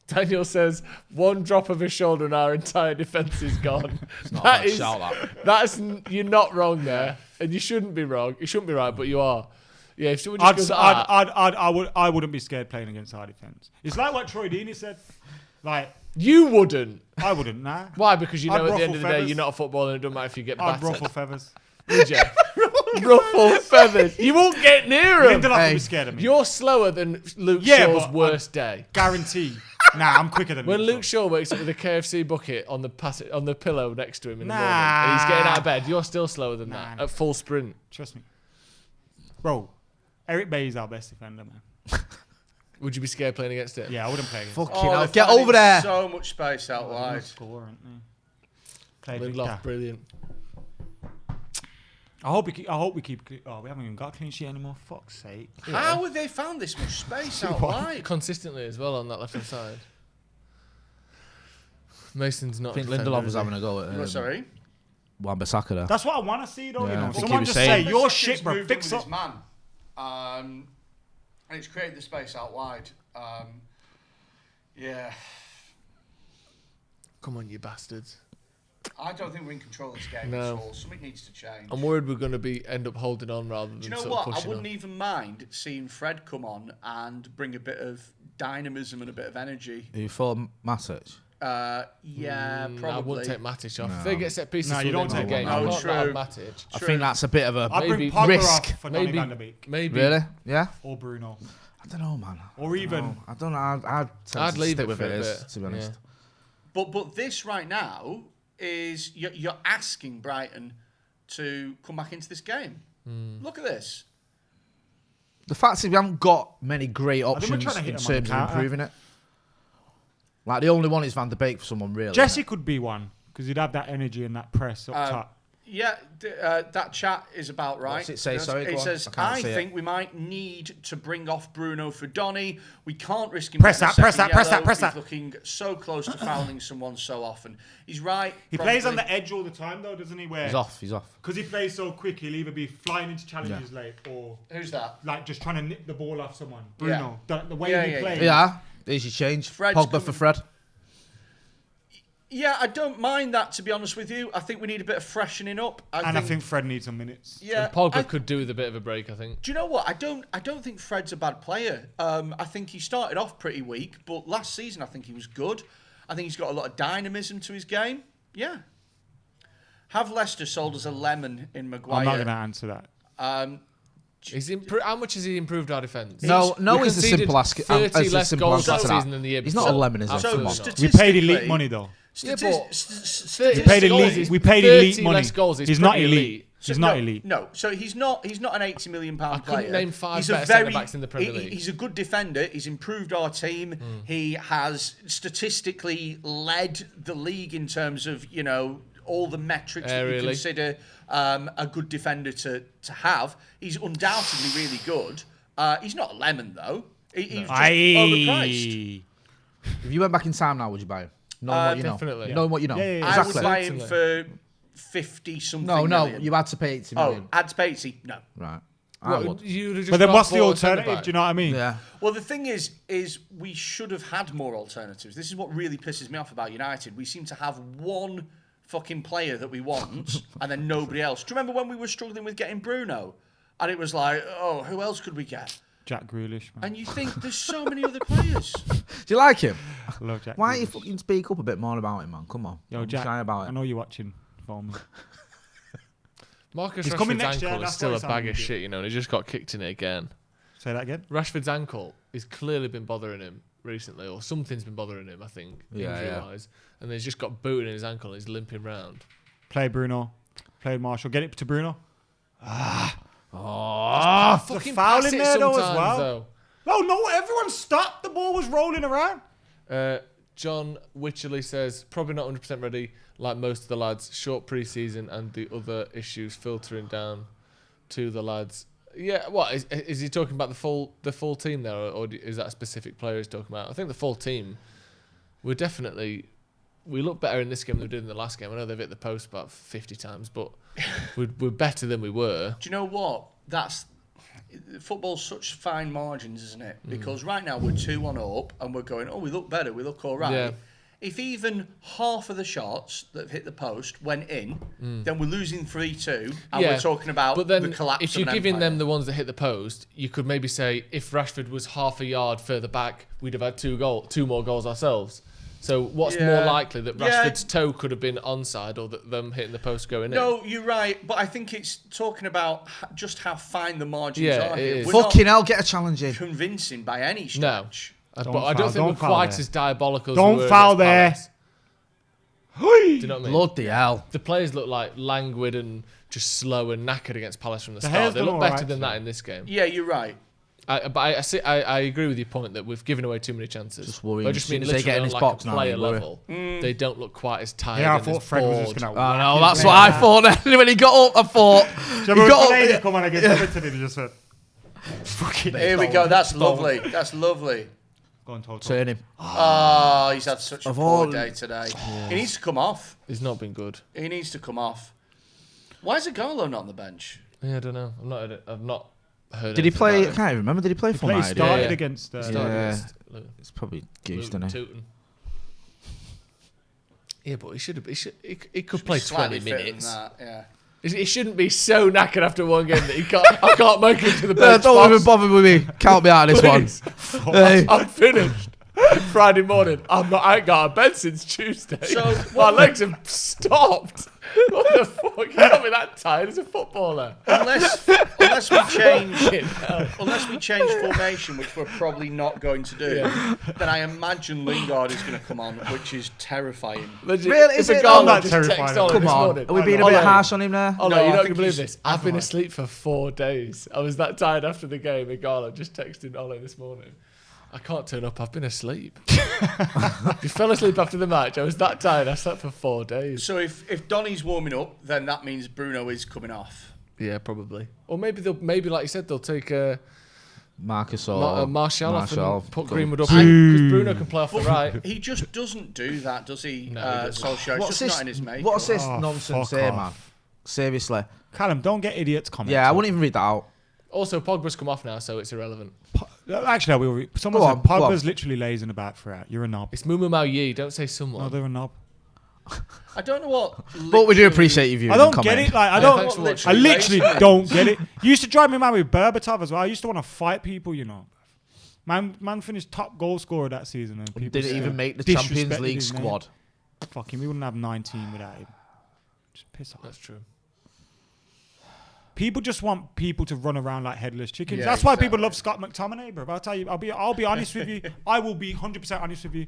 Daniel says one drop of his shoulder and our entire defence is gone. It's not a bad shout, That's you're not wrong there, and you shouldn't be wrong. You shouldn't be right, but you are. Yeah, if someone just goes like that, I wouldn't be scared playing against our defence. It's like what Troy Deeney said. Like you wouldn't. I wouldn't. Nah. Why? Because you know I'd at the end ruffle of the day feathers. you're not a footballer, and it doesn't matter if you get I'd battered. ruffle feathers. Would you? Ruffle feathers. You won't get near him. You're not be scared of me. You're slower than Luke Yeah, Shaw's but worst day. Guarantee. Nah, I'm quicker than When Luke Luke Shaw wakes up with a KFC bucket on the pillow next to him in the morning, Nah. and he's getting out of bed, you're still slower than that at full sprint. Trust me. Bro, Eric Bay is our best defender, man. Would you be scared playing against him? Yeah, I wouldn't play against Fucking him. hell, they're get finding over there. So much space out wide. Score, aren't they? Play Lindelof, Victor. brilliant. I hope we keep. Oh, we haven't even got a clean sheet anymore. Fuck's sake. How have they found this much space out wide? Consistently as well on that left hand side. Mason's not. I think a defender, Lindelof is was he? having a go at Sorry? Wan-Bissaka there. That's what I want to see, though. Yeah, You I know, think someone he was just saying- say you're Wan-Bissaka's shit, bro. moved Fix in up. with his man. And it's created the space out wide. Yeah. Come on, you bastards. I don't think we're in control of this game No. at all. Something needs to change. I'm worried we're going to end up holding on rather than Do you know sort what? of I pushing wouldn't on. even mind seeing Fred come on and bring a bit of dynamism and a bit of energy. Are you for Matic? Yeah, probably. I wouldn't take Matic off. No. If they get set pieces No, you for don't the take game, one. you No, can't have true. Matic. I think that's a bit of a I'd bring Maybe Pogba risk. off for Donny Maybe, van der Beek. maybe. Really? Yeah? Or Bruno. I don't know, man. Or even. No, I don't know. I'd I'd leave stick it with for it a as, bit. to be honest. Yeah. But this right now is you're asking Brighton to come back into this game. Look at this. The fact is we haven't got many great think we're options trying to hit in him on the terms of counter. improving it. Like the only one is Van der Beek for someone really. Jesse could be one because he'd have that energy and that press up top. Yeah, that chat is about right. What's it say? Sorry, go it on. says, I can't I see it." think we might need to bring off Bruno for Donny. We can't risk him Press getting a that, press second that, press that, yellow. press He's that. looking so close to fouling someone so often. He's right. He plays on probably. the edge all the time, though, doesn't he? Where He's off. He's off. Because he plays so quick, he'll either be flying into challenges late or Who's that? like just trying to nip the ball off someone. Bruno, the way Yeah, he yeah, plays. Yeah. There's your change. Fred's Pogba coming- for Fred. Yeah, I don't mind that, to be honest with you. I think we need a bit of freshening up. I think Fred needs some minutes. Yeah, And Pogba could do with a bit of a break, I think. Do you know what? I don't think Fred's a bad player. I think he started off pretty weak, but last season I think he was good. I think he's got a lot of dynamism to his game. Yeah. Have Leicester sold as a lemon in Maguire? I'm not going to answer that. How much has he improved our defence? No, We he's a conceded simple ask. 30 as a less simple goals answer that to season than the year He's before. not a lemon, is he? Absolutely Come on. not. We paid elite money, though. Yeah, but We paid elite. We paid elite 30 money. less goals is He's not pretty elite. He's not elite. No, so he's not an 80 million pound player. couldn't name five he's better a very, centre-backs in the Premier League. He's a good defender. He's improved our team. He has statistically led the league in terms of all the metrics that you Really? consider a good defender to have. He's undoubtedly really good. He's not a lemon though. He's just overpriced. If you went back in time now, would you buy him? Knowing what you definitely. know. Knowing what you know. Yeah, yeah, I Exactly. would buy him for 50 something. No, million. you had to pay 80 million. Oh, add 80? No. Right. I would. You'd have just But then got what's the four alternative? centre-back. Do you know what I mean? Yeah. Well, the thing is we should have had more alternatives. This is what really pisses me off about United. We seem to have one fucking player that we want, and then nobody else. Do you remember when we were struggling with getting Bruno? And it was like, oh, who else could we get? Jack Grealish, man. And you think there's so many other players. Do you like him? I love Jack. Why don't you Grealish. fucking speak up a bit more about him, man? Come on. Yo, Don't be Jack, shy about I it. know you're watching for me. Marcus He's coming Rashford's next year, ankle is that's still why a it's bag sounding of good. shit, and he just got kicked in it again. Say that again. Rashford's ankle has clearly been bothering him recently, or something's been bothering him, I think, Yeah, injury-wise. And then he's just got booted in his ankle and he's limping round. Play Bruno. Play Marshall. Get it to Bruno. Fucking foul pass in it there, though, as sometimes, well. though. No, everyone stopped. The ball was rolling around. John Wycherley says, probably not 100% ready, like most of the lads. Short pre-season and the other issues filtering down to the lads. Yeah, what is he talking about the full team there, or is that a specific player he's talking about? I think the full team. We look better in this game than we did in the last game. I know they've hit the post about 50 times, but we're better than we were. Do you know what? Football's such fine margins, isn't it? Because right now we're 2-1 up and we're going, oh, we look better, we look all right. Yeah. If even half of the shots that have hit the post went in, then we're losing 3-2 and we're talking about but then the collapse if you're of an giving empire. them the ones that hit the post, you could maybe say if Rashford was half a yard further back, we'd have had two more goals ourselves. So what's more likely, that Rashford's toe could have been onside or that them hitting the post going in? No, you're right, but I think it's talking about just how fine the margins Yeah, are it here. is. We're Fucking not hell, get a challenge in. convincing by any stretch. But I don't think we're quite as diabolical as we Don't were foul against there. Palace. Do you know what I mean? Bloody hell. The players look like languid and just slow and knackered against Palace from the start. hair's They done look all better right, than so. that in this game. Yeah, you're right. But I agree with your point that we've given away too many chances. Just worrying. I just mean As soon as they get in literally this on like box a now, player you worry. level. They don't look quite as tired. Yeah, I and thought as Fred was just bored. going to. I know, that's what I thought. When he got up, I thought. He got up. Come on against Everton and he just said, fucking Here we go. That's lovely. That's lovely. Go on, Toto. Turn him. Oh, he's had such a Of poor all- day today. He needs to come off. He's not been good. He needs to come off. Why is Igalo not on the bench? Yeah, I don't know. I've not heard. Did he anything play? I about it. can't even remember. Did he play for He United? started Yeah. against. Started Yeah. against Luton. It's probably goosed, Luton, isn't it? Tooting. Yeah, but he should have. He could play 20 minutes. Yeah. He shouldn't be so knackered after one game that he can't. I can't make it to the bench. Don't even boss. bother with me. Count me out of this Please. one. Hey. I'm finished. Friday morning. I ain't got a bed since Tuesday. So, my legs have stopped. What the fuck? You got me that tired as a footballer. Unless we change formation, which we're probably not going to do, then I imagine Lingard is going to come on, which is terrifying. Really? Is it not just terrifying? texted Ollie Come this on. morning. Are we being a bit harsh on him there? Oh, No, no, you're I not going think to believe he's- this. I've been asleep for 4 days. I was that tired after the game. Igalo just texted Ollie this morning. I can't turn up. I've been asleep. You fell asleep after the match. I was that tired. I slept for 4 days. So if Donny's warming up, then that means Bruno is coming off. Yeah, probably. Or maybe like you said, they'll take Marcus or Martial off and put go. Greenwood up because Bruno can play off the right. He just doesn't do that, does he? No, he doesn't. Solskjaer. It's What's just this? not in his makeup. What's this Oh, nonsense fuck here, off. man? Seriously. Callum, don't get idiots comments. Yeah, I wouldn't even read that out. Also, Pogba's come off now, so it's irrelevant. Actually, I will. Someone Go said on, go Pogba's on. literally lazing about throughout. You're a knob. It's Mumu Mao Yi. Don't say someone. No, they're a knob. I don't know what. But we do appreciate you viewing. I don't and get comment. it. Like I Yeah, don't. thanks for watching. I literally don't get it. You used to drive me mad with Berbatov as well. I used to want to fight people. You know, man finished top goal scorer that season, and people Didn't still even make the Champions disrespected League his name. squad. Fucking, we wouldn't have 19 without him. Just piss off. That's true. People just want people to run around like headless chickens. Yeah, That's why people exactly. love Scott McTominay, bro. I'll tell you. I'll be honest with you. I will be 100% honest with you.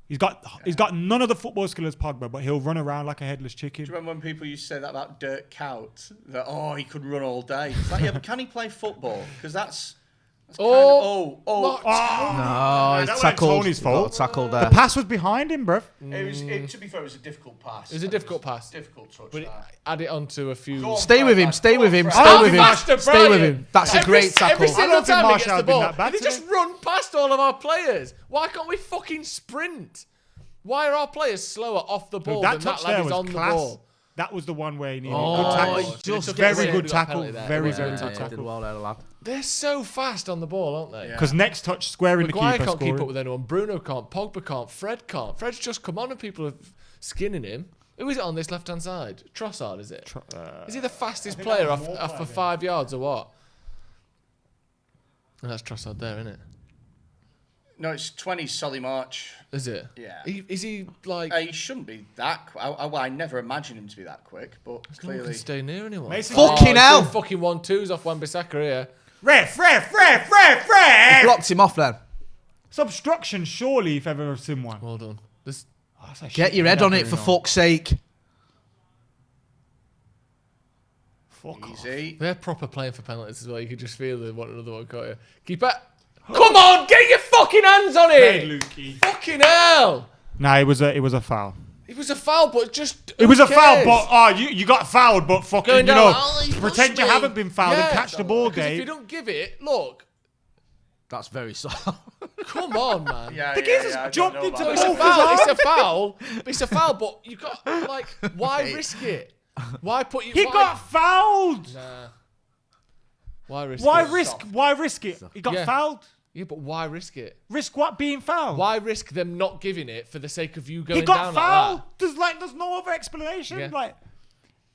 He's got none of the football skill as Pogba, but he'll run around like a headless chicken. Do you remember when people used to say that about Dirk Kuyt? That he could run all day. It's like, yeah, but can he play football? Because that's kind of No, that it's wasn't tackled. Tony's fault. Tackled The there. pass was behind him, bro. To be fair, it was a difficult pass. It was a difficult pass. Difficult touch. But that. add it onto a few. Go on, Stay with him. Fred, Stay man. with Go him. on, Stay Fred. with him. Faster, Stay with Brian. him. That's a Every great tackle. Every single don't think time he Martial gets the did ball, that bad they today. just run past all of our players. Why can't we fucking sprint? Why are our players slower off the ball That than touch that lad there is was on class. the ball? That was the one where he needed Oh, good tackle. he just very gets it. good Got a tackle. penalty there. Very Yeah, very yeah, good yeah. tackle. Did well there, lad. They're so fast on the ball, aren't they? Because next touch, squaring the Maguire keeper. can't keep up scoring. with anyone. Bruno can't. Pogba can't. Fred can't. Fred's just come on and people are skinning him. Who is it on this left-hand side? Trossard, is it? Is he the fastest player off for 5 yards or what? Oh, that's Trossard there, isn't it? No, it's 20 Solly March. Is it? Yeah. Is he like... He shouldn't be that quick. I never imagined him to be that quick, but No one clearly. can stay near anyone. Mason- Fucking he's hell. doing fucking 1-2s off Wan-Bissaka here. Ref. Blocked him off then. It's obstruction, surely, if ever I've seen one. Well done. This... Get your head on it, for fuck's sake. Fuck off. Easy. They're proper playing for penalties as well. You could just feel they want another one, can't you? Keeper. Come on, get your fucking hands on Hey, it! Lukey. Fucking hell! Nah, it was a foul. It was a foul, but just... It was who a foul, cares? but you got fouled, but fucking, Going you down, know, oh, he pretend pushed you me. haven't been fouled Yeah, and catch the ball, because if you Dave. don't give it, look, That's very soft. come on, man. Yeah, The yeah, geezer's yeah, I don't jumped know into about It's that. a foul. It's a foul. It's a foul. But you got like, why risk it? Why put you? He why, got fouled. Nah. Why risk Why it? risk? Why risk it? He got Yeah. fouled. Yeah, but why risk it? Risk what? Being fouled. Why risk them not giving it for the sake of you going He got down fouled. like There's no other explanation. Yeah. Like,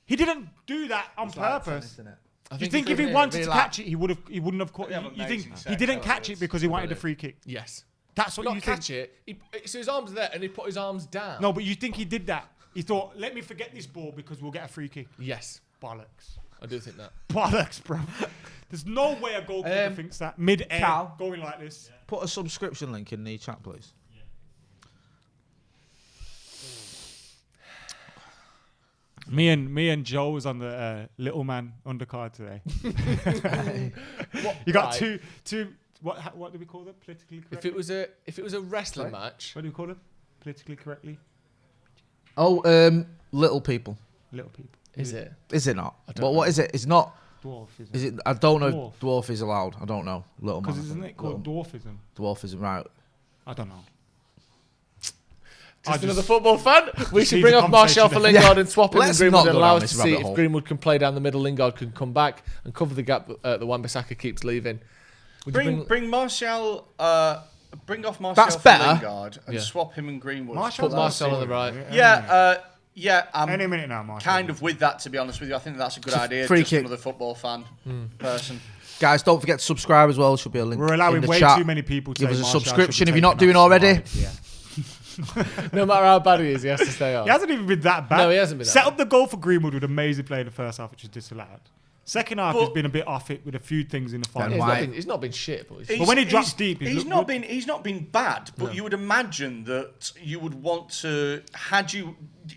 he didn't do that on purpose. that? I You think if he wanted to catch it, he wouldn't have caught. We have You amazing think he set didn't catch players. it because he wanted a free kick? Yes. That's what Not you think. catch it. So his arms are there, and he put his arms down. No, but you think he did that? He thought, let me forget this ball because we'll get a free kick. Yes, Bollocks. I do think that. Bollocks, bro. There's no way a goalkeeper thinks that mid-air Cal, going like this. Put a subscription link in the chat, please. Me and Joe was on the little man undercard today. You got two. What do we call them? Politically correct. If it was a wrestling match, what do we call them? Politically correctly. Oh, little people. Little people. Is it? Is it not? I don't Well, know. what is it? It's not. Dwarf. Is it? I don't know. Dwarf is allowed. I don't know. Little man. Because isn't it called dwarfism? Dwarfism, right? I don't know. Just another football fan. We should need bring the off Martial for conversation. Lingard and swap him in Let's Greenwood not and go allow down us to this see rabbit if hole. Greenwood can play down the middle. Lingard can come back and cover the gap that Wan-Bissaka keeps leaving. Would you Bring Martial. Bring off Martial That's for better. Lingard and swap him and Greenwood. Put Martial on the right. I'm Any minute now, Martial. kind of with that, to be honest with you. I think that's a good idea. free Just kick. another football fan person. Guys, don't forget to subscribe as well. Should be a link. We're allowing in the way chat. too many people to Give say us a Martial should be subscription if you're taken not doing off already. side, yeah. No matter how bad he is, he has to stay on. He hasn't even been that bad. No, he hasn't been that Set bad. up the goal for Greenwood with amazing play in the first half, which is disallowed. Second half, he's been a bit off it with a few things in the final. He's not been shit, but he's when he drops deep, he's not been bad. But you would imagine that you would want to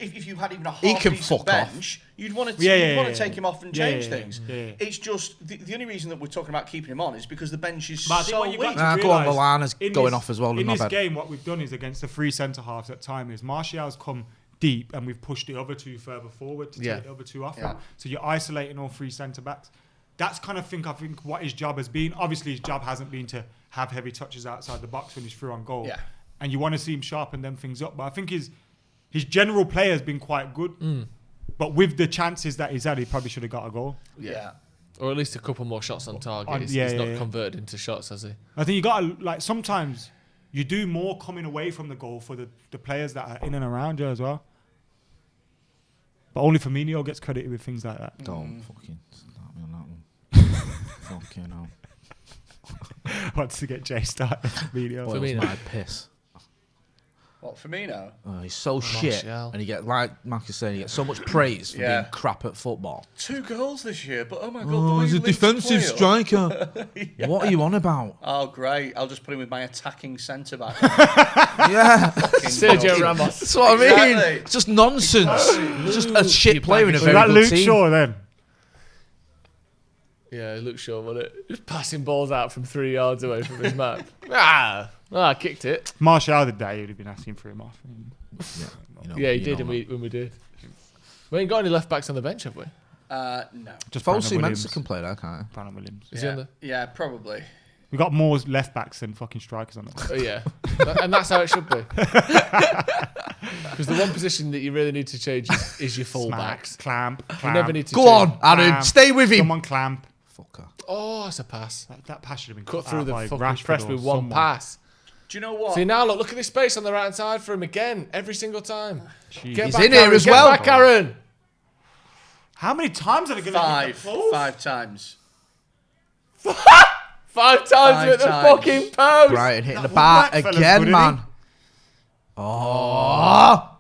if you had even a He half can decent fuck off. bench, you'd want to take him off and Yeah, change yeah, things. yeah. It's just the only reason that we're talking about keeping him on is because the bench is But I think so what you got weak. to Go on, realise Lallana's in going this- off as well. In Not this bad. game, what we've done is against the three centre halves at time is Martial's come deep and we've pushed the other two further forward to take the other two off. Yeah. So you're isolating all three centre backs. That's kind of I think what his job has been. Obviously, his job hasn't been to have heavy touches outside the box when he's through on goal. Yeah. And you want to see him sharpen them things up. But I think his general play has been quite good. But with the chances that he's had, he probably should have got a goal. Yeah. or at least a couple more shots on target. He's not converted into shots, has he? I think you got to, like, sometimes you do more coming away from the goal for the players that are in and around you as well. But only Firmino gets credited with things like that. Don't fucking start me on that one. Fucking hell. Wants to get Jay started. Firmino. Boils my piss. What, Firmino? Oh, he's so shit. And he gets, like Mark is saying, he gets so much praise for being crap at football. 2 goals this year, but oh my God. Oh, he's a defensive striker. Yeah. What are you on about? Oh, great. I'll just put him with my attacking centre-back. Yeah. Sergio Ramos. That's what I mean. Exactly. It's just nonsense. It's just a shit player in a Was very that good Luke team. Shaw then? Yeah, Luke Shaw, wasn't it? Just passing balls out from 3 yards away from his man. I kicked it. Martial did that, he would have been asking for him off. Yeah, he did when we did. We ain't got any left backs on the bench, have we? No. Just Fosu Brandon Mensah can play that, can't he? Brandon Williams. Is he on the? Yeah, probably. We got more left backs than fucking strikers on it. Oh, yeah. And that's how it should be. Because the one position that you really need to change is your full backs. Clamp. You never need to Go change. on, Adam. Stay with him. Someone clamp. Fucker. Oh, that's a pass. That pass should have been Cut cut through out the by fucking Rashford press or with one someone. pass. Do you know what? See, now look at this space on the right hand side for him again, every single time. Get He's back, in here Aaron, as get well. back, Aaron. How many times are they going to 5 times. 5 times with the fucking post. Brighton hitting the That bar fella's good, again, isn't man. he? Oh.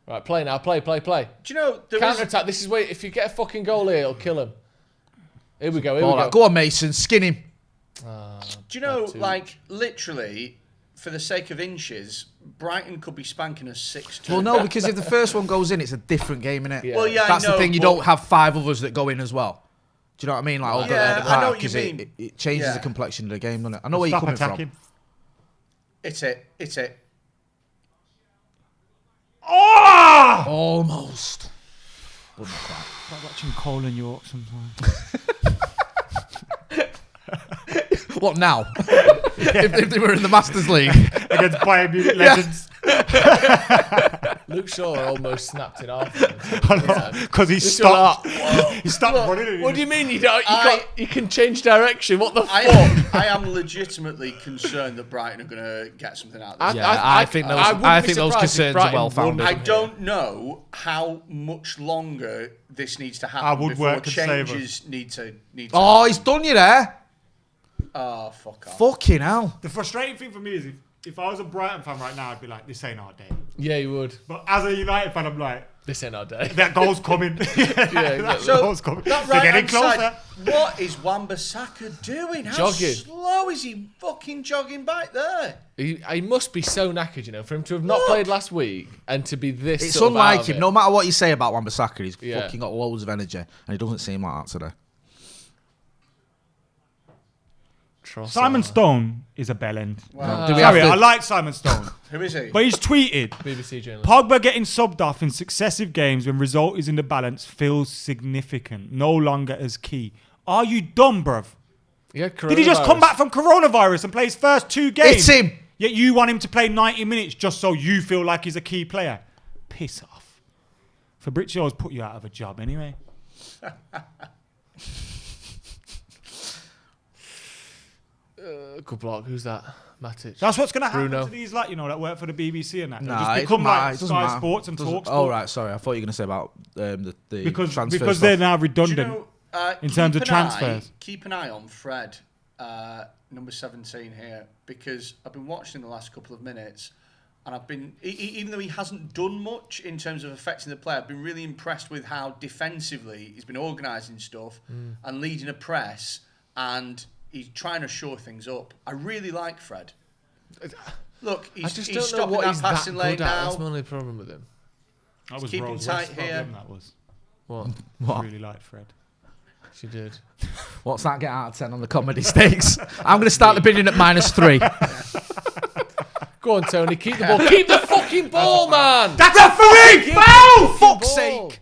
Right, play now, play. Do you know, Counter attack. This is where if you get a fucking goal here, it'll kill him. Here we go. Go on, Mason. Skin him. Do you know, like, literally, for the sake of inches, Brighton could be spanking us 6-2. Well, no, because if the first one goes in, it's a different game, innit? Yeah. Well, yeah, That's I know, the thing. You but- don't have 5 others that go in as well. Do you know what I mean? Like, all Yeah, the I know what you 'cause mean. It changes Yeah. the complexion of the game, doesn't it? I know where you're Stop coming attacking. from. It's it. Oh! Almost. But not quite. Like watching Cole and York sometimes. What now? if they were in the Masters League. Against Bayern Munich legends. Luke Shaw almost snapped it off. Because he Just stopped. like, He stopped running. What do you mean you can change direction? What the fuck? I am legitimately concerned that Brighton are going to get something out of this. I think those concerns are well founded. I don't know how much longer this needs to happen Our woodwork before can save changes need to Oh, happen. he's done you there. Oh, fuck off. Fucking hell. The frustrating thing for me is if I was a Brighton fan right now, I'd be like, this ain't our day. Yeah, you would. But as a United fan, I'm like, This ain't our day. That goal's coming. That goal's coming. That They're getting right-hand closer. side, what is Wan-Bissaka doing? How Jogging. slow is he fucking jogging back there? He must be so knackered, you know, for him to have not played last week and to be this. It's sort of out unlike of him. it. No matter what you say about Wan-Bissaka, he's Yeah. fucking got loads of energy, and he doesn't seem like that today. Simon Stone is a bellend. Wow. Sorry, I like Simon Stone. Who is he? But he's tweeted, BBC journalist. Pogba getting subbed off in successive games when result is in the balance feels significant, no longer as key. Are you dumb, bruv? Yeah, Did he just come back from coronavirus and play his first 2 games? It's him. Yet you want him to play 90 minutes just so you feel like he's a key player. Piss off. Fabrizio's put you out of a job anyway. Good block. Who's that? Matic. That's what's going to happen Bruno. to these, like, you know, that work for the BBC and that. They'll Nah, just it become doesn't matter. like It doesn't Sky matter. Sports and Doesn't- Talk Oh, right, sorry. I thought you were going to say about the transfers because stuff. they're now redundant Do you know, in terms of keep an eye- transfers. Keep an eye on Fred, number 17 here, because I've been watching the last couple of minutes, and I've been, even though he hasn't done much in terms of affecting the play, I've been really impressed with how defensively he's been organising stuff and leading a press, and he's trying to shore things up. I really like Fred. Look, I he's just he's don't know stopping what that he's that passing lane good at. That's now. my only problem with him. That was keeping Rose tight West's here. problem, that was. What? What? Really liked Fred. She did. What's that get out of 10 on the comedy stakes? I'm going to start the bidding at -3. Go on, Tony. Keep the ball. Keep the fucking ball, man. That's a free foul! Fuck's sake!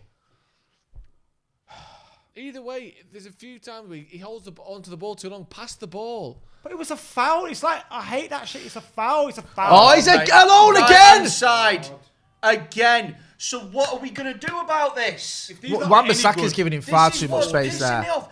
Either way, there's a few times where he holds onto the ball too long. Pass the ball. But it was a foul. It's like, I hate that shit. It's a foul. It's a foul. Oh, he's alone Right again! hand side. Again. So what are we going to do about this? Wan-Bissaka's giving him far This too is much what's space pissing there. me off.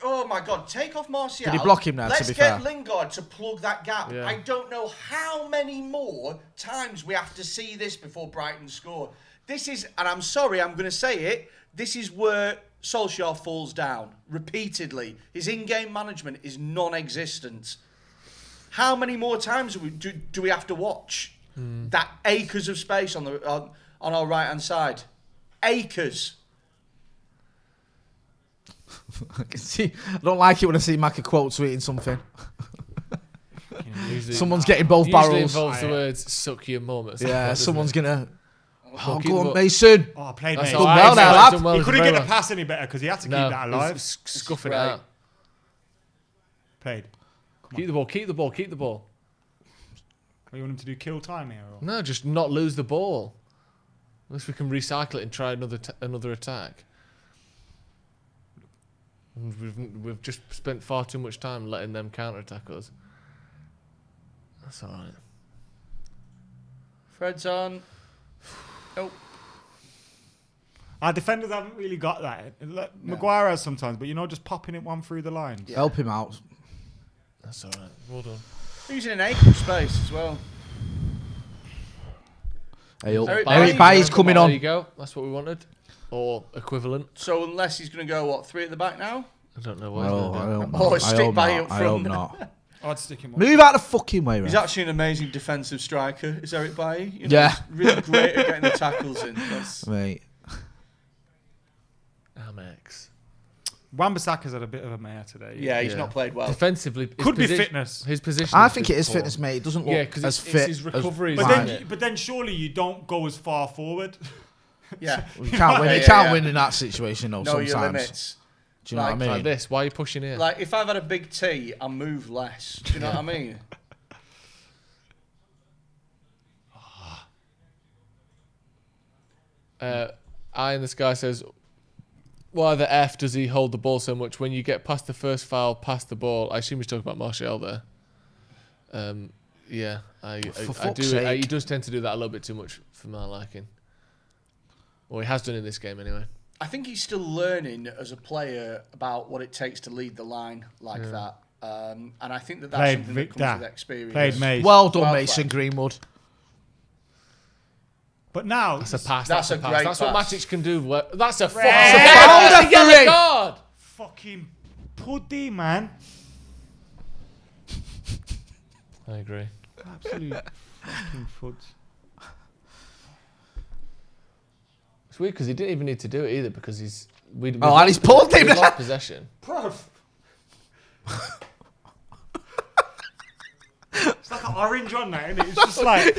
Oh my God, take off Martial. Did he block him there, to Let's be get fair? Lingard to plug that gap. Yeah. I don't know how many more times we have to see this before Brighton score. This is, and I'm sorry, I'm going to say it, this is where Solskjaer falls down repeatedly. His in-game management is non-existent. How many more times do we have to watch that acres of space on our right-hand side? Acres. I don't like it when I see Mac a quote tweeting something. Someone's getting both Usually barrels. involves the words "suck your mum." at some Yeah, point, doesn't someone's it? gonna. Oh, keep go the on, ball. Mason. Oh, played That's mate. all Done right. well there, He's lad. done well, He he's couldn't very get the well. pass any better because he had to No, keep that alive. Scuffing it Right. out. Played. Keep the ball. Keep the ball. Keep the ball. What, you want him to do kill time here? Or? No, just not lose the ball. Unless we can recycle it and try another attack. We've just spent far too much time letting them counter attack us. That's all right. Fred's on. Oh. Our defenders haven't really got that. Maguire has sometimes, but just popping it one through the lines. Help him out. That's all right. Well done. Using an acre of space as well. Hey, Eric Eric Bailly. Bailly's coming There on. you go. That's what we wanted. Or equivalent. So unless he's going to go, 3 at the back now? I don't know what Oh, he's I going to do. hope Or not. stick I hope Bailly not. up I hope front. not. I'd stick him. Move out the fucking way, He's Ref. actually an amazing defensive striker, is Eric Bailly. Yeah. He's really great at getting the tackles in. That's... Mate. AmEx. Wan-Bissaka's had a bit of a mare today. Yeah, he's not played well. Defensively, his Could be fitness. His position. I is think just it is poor. fitness, mate. It doesn't look Yeah, because as it's fit. his recovery. But then surely you don't go as far forward. Yeah. You can't win. Yeah, You yeah, can't yeah. win in that situation, though. Know Sometimes. your limits. Do you know what I mean? Like this. Why are you pushing here? Like, if I've had a big tea, I move less. Do you know what I mean? Eye in the Sky says, why the F does he hold the ball so much? When you get past the first foul, past the ball. I assume he's talking about Martial there. Yeah, I fuck's do. sake. He does tend to do that a little bit too much for my liking. Or he has done in this game anyway. I think he's still learning as a player about what it takes to lead the line like that. And I think that's Played something that comes Victor. with experience. Played Mace. Well done, Well Mason played. Greenwood. But now That's a pass. That's That's a a pass. great That's what pass. Matic can do. That's a That's a foul. foul, Yellow referee. card. fucking puddy, man. I agree. Absolute fucking fudge. It's weird because he didn't even need to do it either because he's. And he's pulled him. Lost possession. Bruv. It's like an orange one now, isn't it? It's just like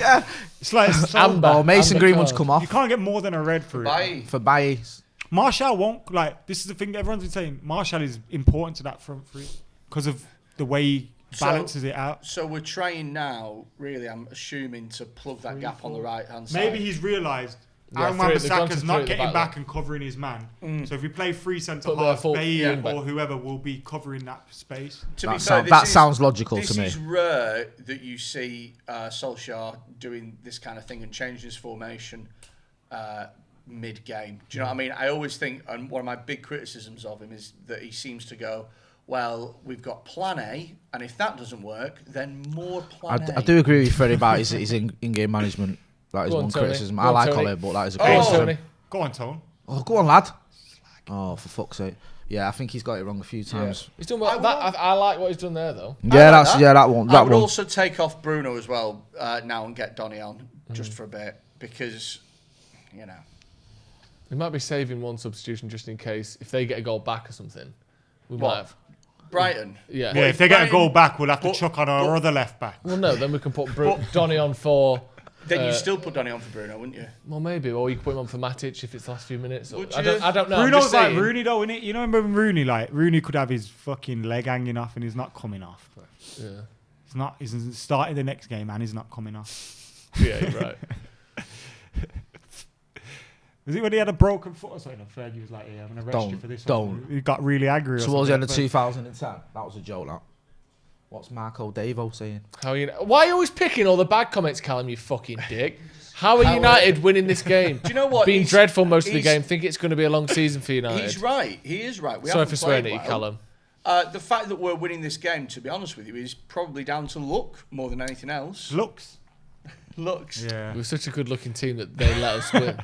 it's like so Amber. Oh, Mason Amber Greenwood's card. come off You can't get more than a red for it. for Bailly. Martial won't like. This is the thing that everyone's been saying. Martial is important to that front three because of the way he balances it out. So we're trying now, really, I'm assuming, to plug that gap on the right-hand side. Maybe he's realised Aaron they've gone to Wan-Bissaka's three not at the getting back back and covering his man. So if we play three centre Put them halves, full- Bailly yeah. or whoever will be covering that space. To be That, fair, sound, that sounds logical this to me. is rare that you see Solskjaer doing this kind of thing and changing his formation mid-game. Do you know what I mean? I always think, and one of my big criticisms of him is that he seems to go, well, we've got plan A, and if that doesn't work, then more plan A. I do agree with Freddie about his in-game management. That is Go on, one Tony. criticism. Go I on, like Tony. Ole, but that is a Oh, criticism. Tony. Go on, Tone. Oh, go on, lad. Oh, for fuck's sake. Yeah, I think he's got it wrong a few times. He's done well. I like what he's done there though. Yeah, that one. I would also take off Bruno as well now and get Donny on just for a bit because, you know. We might be saving one substitution just in case if they get a goal back or something. We might have. Brighton. Yeah. Yeah, if they get a goal back, we'll have to chuck on our other left back. Well, no, then we can put Donny on for. Then you still put Donny on for Bruno, wouldn't you? Well, maybe. Or you could put him on for Matic if it's the last few minutes. Would I you? don't know. I'm Bruno's just like saying. Rooney though, innit? You know when Rooney could have his fucking leg hanging off and he's not coming off. But Yeah. He's starting the next game and he's not coming off. Yeah, you're right. Was it when he had a broken foot or something? Fergie was like, "Yeah, I'm gonna arrest you for this." Don't. He got really angry. Towards the end of 2010, that was a joke. That. What's Marco Davo saying? Why are you always picking all the bad comments, Callum? You fucking dick. How are United winning this game? Do you know what? Being dreadful most of the game. Think it's going to be a long season for United. He's right. He is right. We Sorry haven't for swearing played at you, well. Callum. The fact that we're winning this game, to be honest with you, is probably down to luck more than anything else. Looks. Yeah. We're such a good-looking team that they let us win.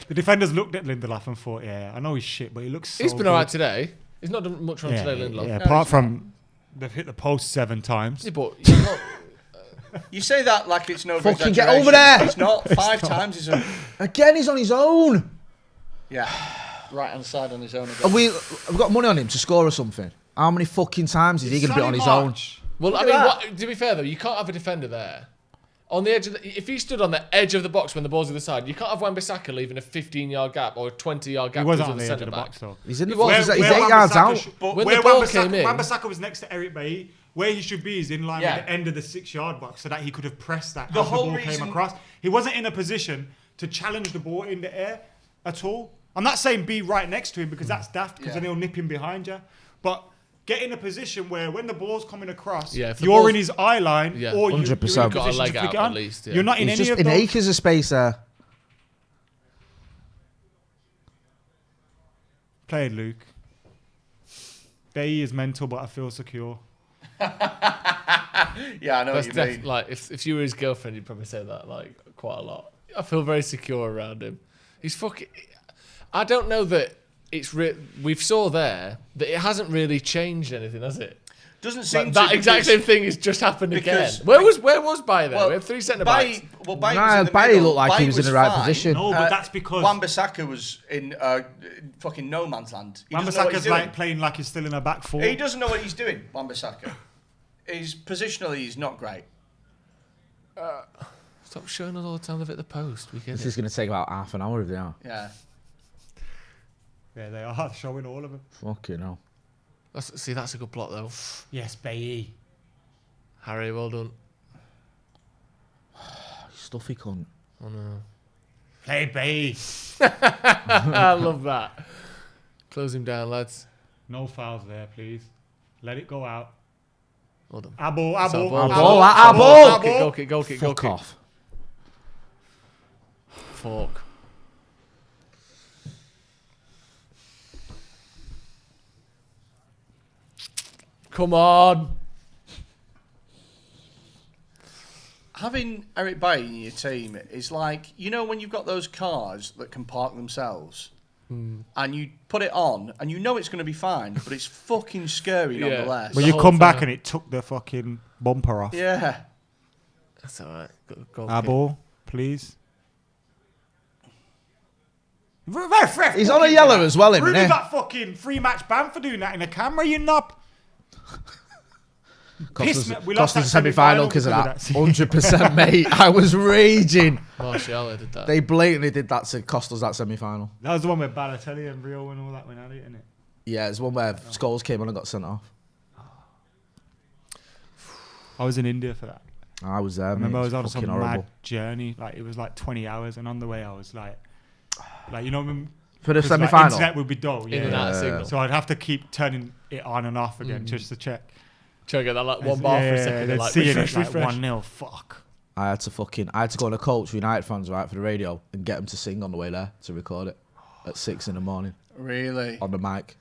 The defenders looked at Lindelof and thought, "Yeah, I know he's shit, but he looks so He's been good." alright today. He's not done much wrong today, Lindelof. Yeah, apart from they've hit the post 7 times. Yeah, but you're not, You say that like it's no Fucking get exaggeration. over there! It's not. 5 times is a... Again, he's on his own. Yeah. Right hand side on his own again. We've got money on him to score or something. How many fucking times is he going to be on his own? well, I mean, to be fair though, you can't have a defender there. On the edge of if he stood on the edge of the box when the ball's the other side, you can't have Wan-Bissaka leaving a 15-yard gap or a 20-yard gap. He wasn't on the the edge of the centre-back. box though. He's in the was. he's 8 yards out. But When where the ball Wan-Bissaka- came in- Wan-Bissaka was next to Eric Bailly. Where he should be is in line with the end of the 6-yard box, so that he could have pressed that The as the whole ball came reason- across. He wasn't in a position to challenge the ball in the air at all. I'm not saying be right next to him because that's daft, because then he'll nip him behind you. But get in a position where when the ball's coming across, if the you're ball's- in his eye line, or you're in a 100%. position Got a to leg flick out it on. at least, yeah. You're not in He's any just of in those. acres of space there. Play it, Luke. Bailly is mental, but I feel secure. Yeah, I know That's what you mean. like if you were his girlfriend, you'd probably say that like quite a lot. I feel very secure around him. He's fucking. I don't know that it's we've saw there that it hasn't really changed anything, has it? Doesn't seem that to, exact because- same thing has just happened again. because- Where was Bailly there? Well, we have 3 centre backs. Bailly looked like he was in the right position. No, but that's because Wan-Bissaka was in fucking no man's land. He doesn't know what he's Wan-Bissaka's doing. like playing like he's still in a back four. He doesn't know what he's doing, Wan-Bissaka. Positionally, he's not great. Stop showing us all the time they've hit the post. We get This it. is going to take about half an hour if they are. Yeah. Yeah, they are showing all of them. Fucking hell. That's a good plot though. Yes, Bailly. Harry, well done. Stuffy cunt. Oh no. Play Bailly. I love that. Close him down, lads. No fouls there, please. Let it go out. Well done. Abo. Goal kick. Fuck off. Fuck. Come on. Having Eric Bailly in your team is like, you know when you've got those cars that can park themselves and you put it on and you know it's going to be fine, but it's fucking scary nonetheless. Well, you come back and it took the fucking bumper off. Yeah. That's alright. Goal Abo, please. He's on a yellow as well, isn't Rooney he? got fucking 3-match ban for doing that in a camera, you knob. Cost us a semi-final because of that. 100%, mate. I was raging. Martial did that. They blatantly did that to cost us that semi-final. That was the one where Balotelli and Rio and all that went at it, isn't it? Yeah, it's one where Scholes came on and got sent off. I was in India for that. I was there. I remember I was on some horrible. mad journey. Like, it was like 20 hours, and on the way I was like you know, when, For the 'cause, semi-final? like, internet would be dull. In and out of signal. So I'd have to keep turning it on and off again just to check. Try to get that like one bar for a second. They'd Like, see it refresh, at like refresh. 1-0. Fuck. I had to go on a coach with United fans, right, for the radio and get them to sing on the way there to record it at 6 in the morning. Really? On the mic.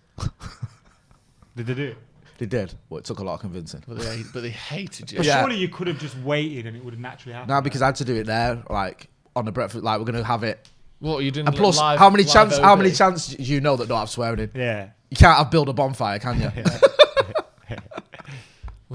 Did they do it? They did, but it took a lot of convincing. But they hated you. But surely you could have just waited and it would have naturally happened. No, because I had to do it there, like on the breakfast. Like we're gonna have it. What are you doing? And plus, live, how many live chance? OB? How many chances do you know that don't have swearing in? Yeah. You can't have build a bonfire, can you?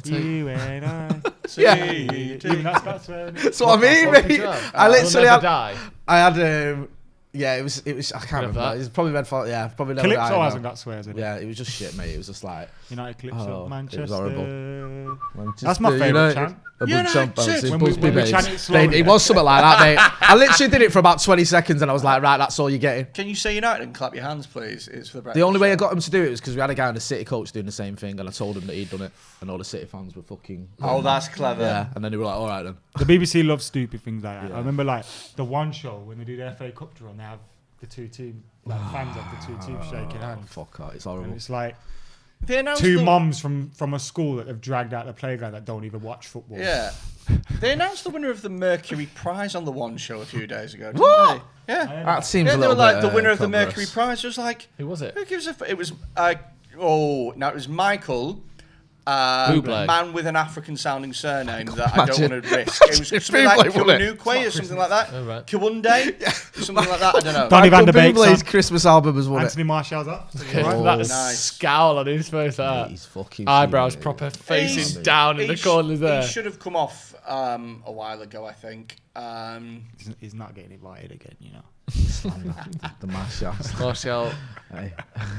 You and I. Yeah. Even that's not swearing. That's what I mean, mate. I literally Never had. Die. I had. Yeah, it was. I can't remember. that. It's probably Redfall. Yeah, probably never Calypso died, hasn't no. got swears in it. Yeah, it was just shit, mate. It was just like United Calypso, Manchester. It was horrible. That's my favourite chant. A good chant, bouncy. When we chant it slowly. It was something like that, mate. I literally did it for about 20 seconds and I was like, right, that's all you're getting. Can you say United and clap your hands, please? It's for the breakfast The only way I show. got him to do it was because we had a guy on the City coach doing the same thing and I told him that he'd done it and all the City fans were fucking... Oh, that's clever. Yeah, and then they were like, all right then. The BBC loves stupid things like that. Yeah. I remember like the one show when they do the FA Cup draw and they have the two teams, like fans of the two teams shaking hands. Fuck out, it's horrible. And it's like They announced two the- moms from a school that have dragged out the playground that don't even watch football. Yeah. They announced the winner of the Mercury Prize on the One Show a few days ago. Didn't What? They? Yeah. That seems Yeah, a they little were like bit, the winner of the cumbrous. Mercury Prize was like, Who was it? who gives a? It was it was Michael. Bublé. Man with an African sounding surname that I don't imagine. want to risk. It was something like Bublé, wasn't it? Kiwanukwe or something like that. Oh, right. Kiwunde? Something like that, I don't know. Donny van der Michael Beek's Bublé's on. Christmas album was one. Anthony Martial's off. That nice. scowl on his face. That He's fucking eyebrows fuming. proper facing He's- down in the corners there. He should have come off a while ago, I think. He's not getting invited again, you know. The Martials. Martial. Hey.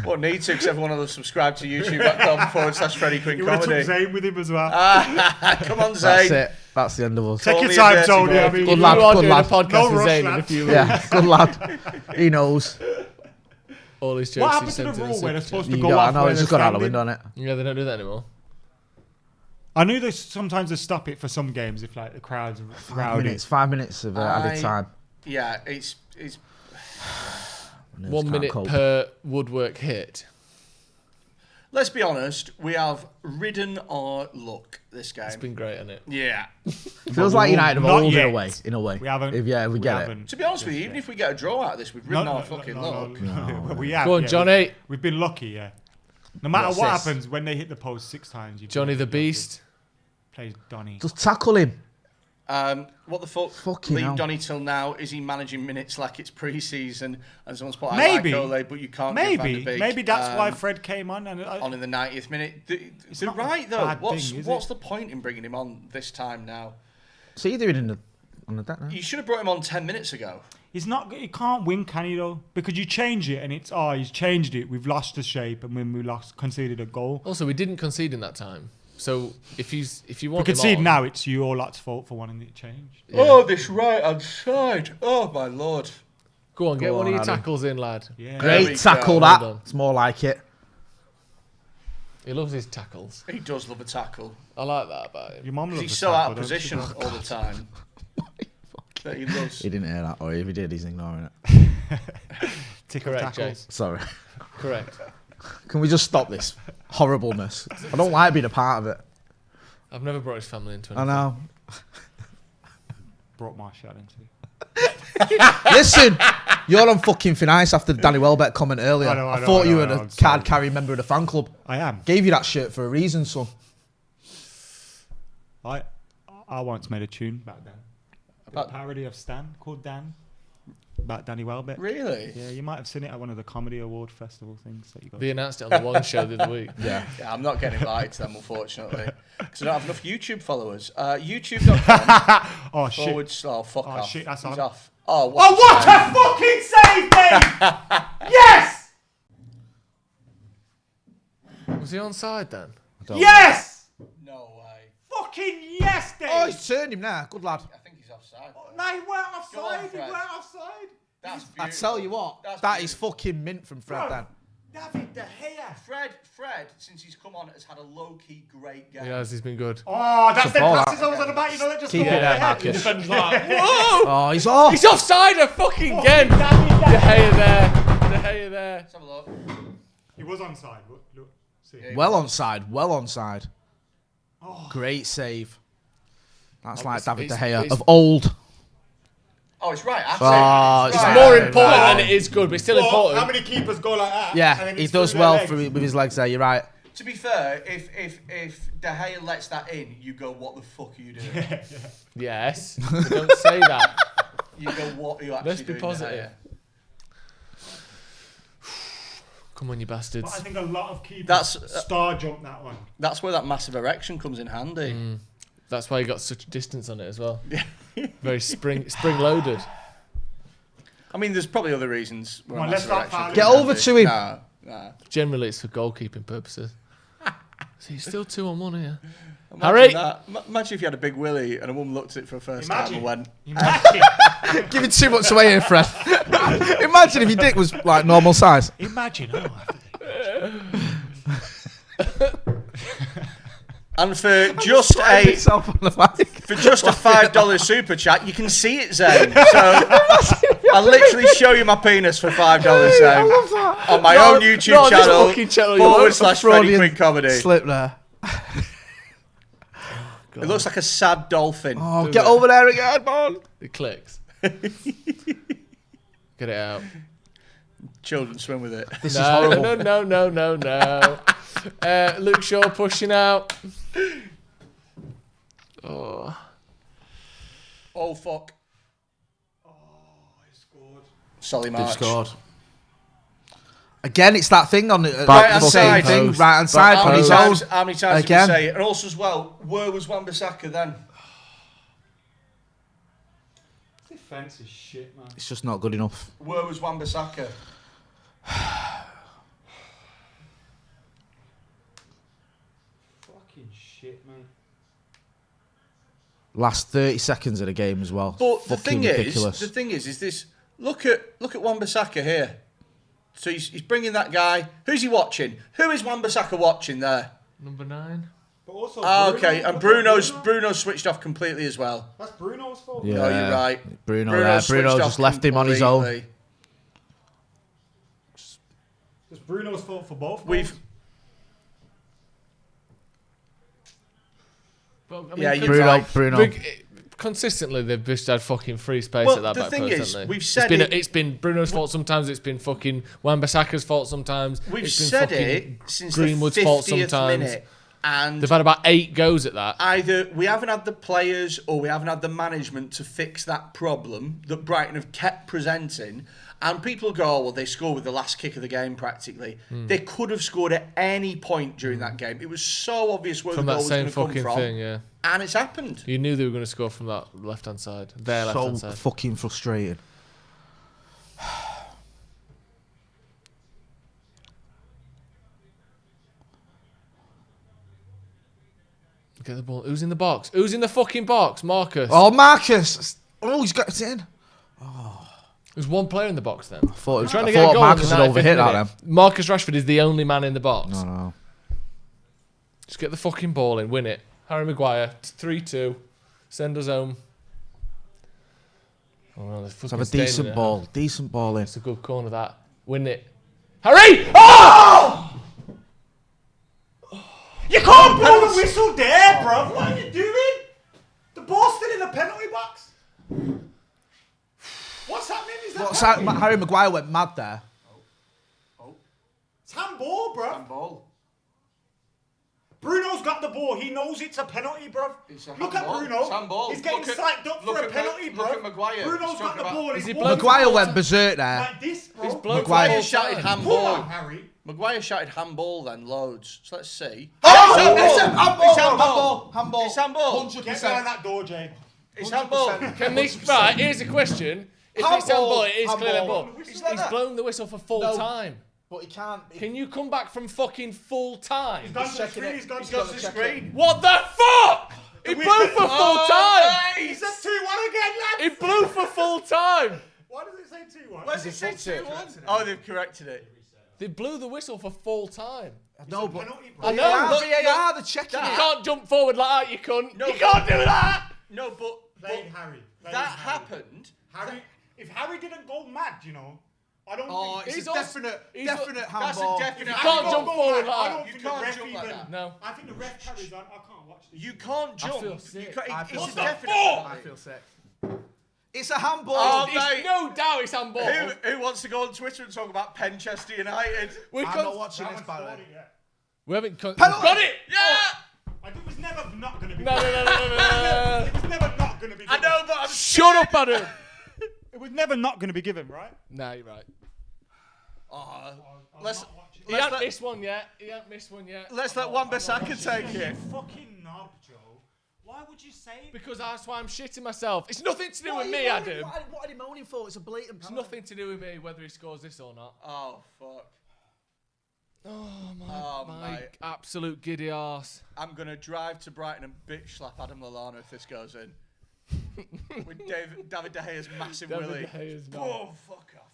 Well, need to, because everyone will have subscribed to youtube.com/Freddy Quinne You would have took Comedy. Zayn with him as well. Come on, That's Zayn. it. That's the end of us. Take your Only time, a Tony. I vertigo. mean, Good You lad, are good doing lad. a podcast No with rush, Zayn in a lad. few weeks. Yeah, good lad. He knows. All his jokes What he happened to sent the in rule where they're Snapchat. supposed to You go got, off I know, when it's they're just gone out the standing? window, hasn't it? Yeah, they don't do that anymore. I knew they sometimes they stop it for some games if like the crowds are rowdy. 5 minutes of added time. Yeah, it's 1 can't minute cope. per woodwork hit. Let's be honest, we have ridden our luck this game. It's been great, hasn't it? Yeah. Feels like United have Not old yet. in a way. We haven't. If we get it. haven't. To be honest with you, even if we get a draw out of this, we've ridden our fucking luck. No. We have. Go on, yeah, Johnny. We've been lucky, yeah. No matter What's what this? happens when they hit the post 6 times. you've Johnny been the lucky. Beast. Plays Donny. Just tackle him. What the fuck? Fucking Leave hell. Donny till now. Is he managing minutes like it's pre-season? And someone's put, I Maybe. like Ole, but you can't give Van der Maybe. Beek, Maybe that's why Fred came on. And on in the 90th minute. They're not a right though. bad What's thing, is what's it? the point in bringing him on this time now? So you do it on the deck now? You should have brought him on 10 minutes ago. He's not. He can't win, can he? Though, because you change it and it's he's changed it. We've lost the shape, and when we conceded a goal. Also, we didn't concede in that time. So if you We want him concede on, now. It's you all lot's fault for wanting it changed. Yeah. Oh, this right hand side. Oh my lord. go on, get Go one on, of your Adam. tackles in, lad. Yeah. There we Great tackle go. that. Well done. It's more like it. He loves his tackles. He does love a tackle. I like that about him. Your mum loves He's a so tackle, out of don't she? position all the time. That he loves. He didn't hear that, or if he did, he's ignoring it. Tickle Correct, tackles. Sorry. Correct. Can we just stop this horribleness? I don't like being a part of it. I've never brought his family into it. I know. Brought Martial into it. Listen, you're on fucking thin ice after the Danny Welbeck comment earlier. I know, thought you were I'm a sorry. card-carrying member of the fan club. I am. Gave you that shirt for a reason, son. I once made a tune back then. A parody of Stan called Dan. About Danny Welbeck. Really? Yeah, you might have seen it at one of the comedy award festival things that you got. They announced it on the One Show the other week. Yeah. Yeah, I'm not getting invited to them, unfortunately. Because I don't have enough YouTube followers. YouTube.com Oh shit! forward. Oh, fuck Oh, off. shit, that's He's on. off. Oh, what a fucking save, mate! Yes! Was he onside then? Yes! No way. Fucking yes, Dave! Oh, he's turned him now. Good lad. I think he's offside. No, he weren't Go on, offside. He Fred. weren't offside. That's I beautiful. tell you what, That's that is beautiful. fucking mint from Fred Bro. then. David De Gea. Fred, since he's come on, has had a low-key great game. He has. He's been good. Oh, that's the ball passes I was on about. You know, that just Keep go it over there, the head. Marcus. Defender's like, whoa! Oh, he's off. He's offside fucking again. De Gea there. De Gea there. Let's have a look. He was onside. Look, see. Well onside. Well onside. Great save. That's like David De Gea of old. Oh, it's right. Oh, It's right. more important than it is good, but it's still Well, important. how many keepers go like that? and Yeah, then he it's does through their well legs? with his legs there. You're right. To be fair, if De Gea lets that in, you go, what the fuck are you doing? Yes. But don't say that. You go, what are you actually Let's be doing, positive. De Gea? Come on, you But I bastards. think a lot of keepers That's- star jump that one. That's where that massive erection comes in handy. That's why you got such a distance on it as well. Very spring loaded. I mean, there's probably other reasons. Where Come on, a let's massive start erection fouling. comes Get in over handy. to him. Nah. Generally, it's for goalkeeping purposes. So you're still 2-on-1 here. Imagine Harry! that. Imagine if you had a big willy and a woman looked at it for the first time and went, Imagine. Giving too much away here, Fred. Imagine if your dick was like normal size. Imagine. and for just a Himself on the mic. for just a $5 super chat, you can see it, Zane. So I'll literally show you my penis for $5, Zane, on my own YouTube no, this channel, fucking channel, you / won't. Freddy Freudian Quinne comedy. Slip there. It looks like a sad dolphin. Oh, get over there again, man. It clicks. Get it out. Children swim with it. This is horrible. No. Luke Shaw pushing out. Oh. Oh, fuck. Oh, he scored. Solly They've March. scored. Again, it's that thing on the Right-hand fucking side. thing, right hand side How on many his times, own. how many times Again. did we say it? And also as well, where was Wan-Bissaka then? Defense is shit, man. It's just not good enough. Where was Wan-Bissaka? Fucking shit, man. Last 30 seconds of the game as well. But the Fucking thing ridiculous. is this. Look at Wan-Bissaka here. So he's bringing that guy. Who's he watching? Who is Wan-Bissaka watching there? Number 9. But also, Okay, and Bruno's switched off completely as well. That's Bruno's fault. Yeah. No, you're right. Bruno switched off just left him on his own. completely. It's Bruno's fault for both. We've Well, I mean, Yeah, you're right. Bruno. Consistently, they've just had fucking free space Well, at that the back thing post, is, haven't they? we've said it's been Bruno's fault sometimes. It's been fucking Wan-Bissaka's fault sometimes. we've it's been said fucking it since Greenwood's the 50th fault sometimes. minute, and They've had about 8 goes at that. either we haven't had the players or we haven't had the management to fix that problem that Brighton have kept presenting. And people go, oh, well, they scored with the last kick of the game practically. They could have scored at any point during that game. It was so obvious where From the that goal was same going to come fucking from. thing, yeah. And it's happened. You knew they were going to score from that left-hand side. Their So left-hand side. fucking frustrating. Get the ball. Who's in the box? Who's in the fucking box? Marcus. Oh, Marcus! Oh, he's got it in. There's one player in the box then. I thought, Trying to I get a thought goal in Marcus the had 95th overhit that minute. then. Marcus Rashford is the only man in the box. No. Just get the fucking ball in, win it. Harry Maguire, 3-2. Send us home. Oh, no, there's Let's fucking have a stain in decent it. ball. Decent ball in. It's a good corner, that. Win it. Harry! Oh! You can't blow the whistle there, bro. What are you doing? The ball's still in the penalty box. What's happening? Is that What's happening? that? Harry Maguire went mad there. It's handball, bro. Handball. Bruno's got the ball. He knows it's a penalty, bro. Look at Bruno. It's handball. He's getting Look at- psyched up for look a at penalty, bro. Look at Maguire. Bruno's He's got the talking ball. about- He's he walking Maguire towards went him berserk there. like this, bro. He's blown Maguire full shouted time. handball. Come on, Harry. Maguire shouted handball then loads. So let's see. Oh, it's handball. handball. Handball. It's handball. 100%. Get behind that door, Jay. It's handball. Can this... Right, here's a question. If it's handball, it is clearly handball. handball. It's like He's that. blown the whistle for full No. time. But he can't. Can you come back from fucking full time? He's gone to the checking screen. it. He's gone He's to got the the screen. screen. What the fuck? He blew for full time. He said 2-1 again, lads. He blew for full time. Why does it say 2-1? Where's it say 2-1? Oh, they've corrected it. They blew the whistle for full time. No, but I know. VAR, Look, VAR, they're checking you it. can't jump forward like that, you cunt. No, You can't do that. No, but Playing Harry. Playing that Harry. happened. Harry, if Harry didn't go mad, you know, I don't Oh, think... it's a also- definite That's handball. a definite. You Harry can't don't jump go forward mad. I like don't that. think You the can't ref jump even... like that. No. I think the ref carries on. I can't watch this. You can't jump. I feel sick. It's feel a sick. definite. I feel sick. It's a handball. Oh, It's mate. no doubt it's handball. Who wants to go on Twitter and talk about Penchester United? We I'm can't- not watching this, Haven't by the scored way. it yet. We haven't Penalty! got it. Yeah! It was never not going to be... No. It was never not going to be I given. know, but I'm Shut up, Adam. It was never not going to be given, right? No, you're right. Oh, I'm let's not watching. He ain't missed one yet. He ain't missed one yet. let's let Wan-Bissaka take You it. fucking knob, Joe. Why would you say... Because that's why I'm shitting myself. It's nothing to do What with are me, you moaning- Adam. What are you moaning for? It's a blatant It's penalty. nothing to do with me whether he scores this or not. Oh fuck! Oh my my absolute giddy arse. I'm gonna drive to Brighton and bitch slap Adam Lallana if this goes in. With David De Gea's massive David willy. De Gea's man. Oh fuck off!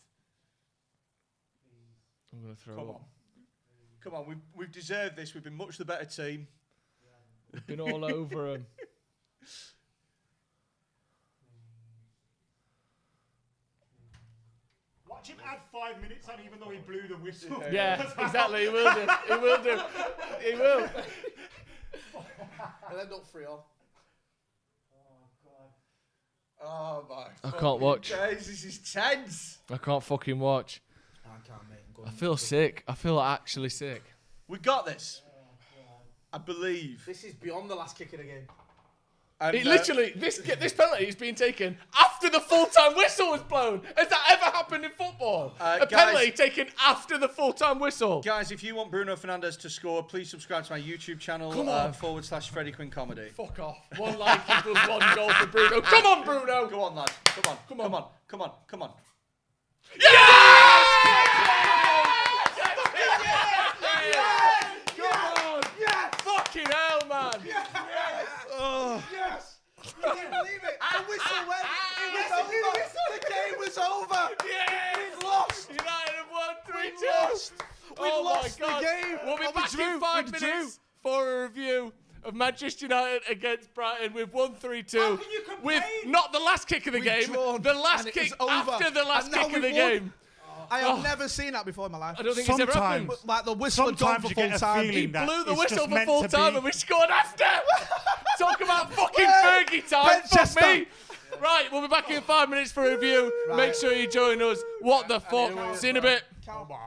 I'm gonna throw Come up. on, come on. We've deserved this. We've been much the better team. We've been all over him. Watch him add 5 minutes on even though he blew the whistle. Yeah, exactly. He will do. He will do. He will. And end up 3-0. Oh my! I can't watch. Days, this is tense. I can't fucking watch. I can't, mate. I feel sick. I feel actually sick. We got this. I believe. This is beyond the last kick of the game. And, It literally, this penalty is being taken after the full-time whistle was blown. Has that ever happened in football? A guys- penalty taken after the full-time whistle. Guys, if you want Bruno Fernandes to score, please subscribe to my YouTube channel Come on. / Freddy Quinne Comedy. Fuck off. One like equals one goal for Bruno. Come on, Bruno. Go on, lads. Come on. Come on. Come on. Come on. Yes! Fucking hell, man. Yes! I can't believe it. The whistle went. It was over. The game was over. Yes! We've lost. United have won 3-2. We've lost. We've Oh lost my God. the game. We'll be And we back drew. in 5 We minutes for a review of Manchester United against Brighton. We've won 3-2. How can you complain? With not the last kick of the game, drawn, the last and it kick is over. after the last And now kick of the we've won. game. I have never seen that before in my life. I don't think it's ever happened. Sometimes- Like the whistle had gone Sometimes for you full get a time. feeling that Blew the it's whistle just for meant full to time be. and we scored after. Talk about fucking Hey, Fergie time. Manchester. Fuck me. Right, we'll be back in 5 minutes for a review. Make sure you join us. What the fuck? See you in a bit. Cowboy.